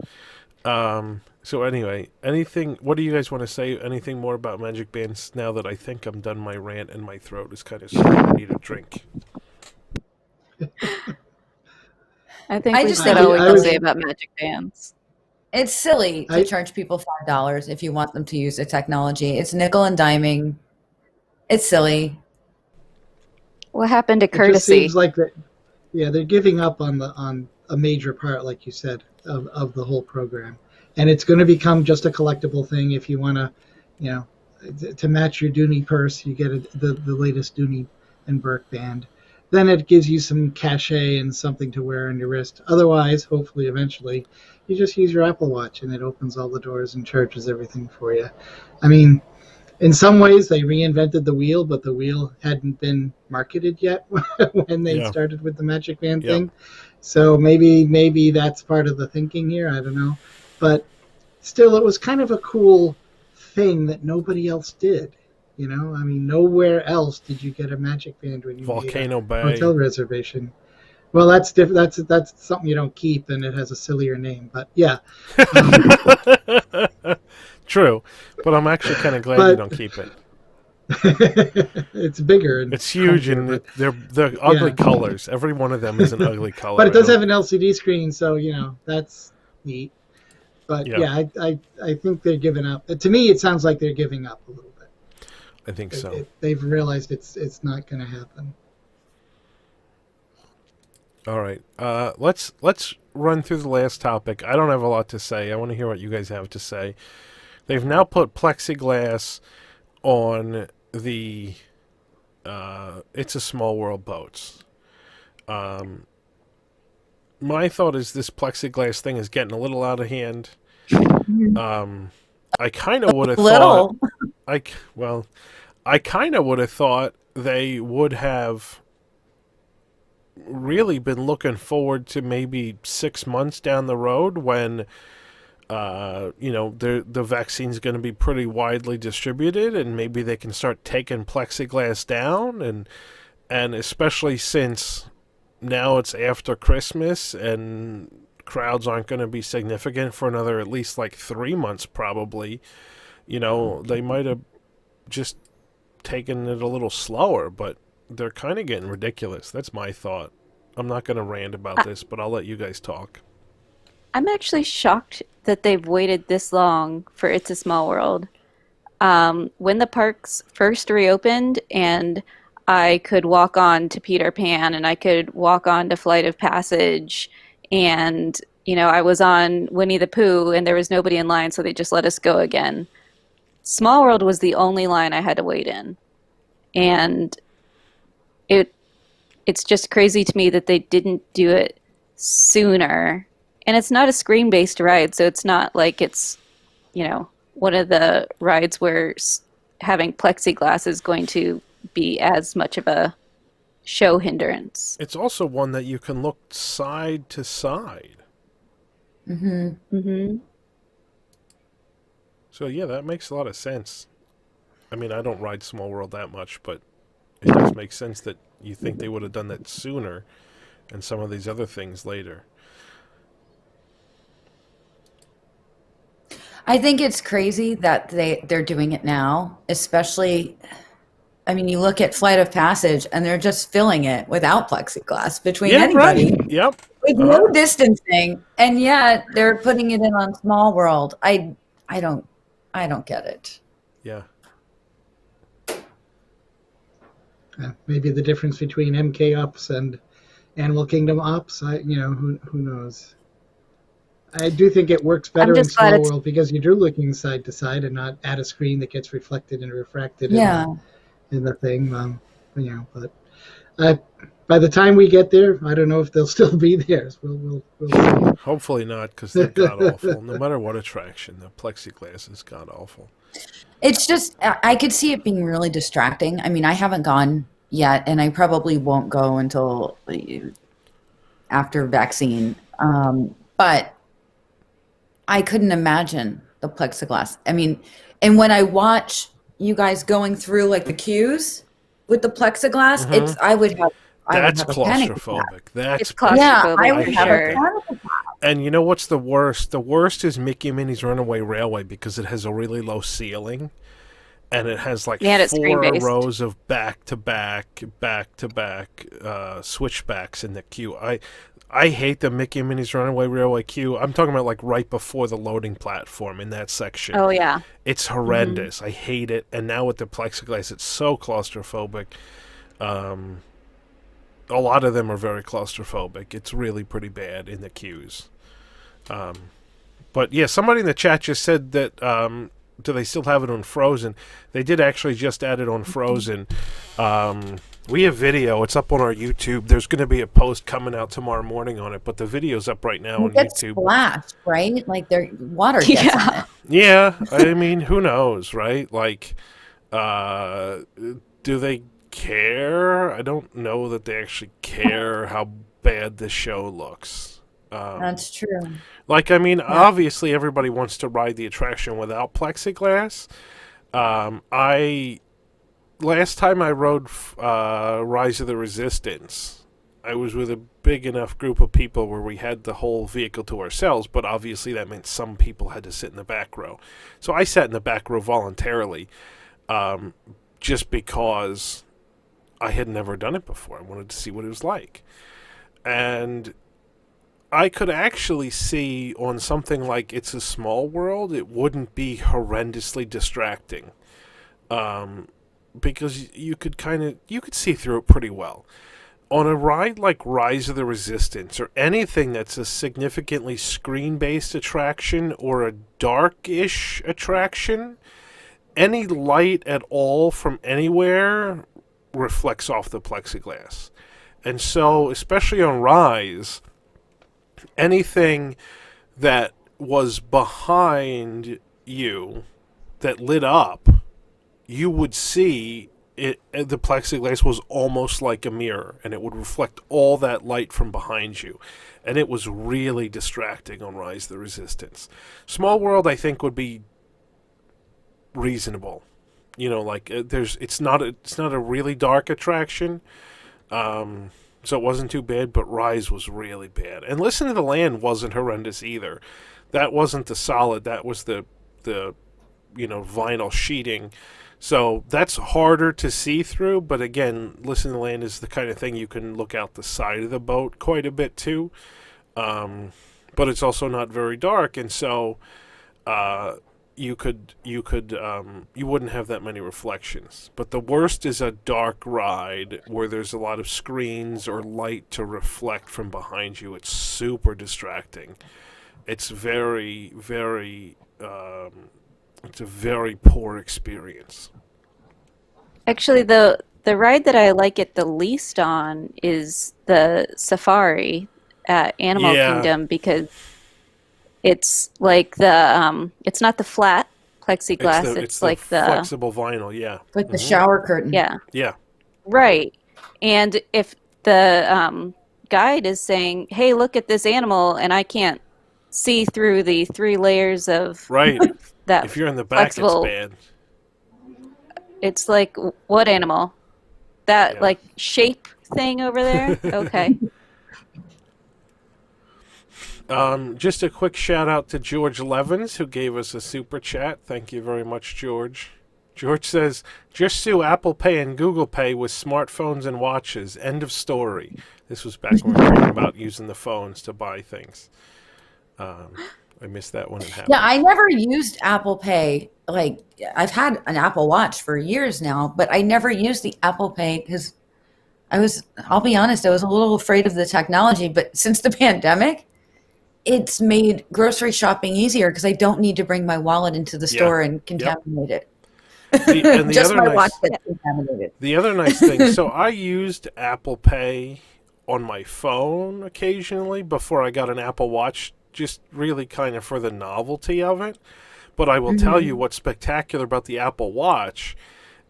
So anyway, what do you guys want to say? Anything more about magic bands now that I think I'm done my rant and my throat is kind of sore? I need a drink. I think we said all we can say about magic bands. It's silly to charge people $5 if you want them to use the technology. It's nickel and diming. It's silly. What happened to courtesy? It just seems like they're giving up on a major part, like you said, of the whole program. And it's going to become just a collectible thing. If you want to, to match your Dooney purse, you get the latest Dooney and Burke band. Then it gives you some cachet and something to wear on your wrist. Otherwise, hopefully, eventually, you just use your Apple Watch and it opens all the doors and charges everything for you. I mean, in some ways, they reinvented the wheel, but the wheel hadn't been marketed yet when they started with the Magic Band thing. So maybe that's part of the thinking here. I don't know. But still, it was kind of a cool thing that nobody else did. I mean, nowhere else did you get a magic band when you Volcano made a Bay hotel reservation. Well, that's different. That's something you don't keep, and it has a sillier name. But yeah, true. But I'm actually kind of glad you don't keep it. It's bigger. And it's huge, and they're ugly colors. Every one of them is an ugly color. But it does have an LCD screen, so that's neat. But I think they're giving up. To me, it sounds like they're giving up a little bit. I think so. They've realized it's not going to happen. All right. Let's run through the last topic. I don't have a lot to say. I want to hear what you guys have to say. They've now put plexiglass on the It's a Small World boats. My thought is this plexiglass thing is getting a little out of hand. I kind of would have thought. I kind of would have thought they would have really been looking forward to maybe 6 months down the road when, the vaccine's going to be pretty widely distributed, and maybe they can start taking plexiglass down, and especially since now it's after Christmas and crowds aren't going to be significant for another at least like 3 months probably. They might have just taken it a little slower, but they're kind of getting ridiculous. That's my thought. I'm not going to rant about this, but I'll let you guys talk. I'm actually shocked that they've waited this long for It's a Small World. When the parks first reopened and I could walk on to Peter Pan and I could walk on to Flight of Passage and, I was on Winnie the Pooh and there was nobody in line, so they just let us go again. Small World was the only line I had to wait in. And it's just crazy to me that they didn't do it sooner. And it's not a screen-based ride, so it's not like it's, one of the rides where having plexiglass is going to be as much of a show hindrance. It's also one that you can look side to side. Mm-hmm. Mm-hmm. So yeah, that makes a lot of sense. I mean, I don't ride Small World that much, but it does make sense that you think they would have done that sooner and some of these other things later. I think it's crazy that they're doing it now, especially. I mean, you look at Flight of Passage, and they're just filling it without plexiglass between anybody, Right. Yep. with no distancing, and yet they're putting it in on Small World. I don't get it. Yeah. Maybe the difference between MK ops and Animal Kingdom ops. Who knows? I do think it works better in Small World because you're looking side to side and not at a screen that gets reflected and refracted. Yeah. In the thing, but by the time we get there, I don't know if they'll still be there. So we'll see. Hopefully not, because they're god awful. No matter what attraction, the plexiglass is god awful. It's just, I could see it being really distracting. I mean, I haven't gone yet, and I probably won't go until after vaccine. But I couldn't imagine the plexiglass. I mean, and when I watch you guys going through like the queues with the plexiglass, I would have That's a panic claustrophobic. attack. That's claustrophobic. Yeah, I would I have hate a that. panic attack. And you know what's the worst? The worst is Mickey and Minnie's Runaway Railway because it has a really low ceiling. And it has like it's 4 screen-based. rows of back-to-back switchbacks in the queue. I hate the Mickey and Minnie's Runaway Railway queue. I'm talking about like right before the loading platform in that section. Oh yeah. It's horrendous. I hate it. And now with the plexiglass, it's so claustrophobic. A lot of them are very claustrophobic. It's really pretty bad in the queues. But yeah, somebody in the chat just said that do they still have it on Frozen? They did actually just add it on Frozen. We have video. It's up on our YouTube. There's going to be a post coming out tomorrow morning on it, but the video's up right now on YouTube. Splashed, right? Like their water gets on it. Yeah, I mean, who knows, right? Like, do they care? I don't know that they actually care how bad the show looks. That's true. Like, I mean, obviously everybody wants to ride the attraction without plexiglass. Last time I rode Rise of the Resistance, I was with a big enough group of people where we had the whole vehicle to ourselves, but obviously that meant some people had to sit in the back row. So I sat in the back row voluntarily, just because I had never done it before. I wanted to see what it was like. And I could actually see on something like It's a Small World, it wouldn't be horrendously distracting. Because you could see through it pretty well. On a ride like Rise of the Resistance, or anything that's a significantly screen-based attraction or a dark-ish attraction, any light at all from anywhere reflects off the plexiglass. And so, especially on Rise, anything that was behind you that lit up, you would see it. The plexiglass was almost like a mirror, and it would reflect all that light from behind you. And it was really distracting on Rise of the Resistance. Small World, I think, would be reasonable. You know, like it's not a really dark attraction, so it wasn't too bad. But Rise was really bad, and Listen to the Land wasn't horrendous either. That wasn't the solid. That was the vinyl sheeting. So that's harder to see through, but again, Listen to the Land is the kind of thing you can look out the side of the boat quite a bit too. But it's also not very dark, and so you wouldn't have that many reflections. But the worst is a dark ride where there's a lot of screens or light to reflect from behind you. It's super distracting. It's very, very it's a very poor experience. Actually, the ride that I like it the least on is the Safari at Animal Kingdom, because it's like it's not the flat plexiglass. It's like the flexible vinyl, yeah. With the shower curtain. Yeah. Yeah. Right. And if the guide is saying, "Hey, look at this animal," and I can't see through the 3 layers of Right. that If you're in the back, it's flexible, bad. it's like, what animal? That Yeah. like shape thing over there? Okay. Just a quick shout out to George Levins, who gave us a super chat. Thank you very much, George. George says, just sue Apple Pay and Google Pay with smartphones and watches. End of story. This was back when we were talking about using the phones to buy things. I missed that when it happened. Yeah, I never used Apple Pay. Like, I've had an Apple Watch for years now, but I never used the Apple Pay because I'll be honest, I was a little afraid of the technology. But since the pandemic, it's made grocery shopping easier because I don't need to bring my wallet into the store and contaminate it. And Just my watch gets contaminated. The other nice thing, so I used Apple Pay on my phone occasionally before I got an Apple Watch, just really kind of for the novelty of it. But I will tell you what's spectacular about the Apple Watch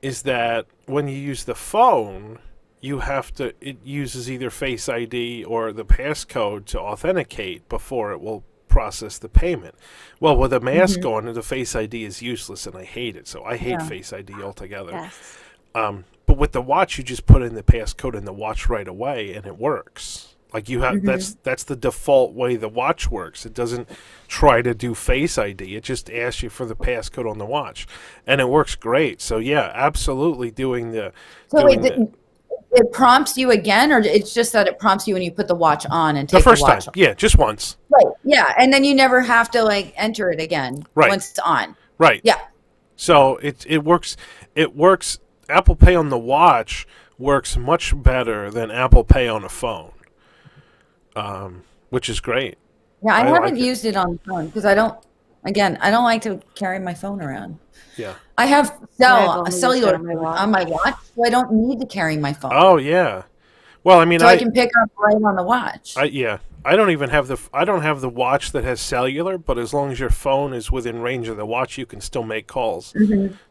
is that when you use the phone, it uses either Face ID or the passcode to authenticate before it will process the payment. Well, with a mask on, the Face ID is useless, and I hate it. So I hate Face ID altogether. Yes. But with the watch, you just put in the passcode in the watch right away, and it works. Like you have that's the default way the watch works. It doesn't try to do Face ID. It just asks you for the passcode on the watch, and it works great. So yeah, absolutely doing the. So it prompts you again, or it's just that it prompts you when you put the watch on and take the first the watch time. off? Yeah, just once. Right. Yeah, and then you never have to like enter it again once it's on. Right. Yeah. So it works. It works. Apple Pay on the watch works much better than Apple Pay on a phone, which is great. Yeah, I haven't like used it on the phone because I don't like to carry my phone around. Yeah. I have only a cellular used it on my on my watch, so I don't need to carry my phone. Oh yeah. Well, I mean, so I can pick up right on the watch. I don't even have I don't have the watch that has cellular, but as long as your phone is within range of the watch, you can still make calls.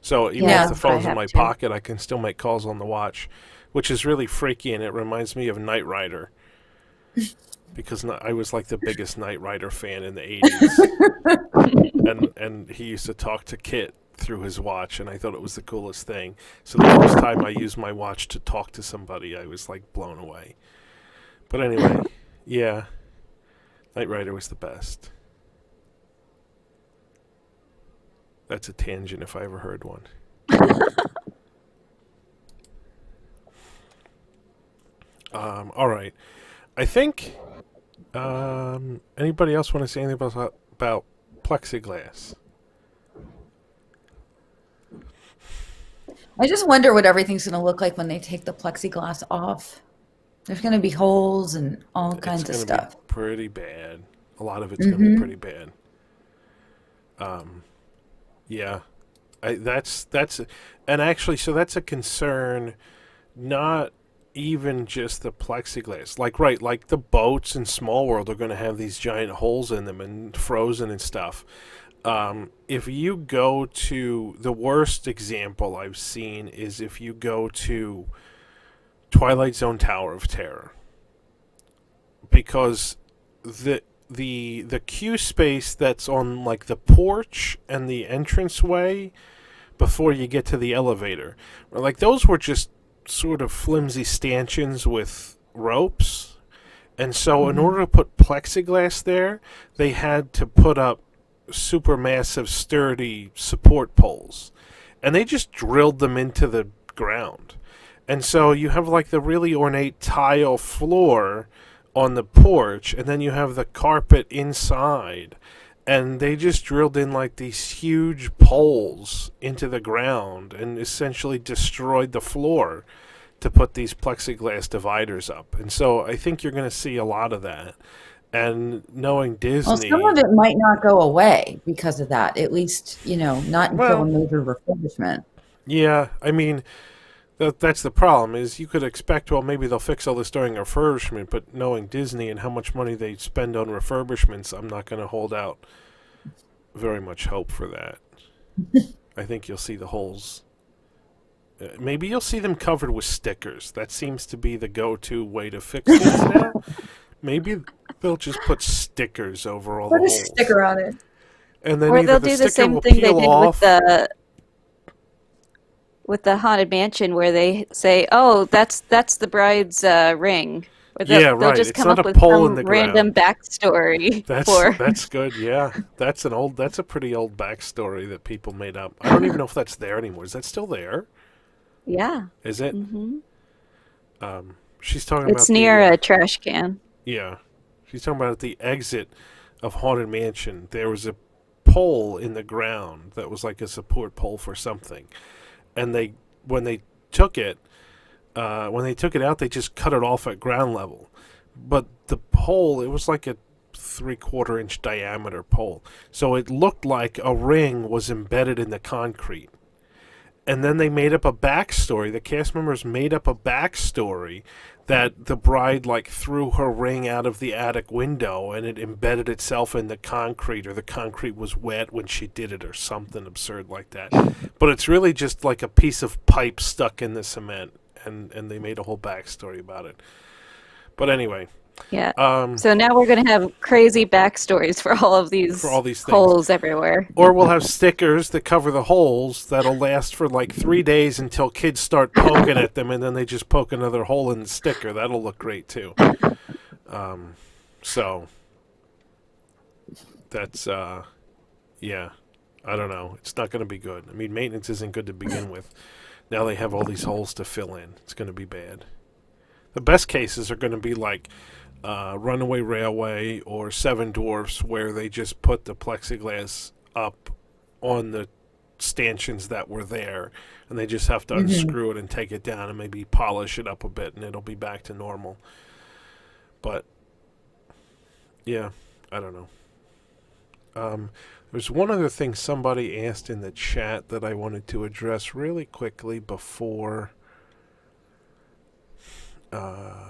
So even if the phone's in my pocket, I can still make calls on the watch, which is really freaky, and it reminds me of Knight Rider. Because I was like the biggest Knight Rider fan in the 80s. and he used to talk to Kit through his watch, and I thought it was the coolest thing. So the first time I used my watch to talk to somebody, I was like blown away. But anyway, yeah, Knight Rider was the best. That's a tangent if I ever heard one. All right. I think anybody else want to say anything about plexiglass? I just wonder what everything's going to look like when they take the plexiglass off. There's going to be holes and all kinds of stuff. Be pretty bad. A lot of it's going to be pretty bad. Yeah, that's and actually, so that's a concern. Not even just the plexiglass, like the boats in Small World are going to have these giant holes in them and frozen and stuff. If you go to the worst example I've seen is if you go to Twilight Zone Tower of Terror, because the queue space that's on like the porch and the entranceway before you get to the elevator, like those were just sort of flimsy stanchions with ropes, and so in order to put plexiglass there, they had to put up supermassive sturdy support poles, and they just drilled them into the ground, and so you have like the really ornate tile floor on the porch, and then you have the carpet inside, and they just drilled in like these huge poles into the ground and essentially destroyed the floor to put these plexiglass dividers up. And so I think you're going to see a lot of that. And knowing Disney... Well, some of it might not go away because of that, at least, not until a major refurbishment. Yeah, I mean, that's the problem, is you could expect, well, maybe they'll fix all this during refurbishment, but knowing Disney and how much money they spend on refurbishments, I'm not going to hold out very much hope for that. I think you'll see the holes maybe you'll see them covered with stickers. That seems to be the go-to way to fix things now. Maybe they'll just put stickers over all the Put a holes. sticker on it. And then Or either they'll the do the sticker same will thing they peel did off. with the Haunted Mansion, where they say, "Oh, that's the bride's ring." Or Yeah, they'll right. just It's come not up a with pole some in the random ground. backstory That's for. that's good. Yeah, that's a pretty old backstory that people made up. I don't even know if that's there anymore. Is that still there? Yeah. Is it? Hmm. She's talking It's about near the a trash can. yeah. She's talking about at the exit of Haunted Mansion. There was a pole in the ground that was like a support pole for something, and when they took it out, they just cut it off at ground level. But the pole, it was like a 3/4 inch diameter pole, so it looked like a ring was embedded in the concrete. And then they made up a backstory. The cast members made up a backstory that the bride like threw her ring out of the attic window and it embedded itself in the concrete, or the concrete was wet when she did it, or something absurd like that. But it's really just like a piece of pipe stuck in the cement, and they made a whole backstory about it. But anyway, Yeah. So now we're going to have crazy backstories for all these things. holes everywhere. Or we'll have stickers that cover the holes that'll last for like 3 days until kids start poking at them, and then they just poke another hole in the sticker. That'll look great too. So that's yeah. I don't know. It's not going to be good. I mean, maintenance isn't good to begin with. Now they have all these holes to fill in. It's going to be bad. The best cases are going to be like Runaway Railway or Seven Dwarfs, where they just put the plexiglass up on the stanchions that were there, and they just have to unscrew it and take it down and maybe polish it up a bit, and it'll be back to normal. But yeah, I don't know. There's one other thing somebody asked in the chat that I wanted to address really quickly before I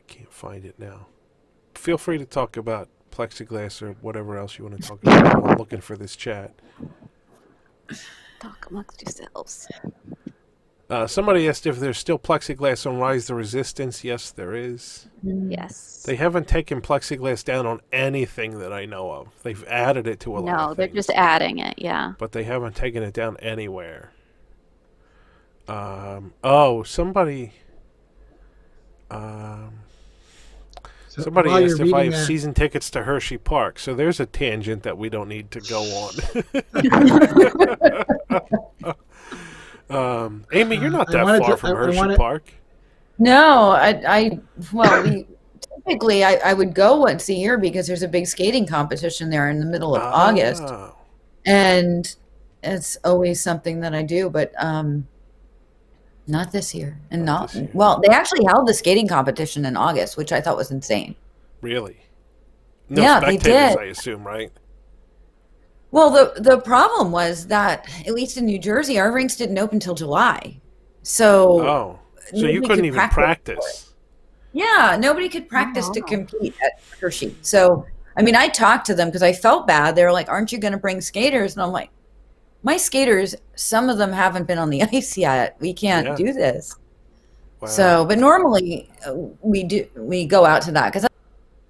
can't find it now. Feel free to talk about plexiglass or whatever else you want to talk about while I'm looking for this chat. Talk amongst yourselves. Somebody asked if there's still plexiglass on Rise the Resistance. Yes, there is. Yes. They haven't taken plexiglass down on anything that I know of. They've added it to a lot No, of they're things, just adding it. Yeah. but they haven't taken it down anywhere. Somebody So somebody while asked you're if I reading have that, season tickets to Hershey Park. So there's a tangent that we don't need to go on. Amy, you're not I that wanted far to- from I Hershey wanted- Park. No, typically I would go once a year because there's a big skating competition there in the middle of August, Oh. and it's always something that I do, but not this year. And Not not this year. well, they actually held the skating competition in August, which I thought was insane. Really? No Yeah, they spectators, did. I assume, right? Well, the problem was that, at least in New Jersey, our rinks didn't open till July. So Oh. So you nobody couldn't could even practice. yeah, nobody could practice to wow. compete at Hershey. So, I mean, I talked to them because I felt bad. They were like, "Aren't you going to bring skaters?" And I'm like, "My skaters, some of them haven't been on the ice yet. We can't Yeah. do this." Wow. So, but normally we go out to that because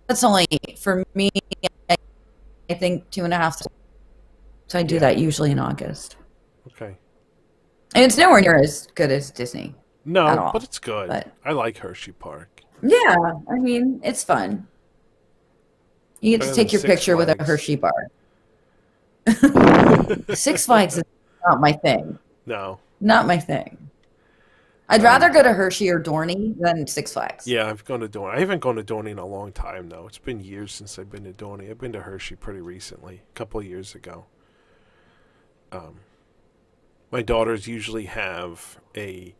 that's only for me. I think 2.5. So I do that usually in August, Okay. and it's nowhere near as good as Disney. At No, all, but it's good. but- I like Hershey Park. Yeah, I mean, it's fun. You get Better to take than your Six picture with a Flags. Hershey bar. Six Flags is not my thing. No. Not my thing. I'd rather go to Hershey or Dorney than Six Flags. Yeah, I've gone to Dorney. I haven't gone to Dorney in a long time, though. It's been years since I've been to Dorney. I've been to Hershey pretty recently, a couple of years ago. My daughters usually have a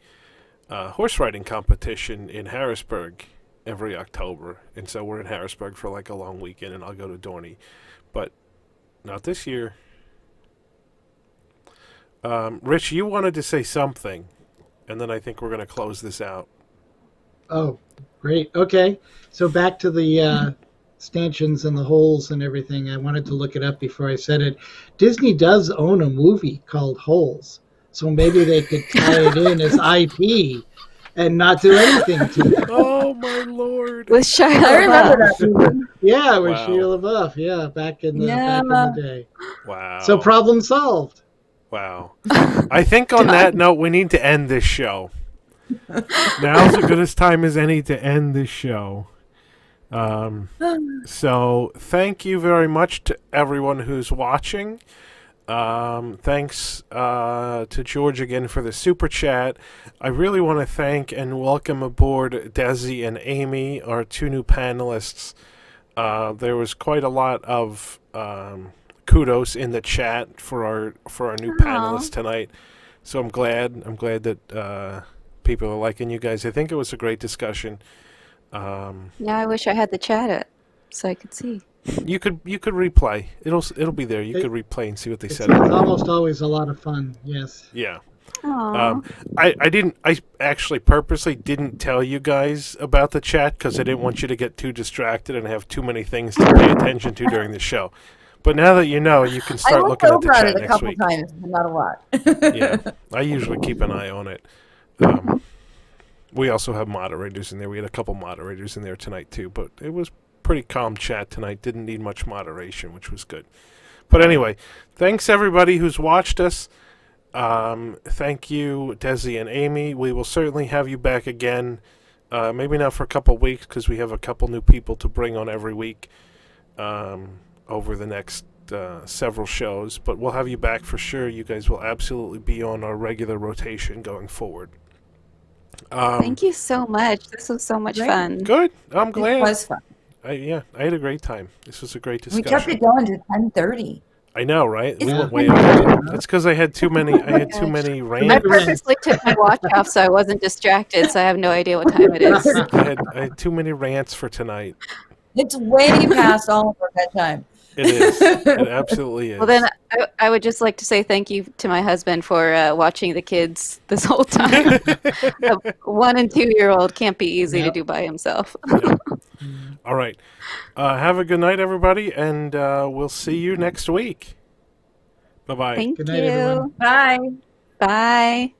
horse riding competition in Harrisburg every October, and so we're in Harrisburg for like a long weekend, and I'll go to Dorney, but not this year. Rich, you wanted to say something, and then I think we're going to close this out. Oh, great. Okay. So back to the stanchions and the holes and everything. I wanted to look it up before I said it. Disney does own a movie called Holes, so maybe they could tie it in as IP and not do anything to it. Oh my lord! With Shia I remember LaBeouf. that movie. Yeah, with Wow. Shia LaBeouf. Yeah, back in the day. Wow. So problem solved. Wow. I think on that note, we need to end this show. Now's as good as time as any to end this show. So thank you very much to everyone who's watching. Thanks to George again for the super chat. I really want to thank and welcome aboard Desi and Amy, our two new panelists. There was quite a lot of kudos in the chat for our new panelists tonight. So I'm glad that people are liking you guys. I think it was a great discussion. Yeah, I wish I had the chat up so I could see. You could replay. It'll be there. You could replay and see what they It's said about it. almost always a lot of fun. Yes. Yeah. Aww. I actually purposely didn't tell you guys about the chat because I didn't want you to get too distracted and have too many things to pay attention to during the show. But now that you know, you can start looking at the chat a next couple week. times, but not a lot. Yeah, I usually keep an eye on it. We also have moderators in there. We had a couple moderators in there tonight too, but it was pretty calm chat tonight. Didn't need much moderation, which was good. But anyway, thanks everybody who's watched us. Thank you, Desi and Amy. We will certainly have you back again. Maybe not for a couple weeks because we have a couple new people to bring on every week over the next several shows. But we'll have you back for sure. You guys will absolutely be on our regular rotation going forward. Thank you so much. This was so much fun. Good. I'm glad. It was fun. I had a great time. This was a great We discussion. kept it going to 10:30. I know, right? We It's went way fun. over. That's because I had too many. I had too many I rants. purposely took my watch off so I wasn't distracted, so I have no idea what time it is. I had too many rants for tonight. It's way past all of our bedtime. It is. It absolutely is. Well, then I would just like to say thank you to my husband for watching the kids this whole time. A 1 and 2 year old can't be easy to do by himself. Yeah. All right. Have a good night, everybody, and we'll see you next week. Bye-bye. Thank Good night, you. everyone. Bye. Bye.